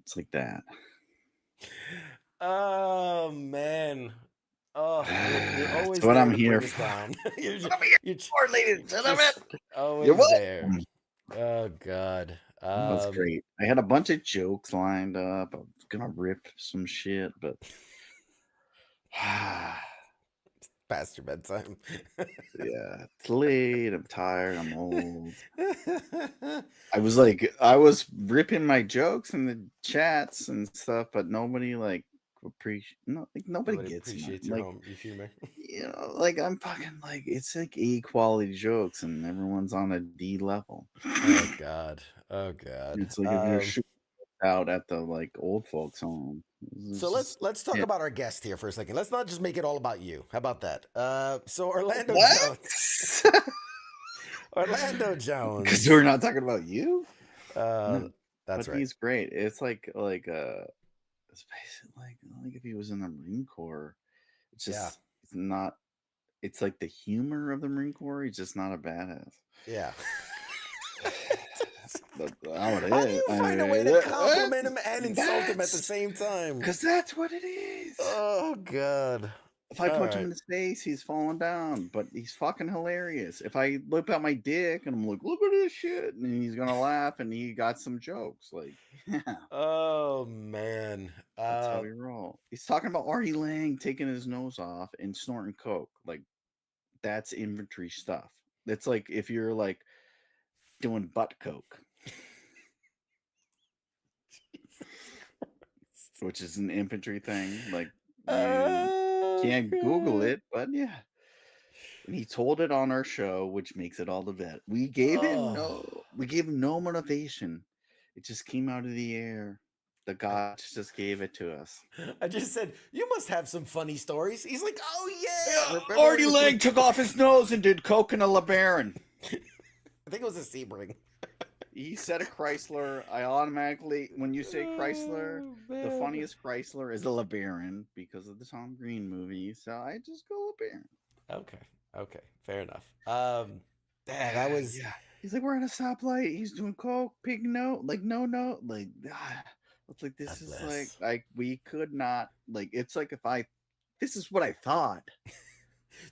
It's like that. Oh, man. Oh, you're always It's what there I'm to here bring us for. down. You're For, ladies and gentlemen. just always You're welcome. there. Oh, God. That was great. I had a bunch of jokes lined up. I was gonna rip some shit, but Past your bedtime. yeah, it's late. I'm tired. I'm old. I was ripping my jokes in the chats and stuff, but nobody like appreciate. No, like nobody gets appreciates my, your like your humor. like I'm fucking like it's like A quality jokes, and everyone's on a D level. Oh God. Oh God. It's like if you're shooting out at the like old folks home. So let's talk about our guest here for a second. Let's not just make it all about you. How about that? So Orlando Jones. Orlando Because Jones. we're not talking about you. No, that's but right. He's great. It's it's basically like if he was in the Marine Corps. It's just it's not. It's like the humor of the Marine Corps. He's just not a badass. Yeah. That's how it is. How do you find a way to compliment him and insult him at the same time? Because that's what it is. Oh God. If I punch him in his face, he's falling down. But he's fucking hilarious. If I whip out my dick and I'm like, look at this shit, and he's gonna laugh, and he got some jokes. Like, yeah. Oh man. That's how we roll. He's talking about Artie Lang taking his nose off and snorting coke. Like, that's infantry stuff. It's like if you're like doing butt coke, which is an infantry thing. Like, you can't Google it, but yeah. And he told it on our show, which makes it all the better. We gave him no motivation. It just came out of the air. The gods just gave it to us. I just said, you must have some funny stories. He's like, oh yeah. Artie Lang took off his nose and did coke in a LeBaron. I think it was a Sebring. He said a Chrysler. I automatically, when you say Chrysler, the funniest Chrysler is a LeBaron because of the Tom Green movie. So I just go LeBaron. Okay, fair enough. That was. Yeah. He's like, we're at a stoplight. He's doing coke, pig note, like no. It's like this is like we could not like. It's like if I, this is what I thought.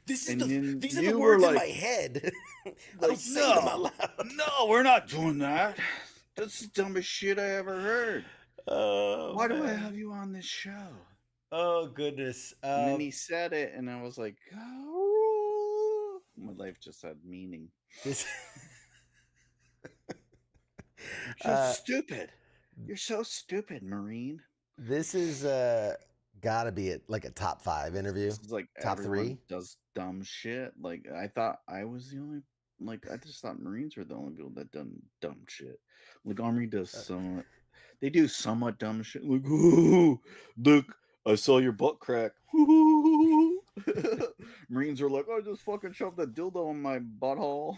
These are the words in my head. I don't say them out loud. No, we're not doing that. That's the dumbest shit I ever heard. Why do I have you on this show? Oh goodness. And then he said it, and I was like, oh, my life just had meaning. Stupid. You're so stupid, Marine. This is gotta be like a top 5 interview. This is like top 3 does dumb shit. Like I thought I was the only. Like I just thought Marines were the only people that done dumb shit. Like Army does somewhat. They do somewhat dumb shit. Like, ooh, look, I saw your butt crack. Marines are like, I just fucking shoved a dildo in my butthole.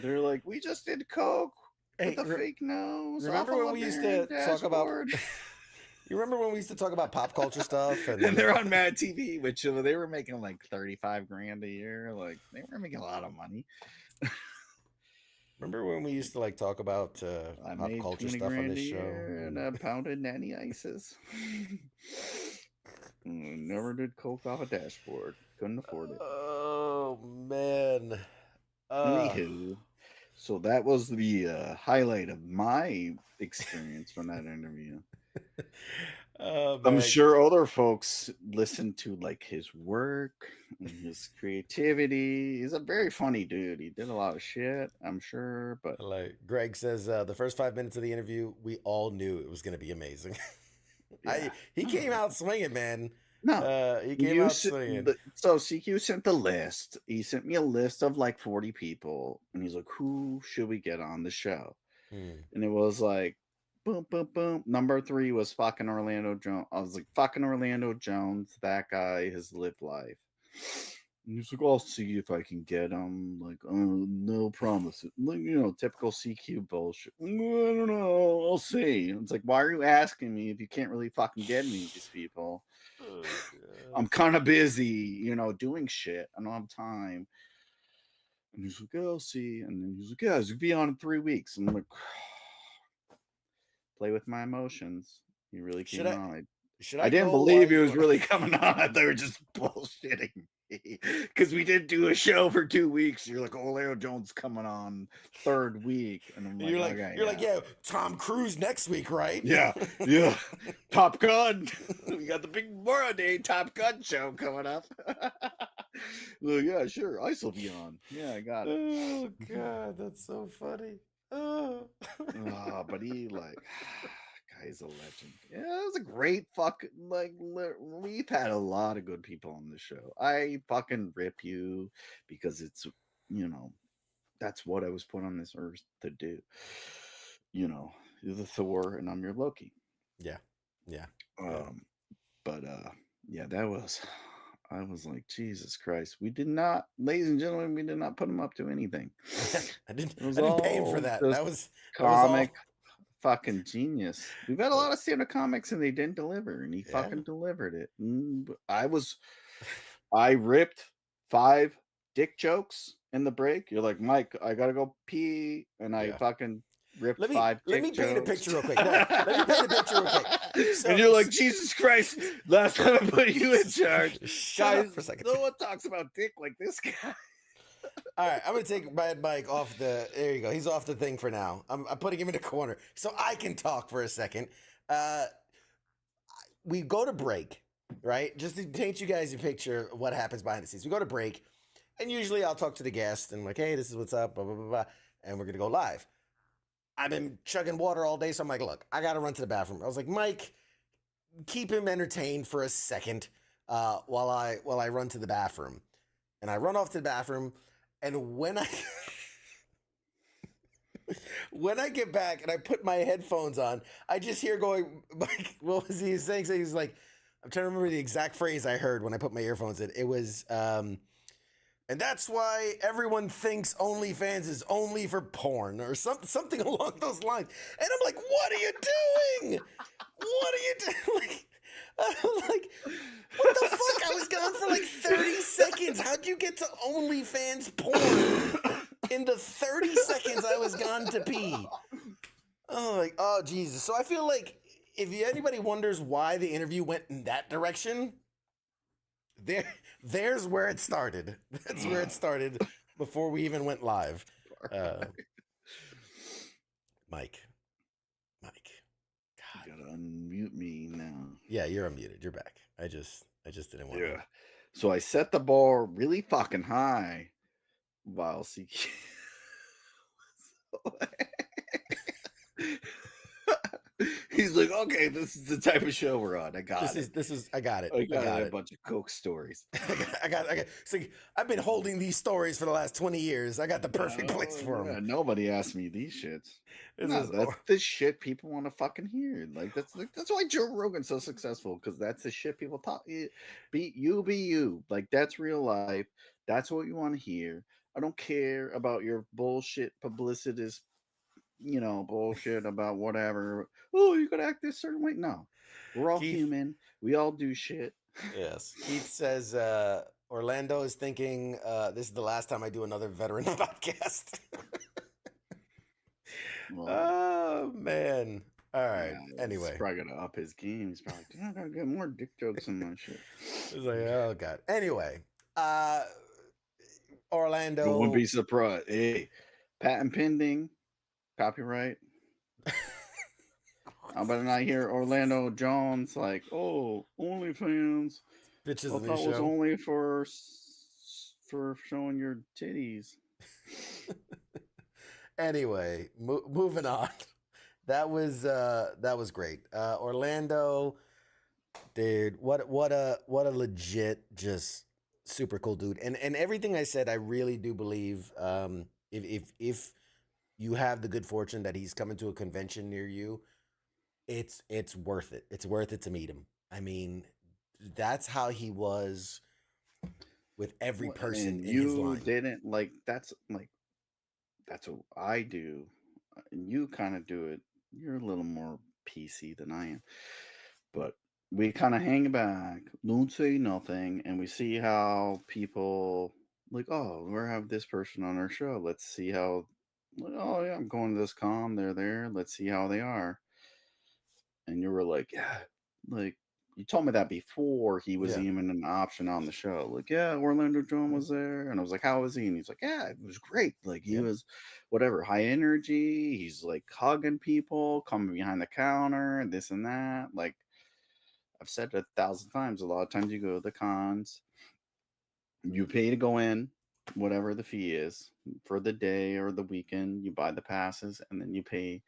They're like, we just did coke with a fake nose. Remember when we used to talk about? You remember when we used to talk about pop culture stuff? And they're on Mad TV, which they were making like $35,000 a year. Like they were making a lot of money. Remember when we used to like talk about pop culture stuff on this show? And I pounded nanny ices. Never did coke off a dashboard. Couldn't afford it. Oh man. Anywho, so that was the highlight of my experience from that interview. I'm sure other folks listened to like his work and his creativity. He's a very funny dude. He did a lot of shit, I'm sure. But like Greg says, the first 5 minutes of the interview, we all knew it was going to be amazing. He came out swinging, man. No, he came out swinging. So CQ sent the list. He sent me a list of like 40 people, and he's like, "Who should we get on the show?" And it was like, boom, boom, boom. Number 3 was fucking Orlando Jones. I was like, fucking Orlando Jones. That guy has lived life. And he's like, I'll see if I can get him. Like, no promises. Like, typical CQ bullshit. I don't know. I'll see. And it's like, why are you asking me if you can't really fucking get me these people? Oh, I'm kind of busy, doing shit. I don't have time. And he's like, yeah, I'll see. And then he's like, yeah, he's going to be on in 3 weeks. And I'm like, play with my emotions. He really came on. I didn't believe he was really coming on. They were just bullshitting me. Because we did do a show for 2 weeks. You're like, Orlando Jones coming on 3rd week. And I'm like, you're like, yeah, Tom Cruise next week, right? Yeah. Top Gun. We got the big Memorial Day Top Gun show coming up. Well, yeah, sure. I still be on. Yeah, I got it. Oh, God, that's so funny. Oh. But he guy's a legend. Yeah, it was a great fucking we've had a lot of good people on this show. I fucking rip you because it's that's what I was put on this earth to do. You're the Thor and I'm your Loki. Yeah. Yeah. But yeah, I was like, Jesus Christ, we did not, ladies and gentlemen, we did not put him up to anything. I didn't It was pay him for all that. just That was comic all. fucking genius. We've had a lot of stand-up comics and they didn't deliver, and he fucking delivered it. I ripped 5 dick jokes in the break. You're like, Mike, I gotta go pee, and I fucking ripped 5 Let dick me paint a jokes. picture real quick. No, let me paint a picture real quick. And you're like, Jesus Christ, last time I put you in charge. Shut up Guys, for a second. no one talks about dick like this guy. All right, I'm gonna take Bad Mike off the. There you go. He's off the thing for now. I'm putting him in a corner so I can talk for a second. We go to break, right? Just to paint you guys a picture of what happens behind the scenes. We go to break, and usually I'll talk to the guest and like, hey, this is what's up, blah blah blah blah, and we're gonna go live. I've been chugging water all day, so I'm like, look, I gotta run to the bathroom. I was like, Mike, keep him entertained for a second while I run to the bathroom, and I run off to the bathroom. And when I get back and I put my headphones on, I just hear going, like, what was he saying? So he's like, I'm trying to remember the exact phrase I heard when I put my earphones in. It was, and that's why everyone thinks OnlyFans is only for porn or something along those lines. And I'm like, what are you doing? What are you doing? I'm like, what the fuck? I was gone for like 30 seconds. How'd you get to OnlyFans porn in the 30 seconds I was gone to pee? Oh, like, oh, Jesus. So I feel like if anybody wonders why the interview went in that direction, there's where it started. That's where it started before we even went live. Mike. You gotta unmute me now. Yeah, you're unmuted. You're back. I just didn't want to. So I set the bar really fucking high while CQ. He's like, okay, this is the type of show we're on. I got it. I got it. I got a bunch of Coke stories. I got. So I've been holding these stories for the last 20 years. I got the perfect place for them. Nobody asked me these shits. That's the shit people want to fucking hear. Like that's why Joe Rogan's so successful, because that's the shit people talk. Be you. Like that's real life. That's what you want to hear. I don't care about your bullshit publicitist, bullshit about whatever. Oh, you gotta act this certain way. No, we're all human. We all do shit. Yes. Keith says Orlando is thinking this is the last time I do another veteran podcast. Oh man. All right. Anyway, he's probably gonna up his game. He's probably like, I gotta get more dick jokes in my shit. It's like, oh god. Anyway, Orlando. Don't be surprised. Hey, patent pending, copyright. I better not hear Orlando Jones like, oh, OnlyFans. Bitches. I thought it was only for showing your titties. Anyway, moving on. That was great. Orlando, dude, what a legit, just super cool dude. And everything I said, I really do believe. If you have the good fortune that he's coming to a convention near you, it's worth it. It's worth it to meet him. I mean, that's how he was with every person in his line. Didn't like that's what I do, and you kind of do it. You're a little more PC than I am, but we kind of hang back, don't say nothing, and we see how people like, oh, we're have this person on our show. Let's see how. Oh yeah, I'm going to this con. They're there. Let's see how they are. And you were like, yeah, like you told me that before he was even an option on the show. Like, yeah, Orlando Jones was there. And I was like, how was he? And he's like, yeah, it was great. Like he was whatever, high energy. He's like hugging people, coming behind the counter and this and that. Like I've said it 1,000 times. A lot of times you go to the cons, you pay to go in, whatever the fee is for the day or the weekend, you buy the passes and then you pay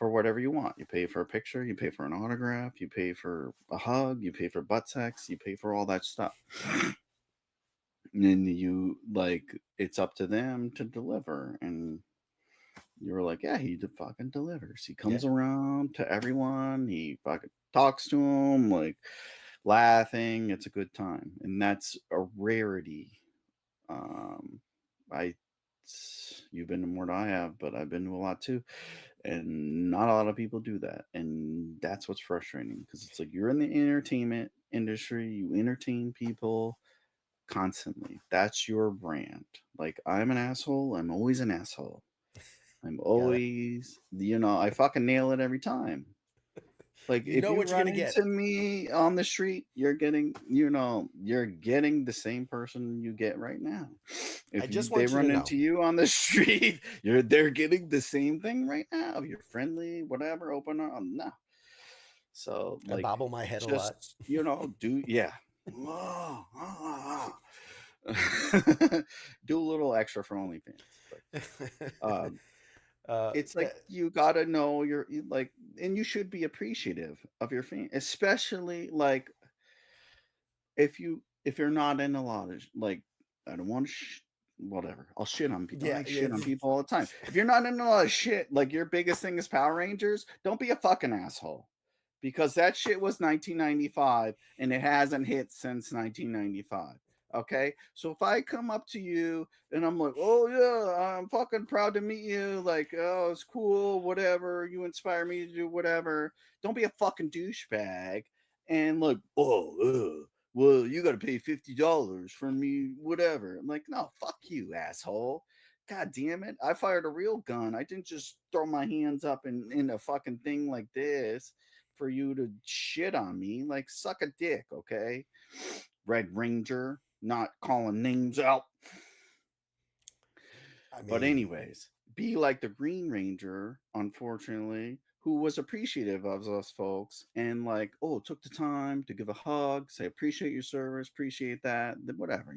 for whatever you want. You pay for a picture, you pay for an autograph, you pay for a hug, you pay for butt sex, you pay for all that stuff. And then you like it's up to them to deliver. And you were like, yeah, he fucking delivers. He comes around to everyone. He fucking talks to them, like laughing. It's a good time, and that's a rarity. I, you've been to more than I have, but I've been to a lot too, and not a lot of people do that, and that's what's frustrating because it's like you're in the entertainment industry, you entertain people constantly. That's your brand. Like I'm an asshole. I'm always an asshole. I'm always, I fucking nail it every time. Like You if know you what you're run gonna get. into me on the street, you're getting the same person you get right now. I If just they want you to run know. into you on the street, they're getting the same thing right now. You're friendly, whatever, open up. No. So I like bobble my head a lot. just do do a little extra for OnlyFans. But it's like you gotta know like, and you should be appreciative of your fan, especially like if you're not in a lot of like, I don't want to whatever. I'll shit on people. I shit on people all the time. If you're not in a lot of shit, like your biggest thing is Power Rangers, don't be a fucking asshole. Because that shit was 1995 and it hasn't hit since 1995. Okay, so if I come up to you and I'm like, oh yeah, I'm fucking proud to meet you, like, oh, it's cool, whatever, you inspire me to do whatever. Don't be a fucking douchebag and like, oh, well, you got to pay $50 for me, whatever. I'm like, no, fuck you, asshole. God damn it! I fired a real gun. I didn't just throw my hands up in a fucking thing like this for you to shit on me. Like, suck a dick, okay? Red Ranger, not calling names out. But anyways, be like the Green Ranger, unfortunately, who was appreciative of us folks and like, oh, took the time to give a hug, say appreciate your service, appreciate that, whatever,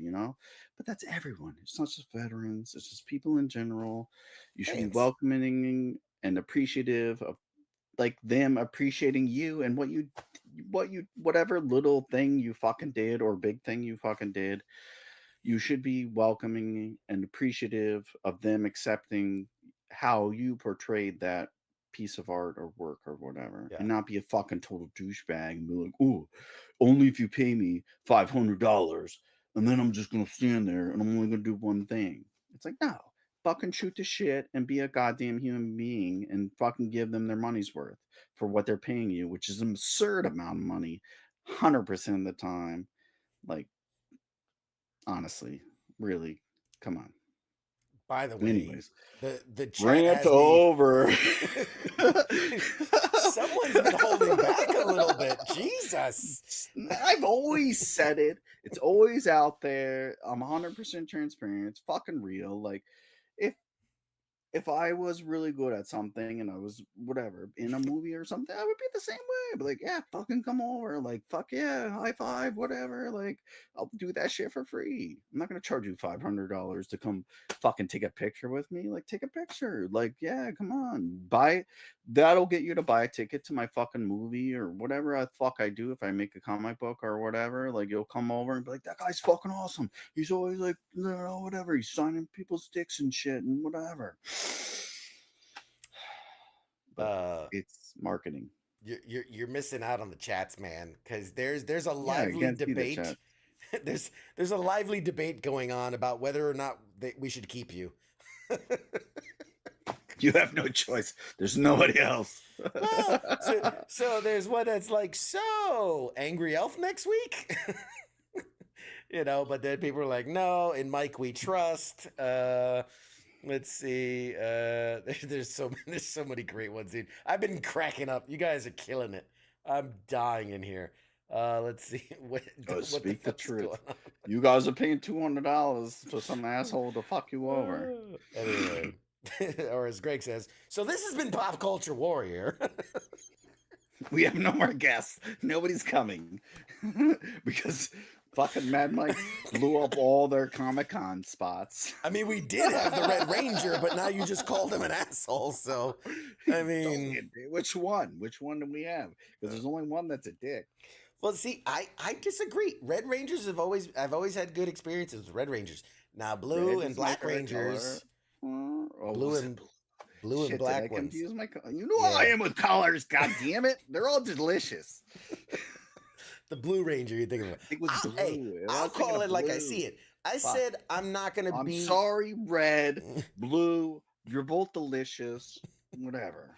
But that's everyone. It's not just veterans, it's just people in general. You should be welcoming and appreciative of like them appreciating you and whatever little thing you fucking did or big thing you fucking did. You should be welcoming and appreciative of them accepting how you portrayed that piece of art or work or whatever, and not be a fucking total douchebag and be like, oh, only if you pay me $500 and then I'm just gonna stand there and I'm only gonna do one thing. It's like, no, fucking shoot the shit and be a goddamn human being and fucking give them their money's worth for what they're paying you, which is an absurd amount of money 100% of the time. Like, honestly, really, come on. By the way, anyways, the chat rant has over. Someone's been holding back a little bit. Jesus. I've always said it. It's always out there. I'm 100% transparent. It's fucking real. Like, if I was really good at something and I was whatever in a movie or something, I would be the same way. I'd be like, yeah, fucking come over. Like, fuck yeah, high five, whatever. Like, I'll do that shit for free. I'm not gonna charge you $500 to come fucking take a picture with me. Like, take a picture. Like, yeah, come on, that'll get you to buy a ticket to my fucking movie or whatever the fuck I do if I make a comic book or whatever. Like, you'll come over and be like, that guy's fucking awesome. He's always like, whatever. He's signing people's dicks and shit and whatever. But it's marketing. You're missing out on the chats, man, because there's a lively debate. There's a lively debate going on about whether or not we should keep you. You have no choice. There's nobody else. Well, so there's one that's like, so Angry Elf next week, but then people are like, no, in Mike we trust. Let's see. There's so many great ones, dude. I've been cracking up. You guys are killing it. I'm dying in here. Let's see. Speak the truth. You guys are paying $200 for some asshole to fuck you over. Anyway, or as Greg says, so this has been Pop Culture Warrior. We have no more guests. Nobody's coming because Fucking Mad Mike blew up all their Comic-Con spots. I mean, we did have the Red Ranger, but now you just called him an asshole. So, I mean, which one? Which one do we have? Because there's only one that's a dick. well, see, I disagree. Red Rangers I've always had good experiences with Red Rangers. Now, Blue Red and is my Black favorite Rangers, color. Oh, blue was and it blue and Shit, black did I ones. confuse my color? You know how I Yeah. am with colors. God damn it! They're all delicious. The Blue Ranger, you think of it? It was blue. Hey, I I'll was thinking call of it like I blue. see it. I Fuck. said I'm not gonna I'm be. sorry, red, blue. You're both delicious. Whatever.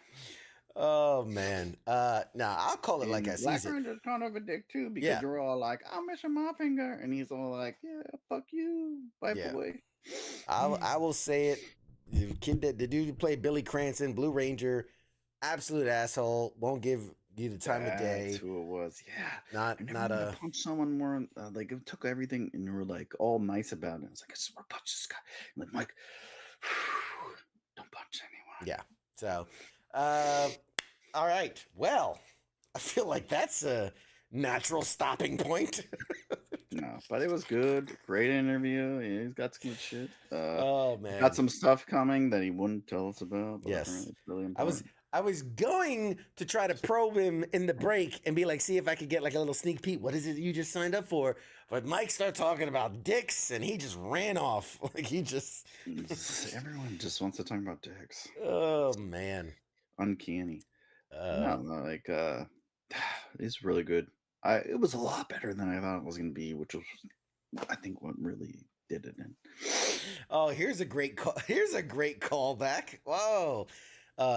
Oh man. Nah, I'll call it like I And see Black it. Ranger's kind of a dick too because Yeah. you're all like, "I'm missing my finger," and he's all like, "Yeah, fuck you, wipe Yeah. away." I will say it. The kid the dude who played Billy Cranston, Blue Ranger, absolute asshole. Won't give you the time of day. That's who it was. Yeah. Not I never not wanted to a. punch someone more. Like it took everything, and you were like all nice about it. I was like, I just want to punch this guy. And then Mike, don't punch anyone. Yeah. So, all right. Well, I feel like that's a natural stopping point. No, but it was good. Great interview. Yeah, he's got some good shit. Oh man. Got some stuff coming that he wouldn't tell us about. But Yes. apparently it's really important. I was going to try to probe him in the break and be like, see if I could get like a little sneak peek. What is it you just signed up for? But Mike started talking about dicks and he just ran off. Like he just. Everyone just wants to talk about dicks. Oh man. Uncanny. No, like it's really good. It was a lot better than I thought it was gonna be, which was I think what really did it in. Oh, here's a great callback. Whoa.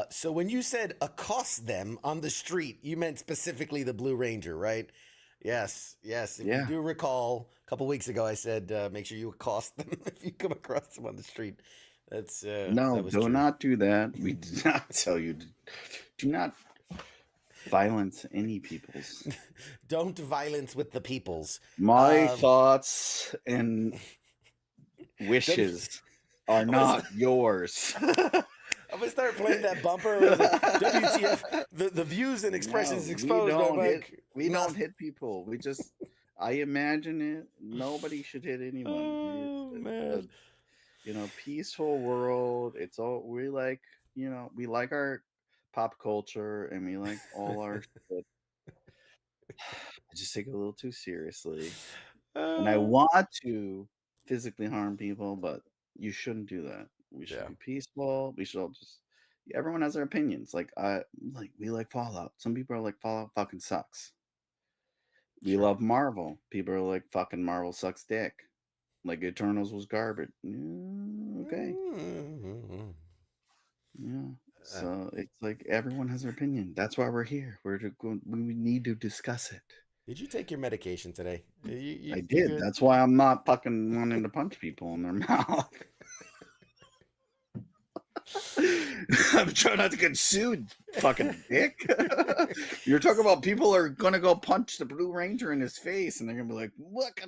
So when you said accost them on the street, you meant specifically the Blue Ranger, right? Yes. If you do recall, a couple weeks ago, I said make sure you accost them if you come across them on the street. That's No, that was do true. not do that. We did not tell you. Do not violence any peoples. Don't violence with the peoples. My thoughts and wishes are not yours. I'm gonna start playing that bumper. WTF? The views and expressions exposed by Mike. We don't hit people. We just. I imagine it. Nobody should hit anyone. Oh man. Peaceful world. It's all we like. We like our pop culture and we like all our shit. I just take it a little too seriously. And I want to physically harm people, but you shouldn't do that. We should be peaceful. We should all just. Everyone has their opinions. We like Fallout. Some people are like Fallout fucking sucks. We love Marvel. People are like fucking Marvel sucks dick. Like Eternals was garbage. Yeah, okay. Yeah. So it's like everyone has their opinion. That's why we're here. We need to discuss it. Did you take your medication today? I did. That's why I'm not fucking wanting to punch people in their mouth. I'm trying not to get sued, fucking dick. You're talking about people are gonna go punch the Blue Ranger in his face, and they're gonna be like, "Look,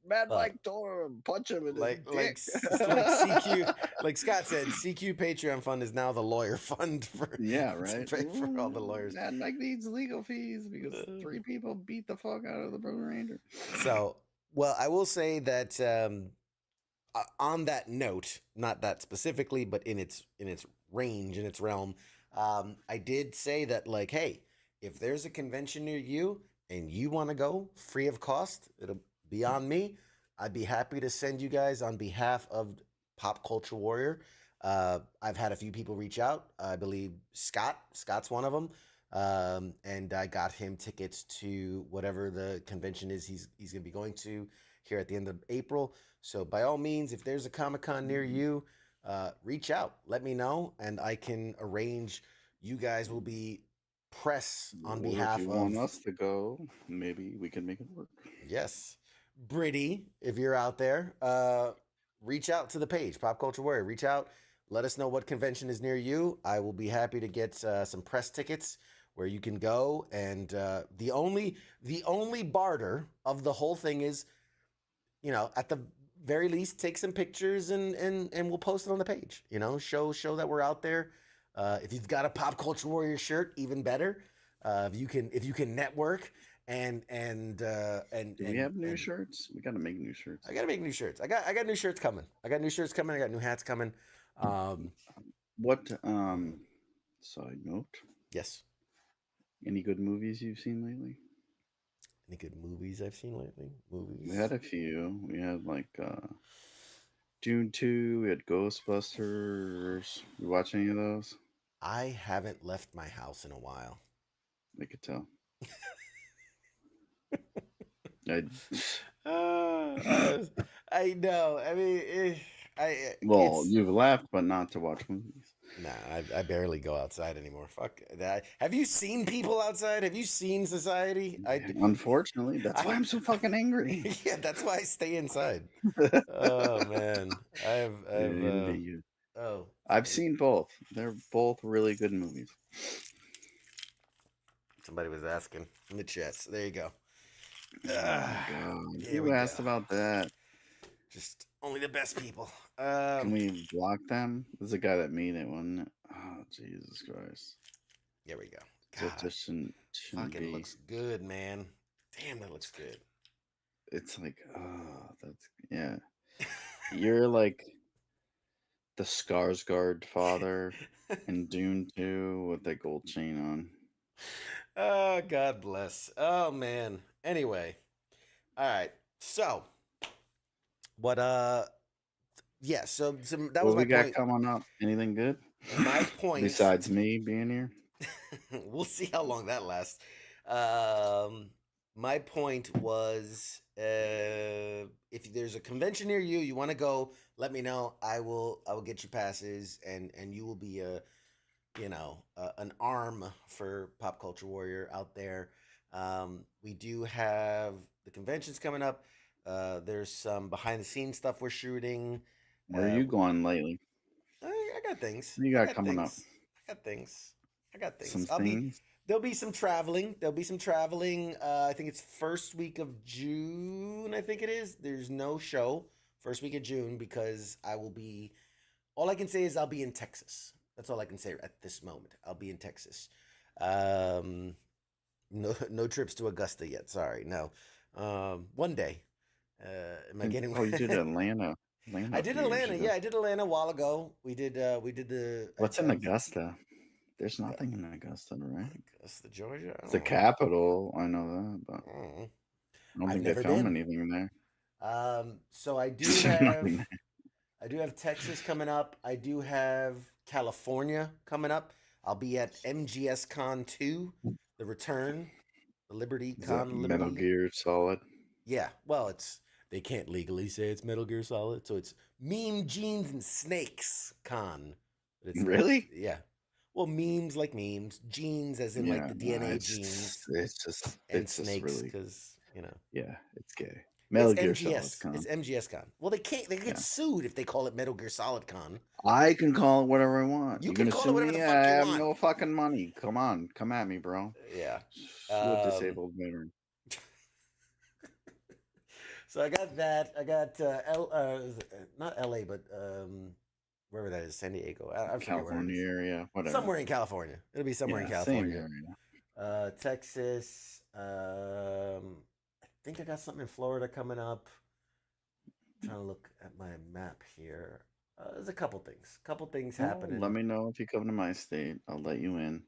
Mad Mike told him punch him in his dick." Like CQ, like Scott said, CQ Patreon fund is now the lawyer fund for right. to pay for all the lawyers. Mad Mike needs legal fees because 3 people beat the fuck out of the Blue Ranger. So, well, I will say that on that note, not that specifically, but in its range, in its realm, I did say that, like, hey, if there's a convention near you and you want to go free of cost, it'll be on me. I'd be happy to send you guys on behalf of Pop Culture Warrior. I've had a few people reach out. I believe Scott's one of them. And I got him tickets to whatever the convention is he's going to be going to here at the end of April. So by all means, if there's a Comic-Con near you, reach out, let me know, and I can arrange. You guys will be press on behalf if you of. want us to go, maybe we can make it work. Yes, Britty, if you're out there, reach out to the page, Pop Culture Warrior. Reach out, let us know what convention is near you. I will be happy to get some press tickets where you can go. And the only barter of the whole thing is, at the very least, take some pictures and we'll post it on the page. Show that we're out there. If you've got a Pop Culture Warrior shirt, even better. If you can network Do we have new shirts? We got to make new shirts. I gotta make new shirts. I got new shirts coming. I got new shirts coming. I got new hats coming. What side note? Yes. Any good movies you've seen lately? Any good movies I've seen lately? Movies. We had a few. We had like Dune 2, we had Ghostbusters. You watch any of those? I haven't left my house in a while. I could tell. I know. I mean, well, you've left, but not to watch movies. Nah, I barely go outside anymore. Fuck that. Have you seen people outside? Have you seen society? Unfortunately, that's why I'm so fucking angry. Yeah, that's why I stay inside. Oh man, I've seen both. They're both really good movies. Somebody was asking in the chats. There you go. Who asked about that? Just only the best people. Can we block them? There's a guy that made it, wasn't it? Oh, Jesus Christ. There we go. God, that shouldn't fucking be. Looks good, man. Damn, that looks good. It's like, that's, yeah. You're like the Skarsgård father in Dune 2 with that gold chain on. Oh, God bless. Oh, man. Anyway. All right. So, what, yeah, so that was my we got point. coming up? Anything good? My point. Besides me being here? We'll see how long that lasts. My point was, if there's a convention near you, you want to go, let me know. I will get you passes, and you will be an arm for Pop Culture Warrior out there. We do have the conventions coming up. There's some behind the scenes stuff we're shooting. Where are you going lately? I got things. What you got coming up? I got things. Some things? There'll be some traveling. I think it's first week of June, I think it is. There's no show first week of June because all I can say is I'll be in Texas. That's all I can say at this moment. I'll be in Texas. No trips to Augusta yet. Sorry, no. One day. Am I getting? Oh, you did Atlanta. I did Atlanta. Yeah, I did Atlanta a while ago. We did the. What's in Augusta? There's nothing in Augusta, right? Augusta, Georgia. It's the capital. I know that, but I don't think they film anything there. So I do have Texas coming up. I do have California coming up. I'll be at MGS Con 2, the return, the Liberty Con. Metal Gear Solid. Yeah, well, they can't legally say it's Metal Gear Solid, so it's Meme, Jeans, and Snakes Con. Really? Yeah. Well, memes like memes, genes as in like the DNA genes. It's snakes because Yeah, it's gay. Metal Gear Solid Con. It's MGS Con. Well, they can't. They get sued if they call it Metal Gear Solid Con. I can call it whatever I want. You can call it whatever the fuck you want. I have want. no fucking money. Come on, come at me, bro. Yeah. Sue a disabled veteran. So I got that. I got not LA, but wherever that is, San Diego. I forget California area, whatever. Somewhere in California. It'll be somewhere in California. Same area. Texas. I think I got something in Florida coming up. I'm trying to look at my map here. There's a couple things happening. Let me know if you come to my state. I'll let you in.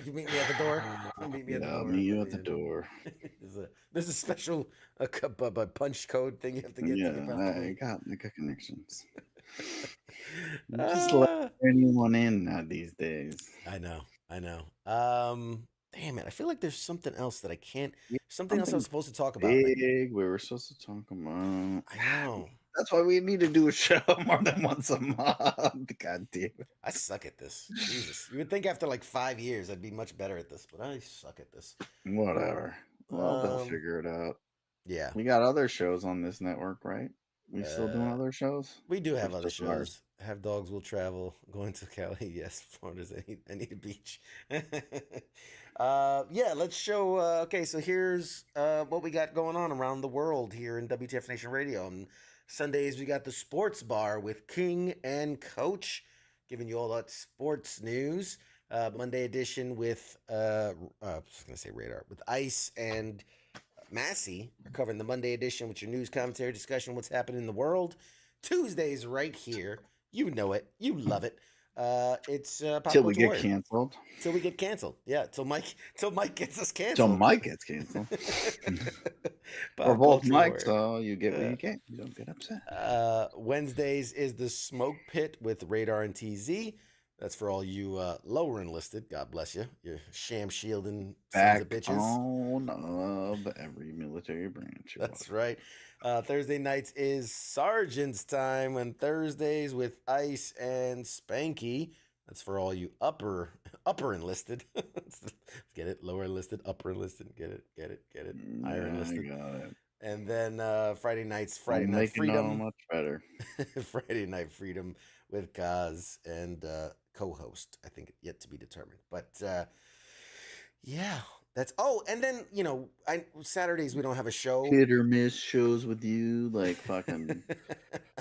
You meet me at the door. Meet me at the door. I'll meet you at the door. There's a special punch code thing you have to get. I got connections. Just let anyone in these days. I know. Damn it! I feel like there's something else that I can't. Something else I was supposed to talk about. We were supposed to talk about. I know. That's why we need to do a show more than once a month. God damn it! I suck at this. Jesus, you would think after like 5 years I'd be much better at this, but I suck at this. Whatever. Well, they'll figure it out. Yeah. We got other shows on this network, right? We still doing other shows? We do have other shows. Have Dogs Will Travel. Going to Cali. Yes, Florida's any beach. Yeah, let's show. Okay, so here's what we got going on around the world here in WTF Nation Radio. On Sundays, we got the Sports Bar with King and Coach, giving you all that sports news. Monday edition with I was gonna say Radar with Ice and Massey are covering the Monday edition with your news, commentary, discussion, what's happening in the world. Tuesdays right here, you know it, you love it. It's Pop Till we Culture get Warrior. canceled. Till we get canceled. Yeah, till Mike gets us Till canceled. Mike gets canceled. Or Pop both Culture Mikes, Warrior. so you get what you get. You don't get upset. Wednesdays is the Smoke Pit with Radar and TZ. That's for all you lower enlisted. God bless you. You're sham shielding sons of bitches. Backbone of every military branch. That's right. Thursday nights is Sergeant's Time on Thursdays with Ice and Spanky. That's for all you upper enlisted. Get it? Lower enlisted, upper enlisted. Get it? Higher enlisted. I got it. And then Friday Night Make Freedom. much better. Friday Night Freedom with Kaz and co-host. I think yet to be determined. But yeah, that's. Oh, and then Saturdays we don't have a show. Hit or miss shows with you, like fucking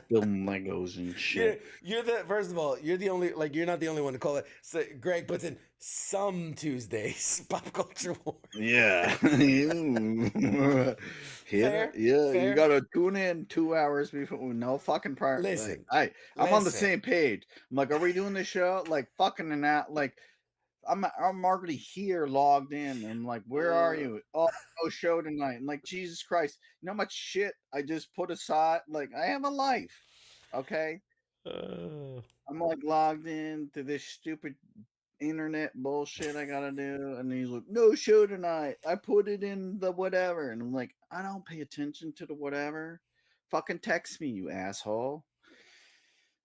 building Legos and shit. You're the first of all. You're the only you're not the only one to call it. So Greg puts in some Tuesdays Pop Culture War. Yeah. Fair, yeah. fair. You gotta tune in 2 hours before. No fucking prior. Listen, I'm on the listen. same page. I'm like, are we doing this show? Like fucking and that. Like, I'm already here, logged in. I'm like, where are you? Oh, no show tonight. I'm like, Jesus Christ, you know how much shit I just put aside? Like, I have a life, okay? I'm like logged in to this stupid internet bullshit I gotta do, and he's like, no show tonight. I put it in the whatever, and I'm like, I don't pay attention to the whatever. Fucking text me, you asshole.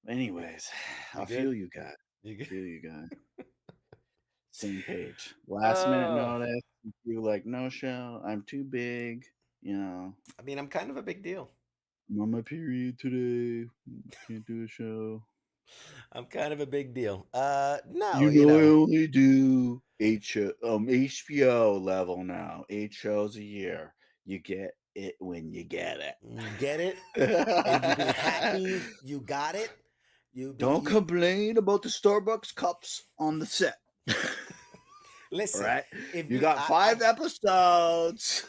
Anyways, I feel you guys. Feel you guys. Same page. Last minute notice. You like no show. I'm too big. You know. I mean, I'm kind of a big deal. I'm on my period today. Can't do a show. I'm kind of a big deal. No, I only do 8 show, HBO level now. 8 shows a year. You get it when you get it. You get it, and you be happy you got it. Don't complain about the Starbucks cups on the set. Listen, right? If you got 5 episodes.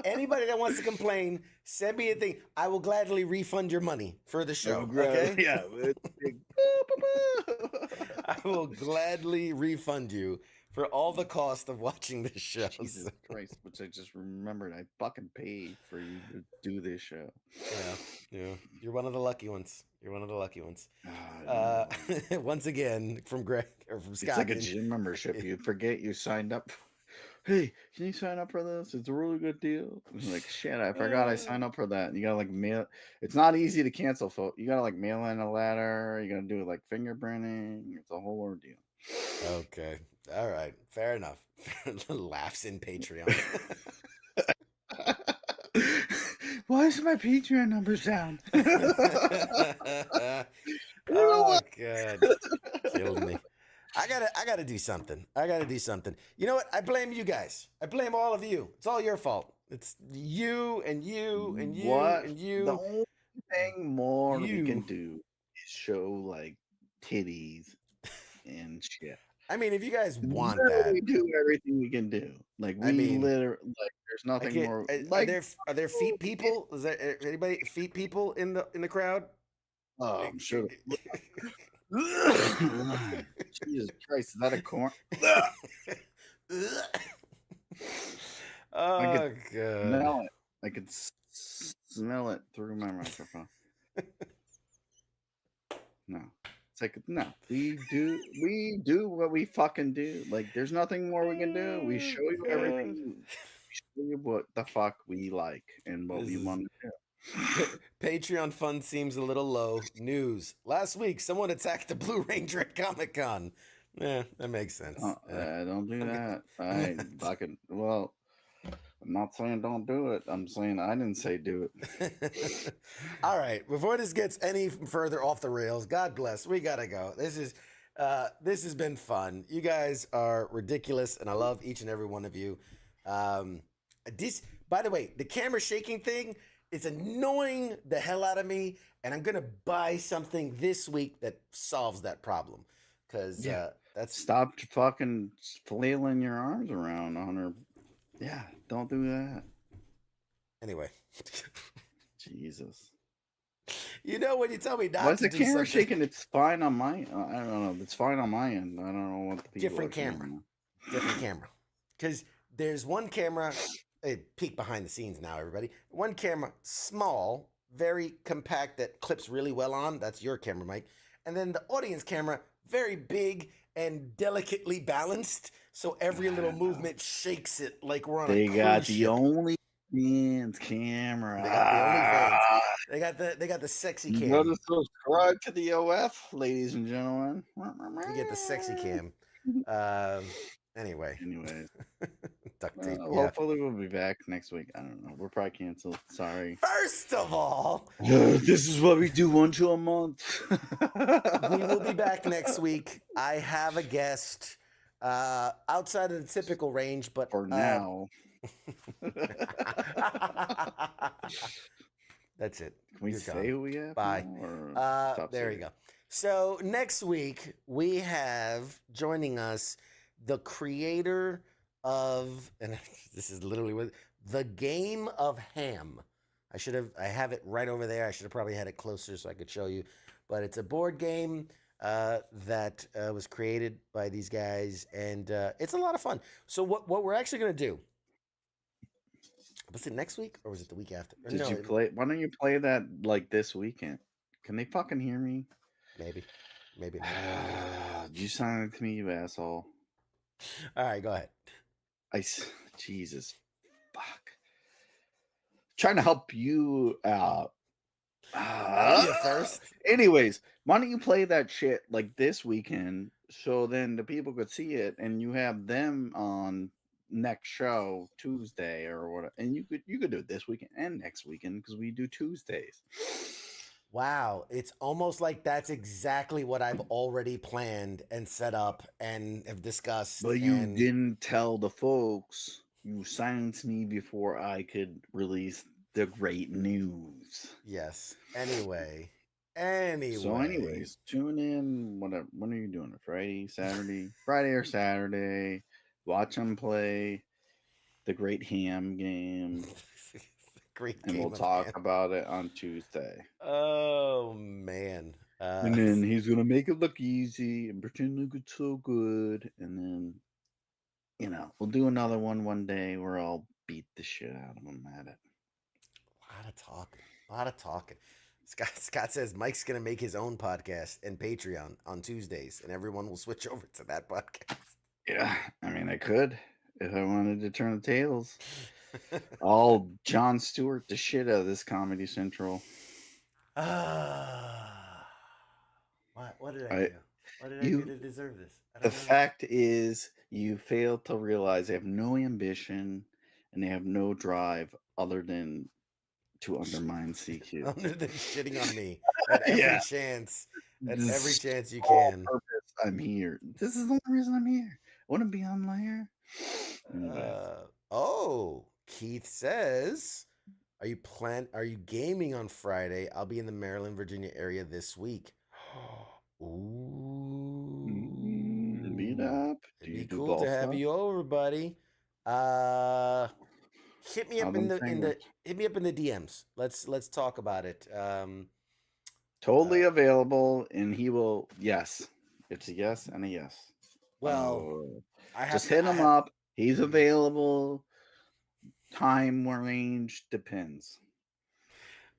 Anybody that wants to complain, send me a thing. I will gladly refund your money for the show. Okay? Yeah. I will gladly refund you for all the cost of watching this show. Jesus Christ, which I just remembered I fucking paid for you to do this show. Yeah. You're one of the lucky ones. No. Once again, from Greg or from Scott. It's like a gym membership. You forget you signed up. Hey, can you sign up for this? It's a really good deal. I'm like, shit, I forgot I signed up for that. And you gotta like mail. It's not easy to cancel. You gotta like mail in a letter. You gotta do like fingerprinting. It's a whole ordeal. Okay. All right. Fair enough. Laughs in Patreon. Why is my Patreon numbers down? Oh God. Killed me. I gotta do something. You know what? I blame you guys. I blame all of you. It's all your fault. It's you and you and you and you. The only thing more we can do is show like titties and shit. I mean, if you guys want we do everything we can do. Like we literally, like there's nothing more. Like, are there feet people? Is there anybody feet people in the crowd? Oh, I'm sure. Jesus Christ, is that a corn? Oh God! Smell it. I could smell it through my microphone. No. It's like, no, we do what we fucking do. Like, there's nothing more we can do. We show you everything. We show you what the fuck we like and what we want to do. Patreon fund seems a little low. News. Last week, someone attacked the Blue Ranger at Comic-Con. Yeah, that makes sense. Don't do that. I fucking, well, I'm not saying don't do it. I'm saying I didn't say do it. All right. Before this gets any further off the rails, God bless. We gotta go. This has been fun. You guys are ridiculous, and I love each and every one of you. By the way, the camera shaking thing, it's annoying the hell out of me, and I'm gonna buy something this week that solves that problem. because that's Stop fucking flailing your arms around on her. Yeah, don't do that. anyway. Jesus. You know when you tell me Why not is to the do camera something. shaking? It's fine on my. I don't know. It's fine on my end. I don't know what the people Different are saying camera. now. Different camera. Because there's one camera, peek behind the scenes now, everybody. One camera, small, very compact, that clips really well on. That's your camera, Mike. And then the audience camera, very big and delicately balanced. So every little movement shakes it like we're on a They cruise got the ship. OnlyFans camera. They got the OnlyFans. They got the sexy You cam. gotta subscribe to the OF, ladies and gentlemen. You get the sexy cam. Anyway. Anyways, Duct tape. Yeah. hopefully we'll be back next week. I don't know. We're probably canceled. Sorry. First of all, this is what we do one show a month. we will be back next week. I have a guest outside of the typical range, but For now. That's it. Can we You're say gone. who we have? Bye. now, or stop There saying you go. So next week we have joining us the creator of, and this is literally what, the Game of Ham. I have it right over there. I should have probably had it closer so I could show you, but it's a board game that was created by these guys, and it's a lot of fun. So what we're actually going to do, was it next week or was it the week after? Or Did no, you play? Why don't you play that like this weekend? Can they fucking hear me? Maybe. You sounded to me, you asshole. All right, go ahead. Jesus, fuck. Trying to help you out. You first. Anyways, why don't you play that shit like this weekend so then the people could see it and you have them on next show Tuesday or whatever, and you could do it this weekend and next weekend because we do Tuesdays. Wow, it's almost like that's exactly what I've already planned and set up and have discussed. But you didn't tell the folks. You silenced me before I could release the great news. Yes. Anyway. So anyways, tune in. Whatever. When are you doing it? Friday, Saturday, Friday or Saturday. Watch them play the Great Ham game. And we'll talk about it on Tuesday. Oh man. And then he's gonna make it look easy and pretend like it's so good. And then, we'll do another one day where I'll beat the shit out of him at it. A lot of talking. Scott says Mike's gonna make his own podcast and Patreon on Tuesdays, and everyone will switch over to that podcast. Yeah, I mean, I could if I wanted to turn the tables. I'll Jon Stewart the shit out of this Comedy Central. What did I do? What did I do to deserve this? The fact is, you fail to realize they have no ambition and they have no drive other than to undermine CQ. Other than shitting on me at every chance. At every chance you sole can. Purpose, I'm here. This is the only reason I'm here. I want to be on here. Anyway. Keith says, are you gaming on Friday? I'll be in the Maryland, Virginia area this week. Ooh. Meet up. It'd be cool to have you over, buddy. Hit me up in the DMs. Let's talk about it. Totally available, and he will. Yes, it's a yes and a yes. Well, just hit him up. He's available. Time range depends.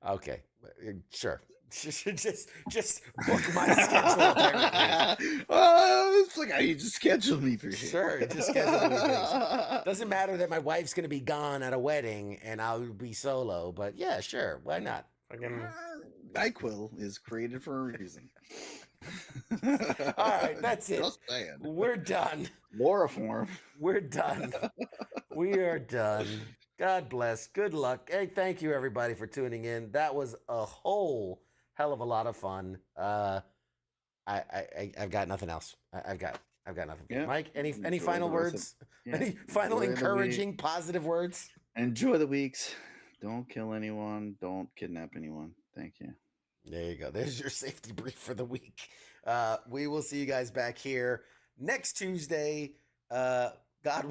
Okay, sure. just book my schedule. Apparently. It's like how you just schedule me for shit. Sure, just schedule me. Doesn't matter that my wife's gonna be gone at a wedding and I'll be solo, but yeah, sure, why not? NyQuil is created for a reason. All right, that's it. Just saying. We're done. Loroform. We're done. We are done. God bless. Good luck. Hey, thank you everybody for tuning in. That was a whole hell of a lot of fun. I've got nothing else. I've got nothing. Yeah. Mike, any final words? Any final encouraging, positive words? Enjoy the weeks. Don't kill anyone. Don't kidnap anyone. Thank you. There you go. There's your safety brief for the week. We will see you guys back here next Tuesday. God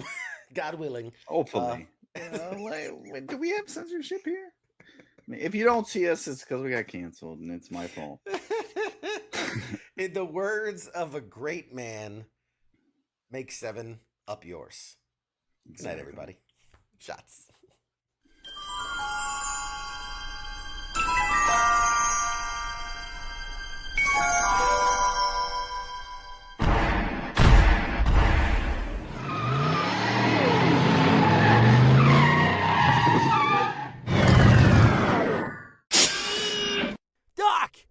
willing. Hopefully. Wait, do we have censorship here? I mean, if you don't see us, it's because we got canceled, and it's my fault. In the words of a great man, make 7 up yours. Good night, everybody. Shots.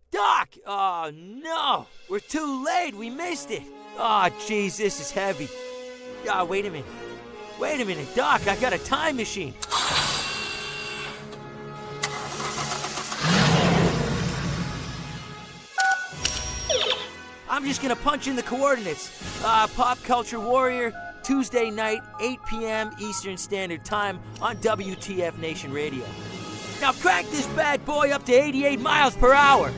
Doc! Oh, no! We're too late! We missed it! Oh, jeez, this is heavy. Wait a minute. Wait a minute, Doc, I got a time machine. I'm just gonna punch in the coordinates. Pop Culture Warrior, Tuesday night, 8 p.m. Eastern Standard Time on WTF Nation Radio. Now crank this bad boy up to 88 miles per hour.